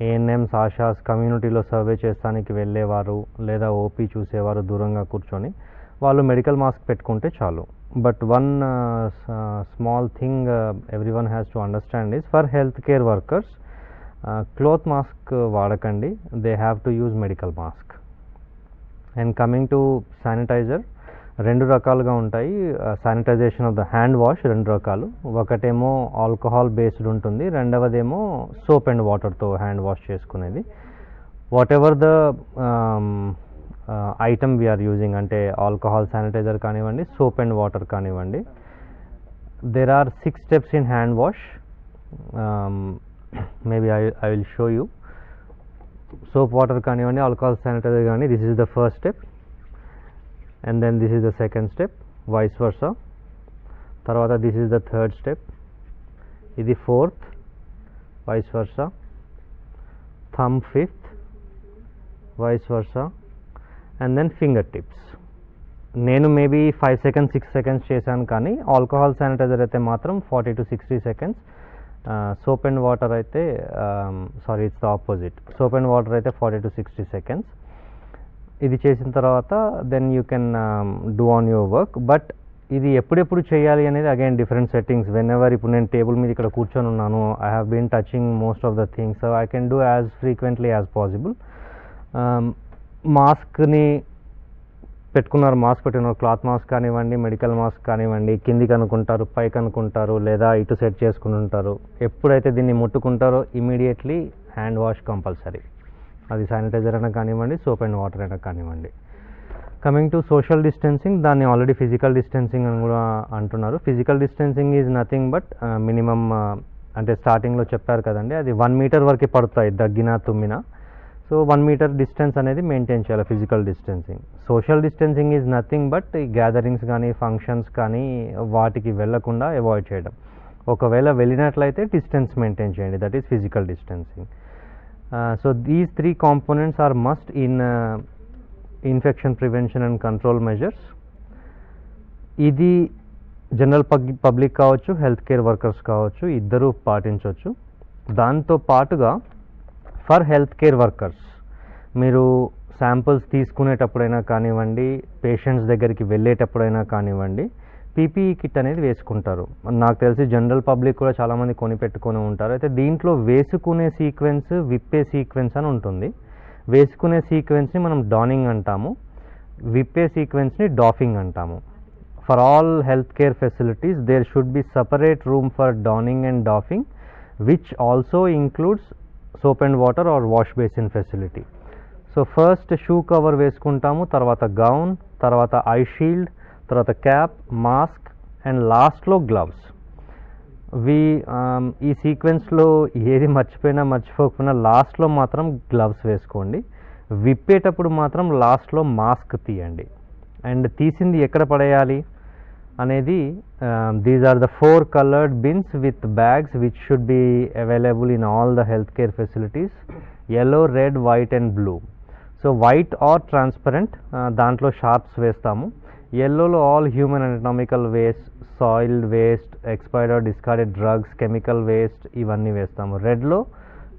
ANMs, ఆశాస్ కమ్యూనిటీలో సర్వే చేస్తానికి వెళ్ళేవారు లేదా OP చూసేవారు దూరంగా కూర్చొని వాళ్ళు మెడికల్ మాస్క్ పెట్టుకుంటే చాలు. But one small thing every one has to understand is, for health care workers cloth mask వాడకండి, they have to use medical mask. And coming to sanitizer, 2 రకాలుగా ఉంటాయి. Sanitization of the hand wash 2 రకాలు. ఒకటేమో alcohol based ఉంటుంది, రెండవదేమో soap and వాటర్తో hand wash చేసుకునేది. Whatever the item we are using, అంటే ఆల్కహాల్ శానిటైజర్ కానివ్వండి, సోప్ అండ్ వాటర్ కానివ్వండి, there are 6 steps in hand wash. Maybe I will show you. Soap water కానివ్వండి, ఆల్కహాల్ శానిటైజర్ కానీ, this is the first step and then this is the second step, vice versa. తర్వాత this is the third step, ఇది 4th, vice versa, thumb 5th, vice versa, and then fingertips. నేను maybe 5 seconds 6 seconds చేశాను, కానీ alcohol sanitiser అయితే మాత్రం 40 to 60 seconds. Soap and water అయితే sorry it's the opposite, soap and water అయితే 40 to 60 seconds. ఇది చేసిన తర్వాత then you can do on your work. But ఇది ఎప్పుడెప్పుడు చేయాలి అనేది again different settings. Whenever, ఇప్పుడు నేను టేబుల్ మీద ఇక్కడ కూర్చొని ఉన్నాను, I have been touching most of the things, so I can do as frequently as possible. మాస్క్ని పెట్టుకున్నారు, మాస్క్ పెట్టుకున్నారు, క్లాత్ మాస్క్ కానివ్వండి, మెడికల్ మాస్క్ కానివ్వండి, కిందికి అనుకుంటారు, పైకి అనుకుంటారు, లేదా ఇటు సెట్ చేసుకుని ఉంటారు. ఎప్పుడైతే దీన్ని ముట్టుకుంటారో ఇమీడియట్లీ హ్యాండ్ వాష్ కంపల్సరీ. అది శానిటైజర్ అయినా కానివ్వండి, సోప్ అండ్ వాటర్ అయినా కానివ్వండి. కమింగ్ టు సోషల్ డిస్టెన్సింగ్, దాన్ని ఆల్రెడీ ఫిజికల్ డిస్టెన్సింగ్ అని కూడా అంటున్నారు. Physical distancing is nothing but minimum, అంటే స్టార్టింగ్లో చెప్పారు కదండి, అది 1 meter వరకు పడుతాయి దగ్గినా తుమ్మినా. సో 1 meter డిస్టెన్స్ అనేది మెయింటైన్ చేయాలి physical distancing. Social distancing is nothing but gatherings కానీ, ఫంక్షన్స్ కానీ వాటికి వెళ్లకుండా అవాయిడ్ చేయడం. ఒకవేళ వెళ్ళినట్లయితే డిస్టెన్స్ మెయింటైన్ చేయండి, that is physical distancing. So these 3 components are must in infection prevention and control measures. ఇది జనరల్ పబ్లిక్ కావచ్చు, హెల్త్ కేర్ వర్కర్స్ కావచ్చు, ఇద్దరూ పాటించవచ్చు. దాంతో పాటుగా ఫర్ హెల్త్ కేర్ వర్కర్స్ మీరు శాంపుల్స్ తీసుకునేటప్పుడైనా కానివ్వండి, పేషెంట్స్ దగ్గరికి వెళ్ళేటప్పుడైనా కానివ్వండి, పీపీఈ కిట్ అనేది వేసుకుంటారు. నాకు తెలిసి జనరల్ పబ్లిక్ కూడా చాలామంది కొనిపెట్టుకొని ఉంటారు. అయితే దీంట్లో వేసుకునే సీక్వెన్స్, విప్పే సీక్వెన్స్ అని ఉంటుంది. వేసుకునే సీక్వెన్స్ని మనం డానింగ్ అంటాము, విప్పే సీక్వెన్స్ని డాఫింగ్ అంటాము. For all health care facilities there should be separate room for donning and doffing which also includes soap and water or wash basin facility. So first shoe cover వేసుకుంటాము, తర్వాత gown, తర్వాత eye shield, తర్వాత cap, mask and లాస్ట్లో gloves. ఈ సీక్వెన్స్లో ఏది మర్చిపోకపోయినా లాస్ట్లో మాత్రం గ్లవ్స్ వేసుకోండి. విప్పేటప్పుడు మాత్రం లాస్ట్లో మాస్క్ తీయండి. అండ్ తీసింది ఎక్కడ పడేయాలి అనేది these are the 4 colored bins with bags which should be available in all the healthcare facilities: yellow, red, white and blue. So white or transparent, దాంట్లో షార్ప్స్ వేస్తాము. yellowలో all human anatomical waste, soiled waste, expired or discarded drugs, chemical waste ఇవన్నీ వేస్తాము. రెడ్లో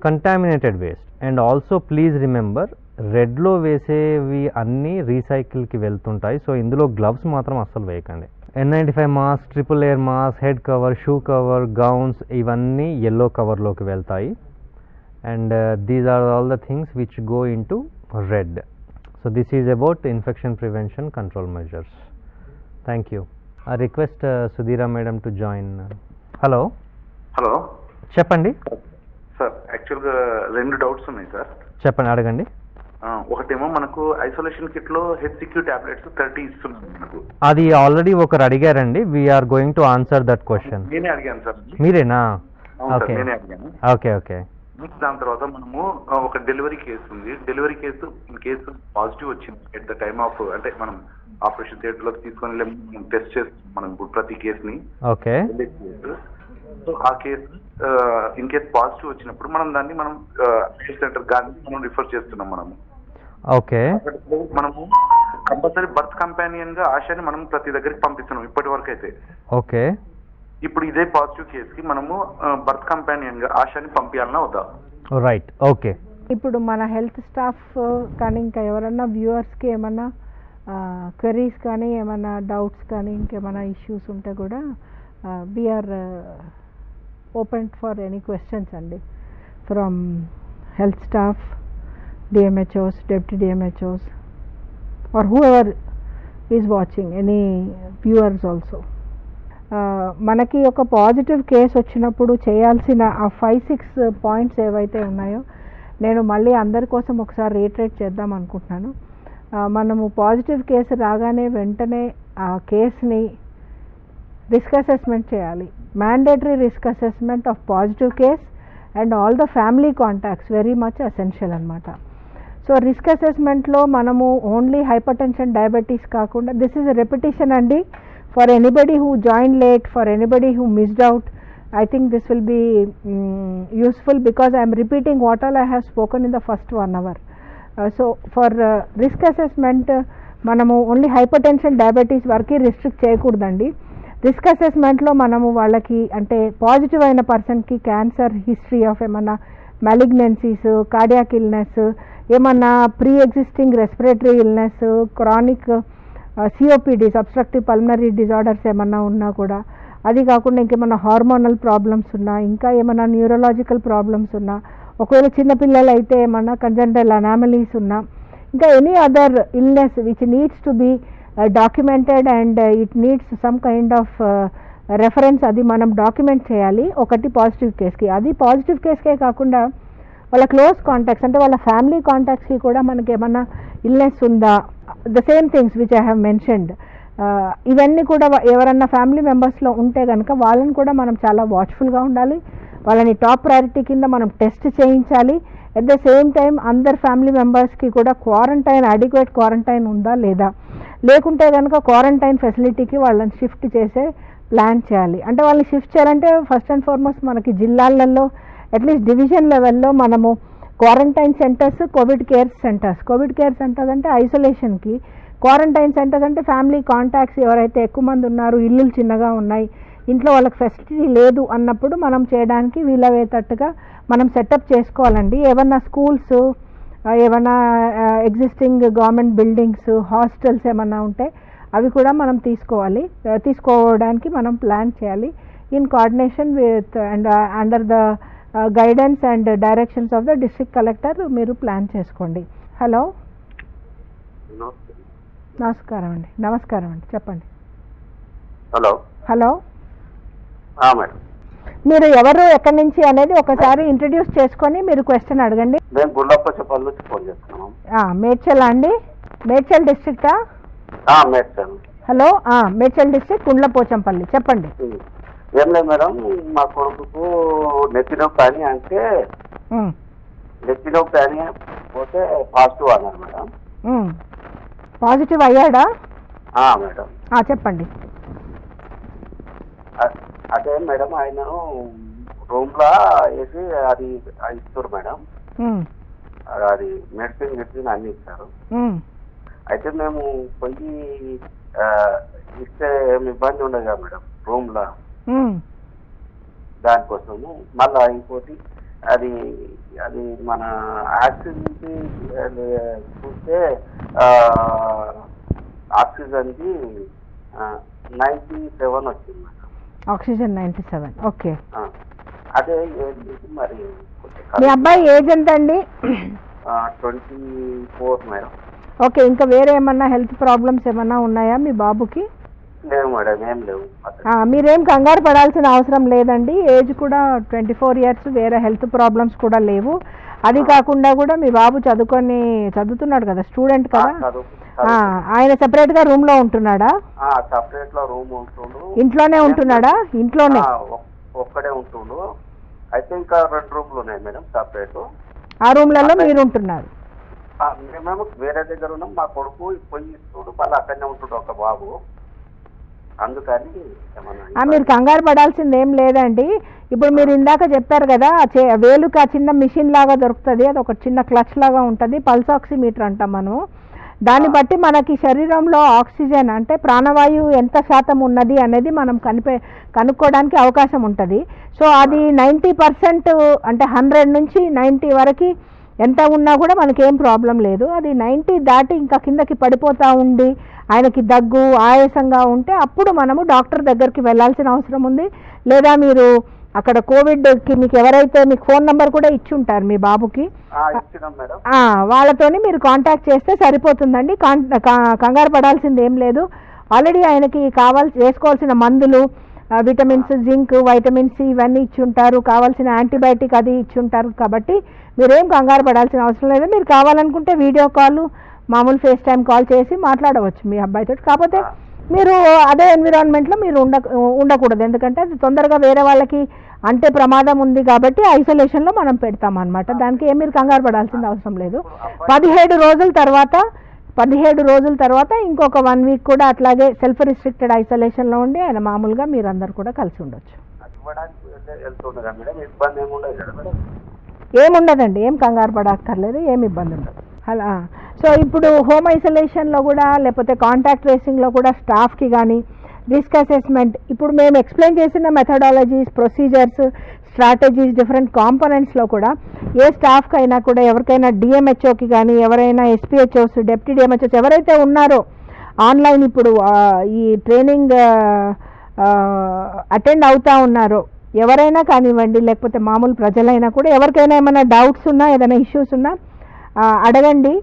contaminated waste. And also please remember, రెడ్లో వేసేవి అన్నీ రీసైకిల్కి వెళ్తుంటాయి. సో ఇందులో గ్లవ్స్ మాత్రం అస్సలు వేయకండి. N95 mask, triple layer mask, head cover, shoe cover, gowns ఇవన్నీ ఎల్లో కవర్లోకి వెళ్తాయి. And these are all the things which go into red. So this is about infection prevention control measures. Thank you. I request Sudhira madam to join. Hello hello చెప్పండి. Sir, యాక్చువల్గా 2 doubts ఉన్నాయి sir. చెప్పండి, అడగండి. ఒకటేమో మనకు isolation kit లో HCQ tablets 30 ఇస్తున్నారు మనకు. అది ఆల్రెడీ ఒకరు అడిగారండి. We are going to answer that question. నేనే అడిగాను సార్. మీరేనా? అవును సార్, ఓకే నేనే అడిగాను. Okay okay. దాని తర్వాత మనము ఒక డెలివరీ కేసు ఉంది. డెలివరీ కేసు పాజిటివ్ వచ్చింది ఎట్ ద టైమ్ ఆఫ్, అంటే మనం ఆపరేషన్ థియేటర్ లోకి తీసుకొని టెస్ట్ చేస్తాం మనం ఇప్పుడు ప్రతి కేసుని. ఓకే. సో ఆ కేసు ఇన్ కేసు పాజిటివ్ వచ్చినప్పుడు మనం దాన్ని సెంటర్ గాని మనం రిఫర్ చేస్తున్నాం. మనము ఓకే. మనము కంపల్సరీ బర్త్ కంపానియన్ గా ఆశాని మనం ప్రతి దగ్గరికి పంపిస్తున్నాం ఇప్పటి వరకు అయితే. ఓకే. ఇప్పుడు ఇదే పాజిటివ్ కేసుకి మనము బర్త్ కంపానియన్ గా ఆశాని పంపించాలన్నా వద్దా? రైట్. ఓకే. ఇప్పుడు మన హెల్త్ స్టాఫ్ కానీ ఇంకా ఎవరన్నా వ్యూవర్స్కి ఏమన్నా క్వెరీస్ కానీ ఏమన్నా డౌట్స్ కానీ ఇంకేమైనా ఇష్యూస్ ఉంటే కూడా we are open for any questions అండి, from health staff, DMHOs, deputy DMHOs, or whoever is watching, any viewers also. మనకి ఒక పాజిటివ్ కేసు వచ్చినప్పుడు చేయాల్సిన ఆ 5-6 పాయింట్స్ ఏవైతే ఉన్నాయో నేను మళ్ళీ అందరి కోసం ఒకసారి రీట్రేట్ చేద్దాం అనుకుంటున్నాను. మనము పాజిటివ్ కేసు రాగానే వెంటనే ఆ కేసుని రిస్క్ అసెస్మెంట్ చేయాలి. Mandatory risk assessment of positive case and all the family contacts very much essential అనమాట. సో రిస్క్ అసెస్మెంట్లో మనము ఓన్లీ హైపర్ టెన్షన్, డయాబెటీస్ కాకుండా దిస్ ఈజ్ ఎ రెపిటేషన్ అండి for anybody who joined late, for anybody who missed out. I think this will be useful because I am repeating what all I have spoken in the first 1 hour. So for risk assessment మనము only hyper tension, diabetes వరకు restrict చేయకూడదండి. Risk అసెస్మెంట్లో మనము వాళ్ళకి అంటే positive అయిన పర్సన్కి cancer history of ఏమన్నా malignancies, cardiac illness, ఏమన్నా pre existing respiratory illness, chronic COPDs, obstructive pulmonary disorders ఏమన్నా ఉన్నా కూడా, అది కాకుండా ఇంకేమన్నా హార్మోనల్ ప్రాబ్లమ్స్ ఉన్నా, ఇంకా ఏమన్నా న్యూరలాజికల్ ప్రాబ్లమ్స్ ఉన్నా, ఒకవేళ చిన్నపిల్లలు అయితే ఏమన్నా కంజంటల్ అనామలీస్ ఉన్నా, ఇంకా any other illness which needs to be documented and it needs some kind of reference, అది మనం డాక్యుమెంట్ చేయాలి. ఒకటి పాజిటివ్ కేస్కి. అది పాజిటివ్ కేస్కే కాకుండా వాళ్ళ క్లోజ్ కాంటాక్ట్స్ అంటే వాళ్ళ ఫ్యామిలీ కాంటాక్ట్స్కి కూడా మనకి ఏమన్నా ఇల్నెస్ ఉందా, the same things which I have mentioned, ఇవన్నీ కూడా ఎవరన్నా ఫ్యామిలీ మెంబర్స్లో ఉంటే కనుక వాళ్ళని కూడా మనం చాలా వాచ్ఫుల్గా ఉండాలి. వాళ్ళని టాప్ ప్రయారిటీ కింద మనం టెస్ట్ చేయించాలి. ఎట్ ద సేమ్ టైం అందరు ఫ్యామిలీ మెంబర్స్కి కూడా క్వారంటైన్, అడిక్వేట్ క్వారంటైన్ ఉందా లేదా, లేకుంటే కనుక క్వారంటైన్ ఫెసిలిటీకి వాళ్ళని షిఫ్ట్ చేసే ప్లాన్ చేయాలి. అంటే వాళ్ళని షిఫ్ట్ చేయాలంటే ఫస్ట్ అండ్ ఫార్మోస్ట్ మనకి జిల్లాలలో అట్లీస్ట్ డివిజన్ లెవెల్లో మనము quarantine centres, Covid care centres. Covid care centres అంటే ఐసోలేషన్కి, క్వారంటైన్ సెంటర్స్ అంటే ఫ్యామిలీ కాంటాక్ట్స్ ఎవరైతే ఎక్కువ మంది ఉన్నారు, ఇల్లులు చిన్నగా ఉన్నాయి, ఇంట్లో వాళ్ళకి ఫెసిలిటీ లేదు అన్నప్పుడు మనం చేయడానికి వీలయ్యేటట్టుగా మనం సెటప్ చేసుకోవాలండి. ఏమన్నా స్కూల్స్, ఏమన్నా ఎగ్జిస్టింగ్ గవర్నమెంట్ బిల్డింగ్స్, హాస్టల్స్ ఏమన్నా ఉంటే అవి కూడా మనం తీసుకోవడానికి మనం ప్లాన్ చేయాలి. In coordination with and under the guidance and directions of the district collector మీరు ప్లాన్ చేసుకోండి. హలో, నమస్కారం అండి, చెప్పండి. హలో మేడం, మీరు ఎవరు, ఎక్కడి నుంచి అనేది ఒకసారి ఇంట్రడ్యూస్ చేసుకొని మీరు క్వశ్చన్ అడగండి. మేము గుళ్ళప్పచెప్పల్ నుంచి ఫోన్ చేస్తున్నాం. మేడ్చల్ అండి, మేడ్చల్ డిస్ట్రిక్టా? మేడ్చల్. హలో, మేడ్చల్ డిస్ట్రిక్ట్, కుండ్లపోచంపల్లి, చెప్పండి. ఏం లేదు మేడం, మా కొడుకు నెత్తి నొప్పి అని అంటే నెత్తి నొప్పి అని పోతే పాజిటివ్ అన్నారు మేడం. పాజిటివ్ అయ్యాడా? మేడం చెప్పండి. అదే మేడం, ఆయన రూమ్ లా వేసి అది ఇస్తారు మేడం, అది మెడిసిన్ అన్ని ఇస్తారు. అయితే మేము పోయి ఇస్తే ఏమి ఇబ్బంది ఉండదు కదా మేడం రూమ్ లా, దానికోసము. మళ్ళా ఇంకోటి అది అది మన ఆక్సిజన్కి చూస్తే ఆక్సిజన్కి 97 వచ్చింది మేడం. ఆక్సిజన్ 97. ఓకే. అదే మరి మీ అబ్బాయి ఏజ్ ఎంత అండి? 24 మేడం. ఓకే. ఇంకా వేరే ఏమన్నా హెల్త్ ప్రాబ్లమ్స్ ఏమన్నా ఉన్నాయా మీ బాబుకి? లేవు మేడం, ఏం లేవు. మీరేం కంగారు పడాల్సిన అవసరం లేదండి. ఏజ్ కూడా 24 ఇయర్స్, వేరే హెల్త్ ప్రాబ్లమ్స్ కూడా లేవు. అది కాకుండా కూడా మీ బాబు చదువుతున్నాడు కదా, స్టూడెంట్ కదా, ఆయన సెపరేట్ గా రూమ్ లో ఉంటున్నాడా? సెపరేట్ లో రూమ్ ఉంటుండు. ఇంట్లోనే ఉంటున్నాడా? ఇంట్లోనే ఒక్కడే ఉంటుండు. అయితే ఇంకా 2 రూమ్లు ఉన్నాయి మేడం సెపరేట్. ఆ రూమ్లలో మీరు ఉంటున్నారు? మేము వేరే దగ్గర ఉన్నాం. మా కొడుకు పోయి ఇస్తుడు, మళ్ళీ అక్కడనే ఉంటుండు ఒక బాబు. అందుకని మీరు కంగారు పడాల్సింది ఏం లేదండి. ఇప్పుడు మీరు ఇందాక చెప్పారు కదా, వేలుకి ఆ చిన్న మిషన్ లాగా దొరుకుతుంది, అది ఒక చిన్న క్లచ్ లాగా ఉంటుంది, పల్స్ ఆక్సిమీటర్ అంటాం మనం. దాన్ని బట్టి మనకి శరీరంలో ఆక్సిజన్ అంటే ప్రాణవాయువు ఎంత శాతం ఉన్నది అనేది మనం కనుక్కోవడానికి అవకాశం ఉంటుంది. సో అది 90% అంటే 100 నుంచి 90 వరకు ఎంత ఉన్నా కూడా మనకేం ప్రాబ్లం లేదు. అది 90 దాటి ఇంకా కిందకి పడిపోతూ ఉండి ఆయనకి దగ్గు, ఆయాసంగా ఉంటే అప్పుడు మనము డాక్టర్ దగ్గరికి వెళ్ళాల్సిన అవసరం ఉంది. లేదా మీరు అక్కడ కోవిడ్కి మీకు ఎవరైతే మీకు ఫోన్ నెంబర్ కూడా ఇచ్చి ఉంటారు మీ బాబుకి, వాళ్ళతోని మీరు కాంటాక్ట్ చేస్తే సరిపోతుందండి. కంగారు పడాల్సింది ఏం లేదు. ఆల్రెడీ ఆయనకి వేసుకోవాల్సిన మందులు, విటమిన్స్, జింక్, వైటమిన్ సి ఇవన్నీ ఇచ్చి ఉంటారు, కావాల్సిన యాంటీబయాటిక్ అది ఇచ్చి ఉంటారు. కాబట్టి మీరేం కంగారు పడాల్సిన అవసరం లేదు. మీరు కావాలనుకుంటే వీడియో కాల్, మామూలు ఫేస్ టైం కాల్ చేసి మాట్లాడవచ్చు మీ అబ్బాయితో. కాకపోతే మీరు అదే ఎన్విరాన్మెంట్లో మీరు ఉండకూడదు, ఎందుకంటే అది తొందరగా వేరే వాళ్ళకి అంటే ప్రమాదం ఉంది కాబట్టి ఐసోలేషన్లో మనం పెడతామన్నమాట. దానికి ఏం మీరు కంగారు పడాల్సిన అవసరం లేదు. 17 రోజుల తర్వాత ఇంకొక 1 వీక్ కూడా అట్లాగే సెల్ఫ్ రిస్ట్రిక్టెడ్ ఐసోలేషన్లో ఉండి ఆయన మామూలుగా మీరందరూ కూడా కలిసి ఉండొచ్చు. ఏముండదండి, ఏం కంగారు పడక్కర్లేదు, ఏమి ఇబ్బంది ఉండదు. అలా సో ఇప్పుడు హోమ్ ఐసోలేషన్లో కూడా లేకపోతే కాంటాక్ట్ ట్రేసింగ్లో కూడా స్టాఫ్కి కానీ రిస్క్ అసెస్మెంట్, ఇప్పుడు మేము ఎక్స్ప్లెయిన్ చేసిన మెథడాలజీస్, ప్రొసీజర్స్, స్ట్రాటజీస్, డిఫరెంట్ కాంపోనెంట్స్లో కూడా ఏ స్టాఫ్కి అయినా కూడా ఎవరికైనా డిఎంహెచ్ఓకి కానీ ఎవరైనా ఎస్పీహెచ్ఓస్, డెప్యూటీ డిఎంహెచ్ఓస్ ఎవరైతే ఉన్నారో ఆన్లైన్ ఇప్పుడు ఈ ట్రైనింగ్ అటెండ్ అవుతూ ఉన్నారో ఎవరైనా కానివ్వండి, లేకపోతే మామూలు ప్రజలైనా కూడా ఎవరికైనా ఏమైనా డౌట్స్ ఉన్నా, ఏదైనా ఇష్యూస్ ఉన్నా అడగండి.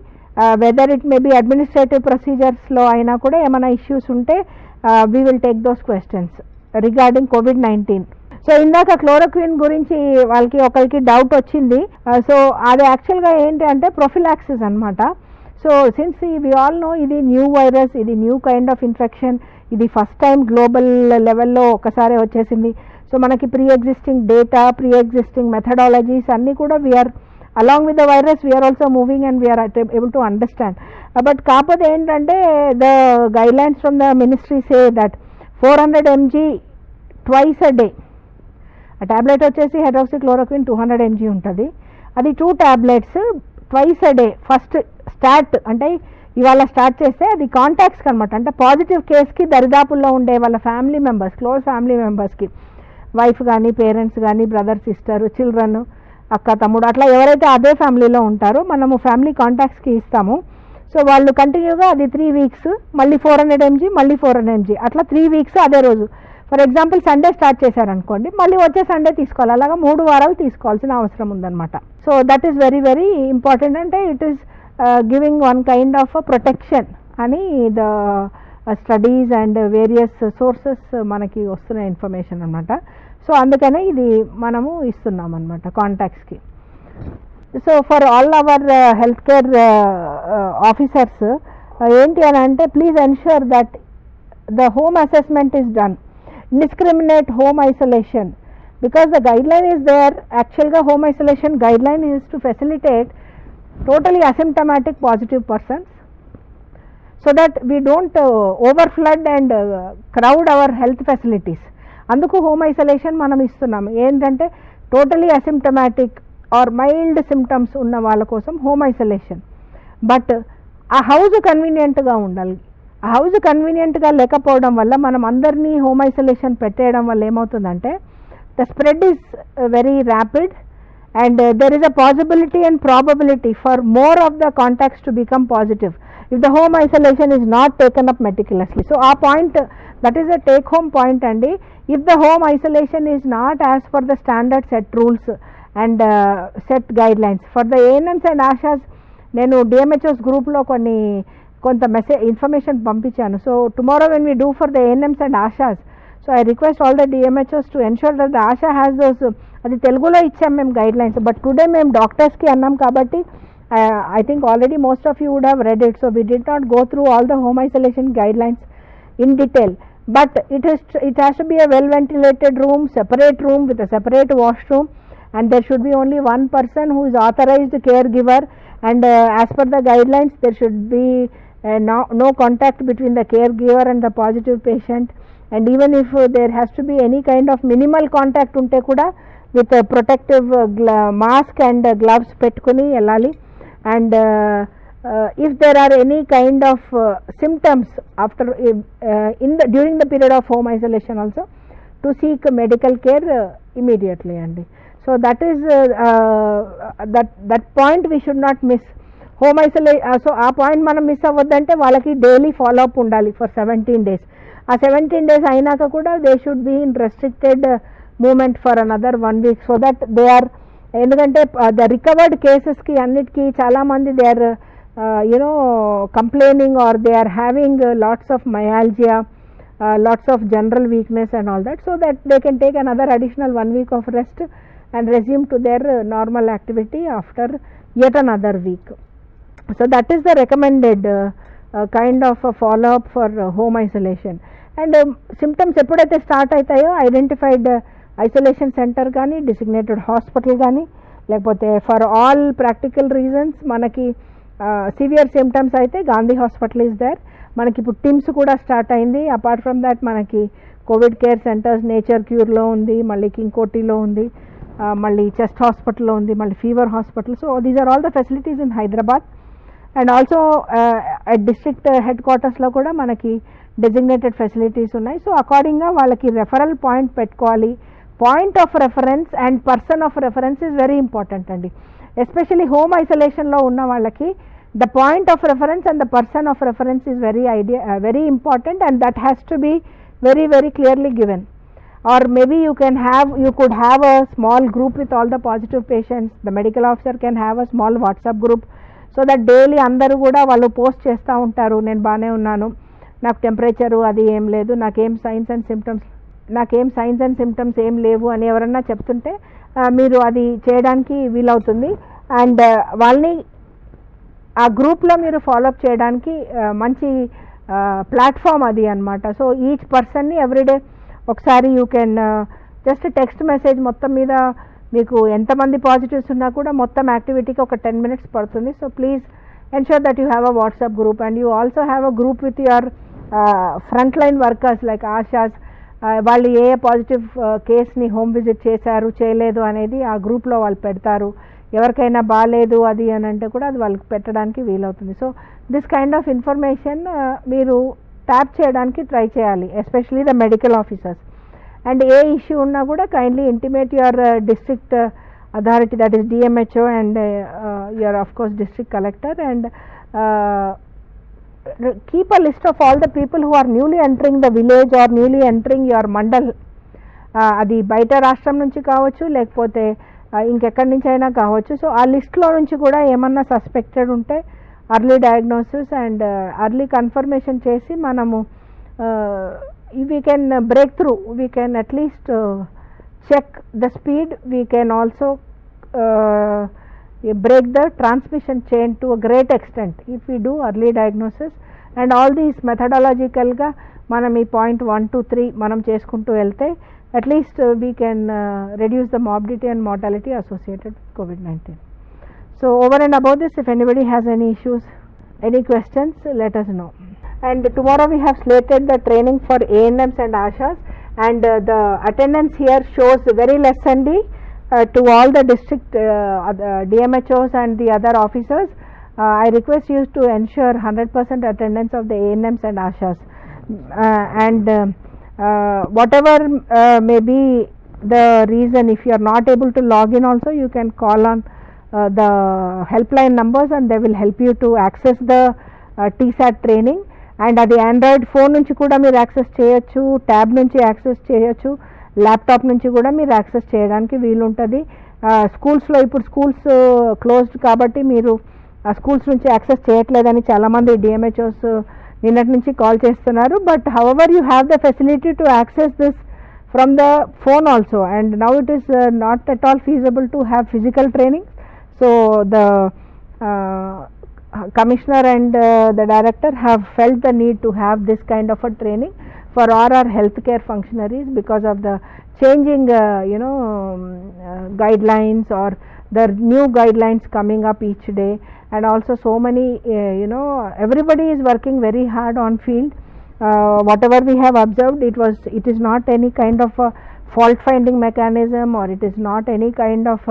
Whether it may be administrative ప్రొసీజర్స్లో అయినా కూడా ఏమైనా ఇష్యూస్ ఉంటే we will take those questions regarding కోవిడ్-19. సో ఇందాక క్లోరోక్విన్ గురించి ఒకరికి డౌట్ వచ్చింది. సో అది యాక్చువల్గా ఏంటి అంటే ప్రొఫిలాక్సిస్ అనమాట. So since we all know ఇది న్యూ వైరస్, ఇది న్యూ కైండ్ ఆఫ్ ఇన్ఫెక్షన్, ఇది ఫస్ట్ టైం గ్లోబల్ లెవెల్లో ఒకసారి వచ్చేసింది. సో మనకి pre existing data, pre existing methodologies అన్నీ కూడా we are along with the virus we are also moving and we are able to understand. But కాకపోతే ఏంటంటే the guidelines from the ministry say that 400 mg twice a day. ఆ tablet వచ్చేసి hydroxychloroquine 200 mg ఉంటుంది. అది 2 tablets twice a day. First start అంటే ఇవాళ start చేస్తే అది కాంటాక్ట్స్కి అనమాట, అంటే పాజిటివ్ కేస్కి దరిదాపుల్లో ఉండే వాళ్ళ ఫ్యామిలీ మెంబర్స్, క్లోజ్ ఫ్యామిలీ మెంబర్స్కి, వైఫ్ కానీ పేరెంట్స్ కానీ బ్రదర్ సిస్టర్ చిల్డ్రన్ అక్క తమ్ముడు అట్లా ఎవరైతే అదే ఫ్యామిలీలో ఉంటారో మనము ఫ్యామిలీ కాంటాక్ట్స్కి ఇస్తాము. సో వాళ్ళు కంటిన్యూగా అది 3 weeks, మళ్ళీ 400 mg, మళ్ళీ 400 mg, అట్లా 3 weeks అదే రోజు. ఫర్ ఎగ్జాంపుల్ సండే స్టార్ట్ చేశారనుకోండి, మళ్ళీ వచ్చే సండే తీసుకోవాలి, అలాగా 3 వారాలు తీసుకోవాల్సిన అవసరం ఉందన్నమాట. So that is very very important. అంటే it is giving one kind of protection అని the studies and various sources మనకి వస్తున్న ఇన్ఫర్మేషన్ అనమాట. సో అందుకనే ఇది మనము ఇస్తున్నాం అనమాట కాంటాక్ట్స్కి. So for all our health care officers ఏంటి అని అంటే, please ensure that the home assessment is done, indiscriminate home isolation, because the guideline is there. Actually home isolation guideline is to facilitate totally asymptomatic positive persons so that we don't overflood and crowd our health facilities. అందుకు home isolation మనం ఇస్తున్నాం. ఏంటంటే totally asymptomatic are mild symptoms ఉన్న వాళ్ళ కోసం home isolation. But ఆ house కన్వీనియంట్గా ఉండాలి. ఆ హౌస్ కన్వీనియంట్గా లేకపోవడం వల్ల మనం అందరినీ హోమ్ ఐసోలేషన్ పెట్టేయడం వల్ల ఏమవుతుందంటే the spread is very rapid and there is a possibility and probability for more of the contacts to become positive if the home isolation is not taken up meticulously. So our point, that is a take home point andi. If the home isolation is not as per the standard set rules and set guidelines for the ANMs and ASHAs, nenu DMHO's group lo కొంత message information పంపించాను. So tomorrow when we do for the ANMs and ASHAs, so I request all the DMHOs to ensure that the ASHA has those. అది తెలుగులో ఇచ్చాం మేము guidelines, but today మేము డాక్టర్స్కి అన్నాం కాబట్టి I think already most of you would have read it, so we did not go through all the home isolation guidelines in detail, but it has to be a well ventilated room, separate room with a separate washroom, and there should be only one person who is authorized caregiver, and as per the guidelines there should be no contact between the caregiver and the positive patient, and even if there has to be any kind of minimal contact unte kuda with a protective mask and gloves petkuni ellali. And if there are any kind of symptoms after during the period of home isolation also, to seek medical care immediately andi. So that is that point we should not miss. Home isolation, so aa point manam miss avvaddante వాళ్ళకి daily follow up undali for 17 days. ఆ 17 days అయినాక కూడా they should be in restricted movement for another 1 week, so that they are, ఎందుకంటే the recovered కేసెస్కి అన్నిటికీ చాలామంది they are complaining or they are having lots of myalgia, lots of general weakness and all that, so that they can take another additional 1 week of rest and resume to their normal activity after yet another week. So that is the recommended kind of a follow up for home isolation. And symptoms ఎప్పుడైతే start అవుతాయో identified isolation centre కానీ designated hospital కానీ, లేకపోతే for all practical reasons మనకి severe symptoms అయితే Gandhi hospital is there. మనకి ఇప్పుడు TIMS కూడా స్టార్ట్ అయింది. అపార్ట్ ఫ్రమ్ దాట్ మనకి కోవిడ్ కేర్ సెంటర్స్ నేచర్ క్యూర్లో ఉంది, మళ్ళీ కింగ్కోటిలో ఉంది, మళ్ళీ చెస్ట్ హాస్పిటల్లో ఉంది, మళ్ళీ fever hospital. So these are all the facilities in Hyderabad. And also district head క్వార్టర్స్లో కూడా మనకి డెసిగ్నేటెడ్ ఫెసిలిటీస్ ఉన్నాయి. సో అకార్డింగ్గా వాళ్ళకి రెఫరల్ పాయింట్ పెట్టుకోవాలి. Point of reference and person of reference is very important అండి. ఎస్పెషల్లీ హోమ్ ఐసోలేషన్లో ఉన్న వాళ్ళకి the point of reference and the person of reference is very important, and that has to be very very clearly given. Or maybe you could have a small group with all the positive patients. The medical officer can have a small WhatsApp group, so that daily అందరూ కూడా వాళ్ళు post చేస్తూ ఉంటారు, నేను బాగానే ఉన్నాను, నాకు temperature అది ఏం లేదు, నాకేం సైన్స్ అండ్ సిమ్టమ్స్ ఏం లేవు అని ఎవరన్నా చెప్తుంటే మీరు అది చేయడానికి వీలవుతుంది. అండ్ వాళ్ళని ఆ గ్రూప్లో మీరు ఫాలోఅప్ చేయడానికి మంచి ప్లాట్ఫామ్ అది అనమాట. సో ఈచ్ పర్సన్ని ఎవ్రీడే ఒకసారి you can just text message మొత్తం మీద మీకు ఎంతమంది పాజిటివ్స్ ఉన్నా కూడా మొత్తం యాక్టివిటీకి ఒక 10 minutes పడుతుంది. So please ensure that you have a WhatsApp group, and you also have a group with your front line workers like ASHAs. వాళ్ళు ఏ పాజిటివ్ కేస్ని హోమ్ విజిట్ చేశారు చేయలేదు అనేది ఆ గ్రూప్లో వాళ్ళు పెడతారు. ఎవరికైనా బాగాలేదు అది అని అంటే కూడా అది వాళ్ళకి పెట్టడానికి వీలవుతుంది. So this kind of information మీరు ట్యాప్ చేయడానికి ట్రై చేయాలి, especially the medical officers. And A issue ఉన్నా కూడా kindly intimate your district authority, that is DMHO, and your of course district collector, and keep a list of all the people who are newly entering the village or newly entering your mandal. అది బయట రాష్ట్రం నుంచి కావచ్చు లేకపోతే ఇంకెక్కడి నుంచి అయినా కావచ్చు. So ఆ లిస్ట్లో నుంచి కూడా ఏమన్నా సస్పెక్టెడ్ ఉంటే early diagnosis and early confirmation చేసి మనము we can break through, we can at least check the speed, we can also break the transmission chain to a great extent if we do early diagnosis. And all these methodological ga manam ee point 1 to 3 manam cheskuntu velte at least we can reduce the morbidity and mortality associated with COVID-19. So over and above this, if anybody has any issues, any questions, let us know. And tomorrow we have slated the training for ANMs and ASHAs, and the attendance here shows very less and to all the district DMHOs and the other officers. I request you to ensure 100% attendance of the ANMs and ASHAs, and whatever may be the reason, if you are not able to log in also, you can call on the helpline numbers and they will help you to access the TSAT training. And అది Android phone నుంచి కూడా మీరు access చేయొచ్చు, tab నుంచి access చేయొచ్చు, laptop నుంచి కూడా మీరు యాక్సెస్ చేయడానికి వీలుంటుంది. స్కూల్స్లో ఇప్పుడు స్కూల్స్ క్లోజ్డ్ కాబట్టి మీరు స్కూల్స్ నుంచి యాక్సెస్ చేయట్లేదని చాలామంది డిఎంహెచ్ఓస్ నిన్నటి నుంచి కాల్ చేస్తున్నారు. But however you have the facility to access this from the phone also, and now it is not at all feasible to have physical training. So the Commissioner and the director have felt the need to have this kind of a training for all our healthcare functionaries because of the changing guidelines or the new guidelines coming up each day, and also so many everybody is working very hard on field. Whatever we have observed, it is not any kind of a fault finding mechanism, or it is not any kind of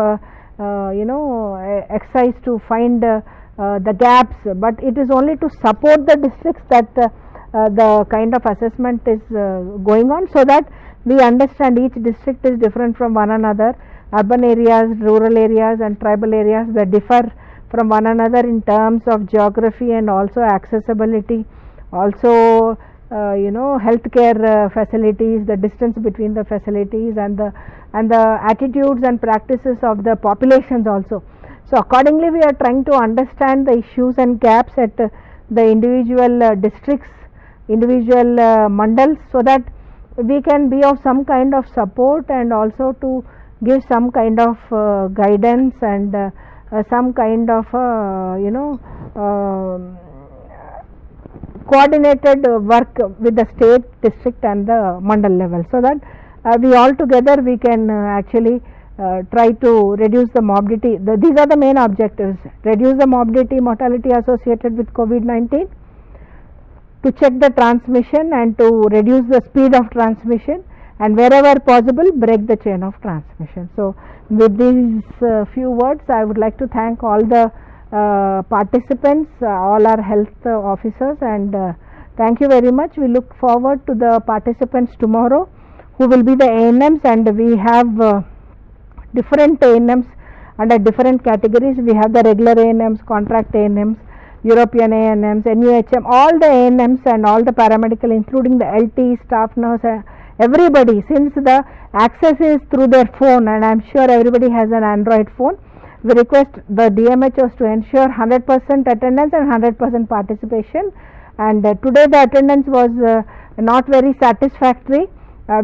exercise to find the gaps, but it is only to support the districts that the kind of assessment is going on, so that we understand each district is different from one another. Urban areas, rural areas and tribal areas, that differ from one another in terms of geography and also accessibility, also healthcare facilities, the distance between the facilities, and the attitudes and practices of the populations also. So accordingly we are trying to understand the issues and gaps at the individual districts, individual mandals, so that we can be of some kind of support and also to give some kind of guidance and some kind of coordinated work with the state, district and the mandal level, so that we all together we can actually try to reduce the morbidity. These are the main objectives: reduce the morbidity, mortality associated with COVID-19, to check the transmission and to reduce the speed of transmission, and wherever possible break the chain of transmission. So with these few words, I would like to thank all the participants, all our health officers, and thank you very much. We look forward to the participants tomorrow, who will be the ANMs, and we have different ANMs under different categories. We have the regular ANMs, contract ANMs, European ANMs, NUHM, all the ANMs and all the paramedical, including the LT, staff nurse, everybody. Since the access is through their phone, and I am sure everybody has an Android phone, we request the DMHOs to ensure 100% attendance and 100% participation. And today the attendance was not very satisfactory.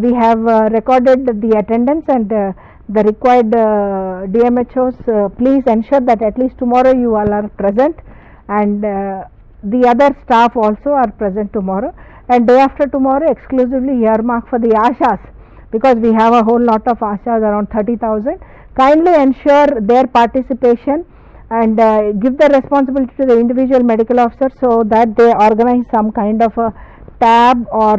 We have recorded the attendance, and the required DMHOs, please ensure that at least tomorrow you all are present, and the other staff also are present tomorrow, and day after tomorrow exclusively earmark for the ASHAs, because we have a whole lot of ASHAs, around 30,000. Kindly ensure their participation and give the responsibility to the individual medical officer, so that they organize some kind of a tab or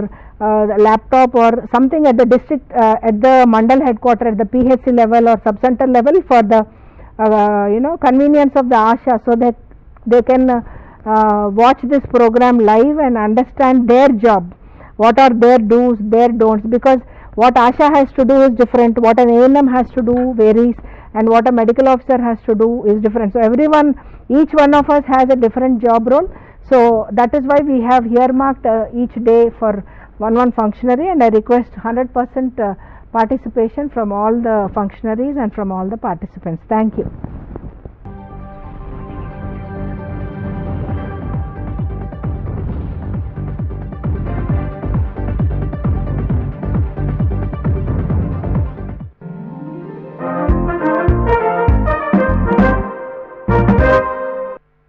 laptop or something at the district, at the mandal headquarter, at the PHC level or subcenter level, for the convenience of the ASHA, so that they can watch this program live and understand their job, what are their do's, their don'ts, because what ASHA has to do is different, what an ANM has to do varies, and what a medical officer has to do is different. So everyone, each one of us has a different job role. So that is why we have earmarked each day for one functionary, and I request 100% participation from all the functionaries and from all the participants. Thank you.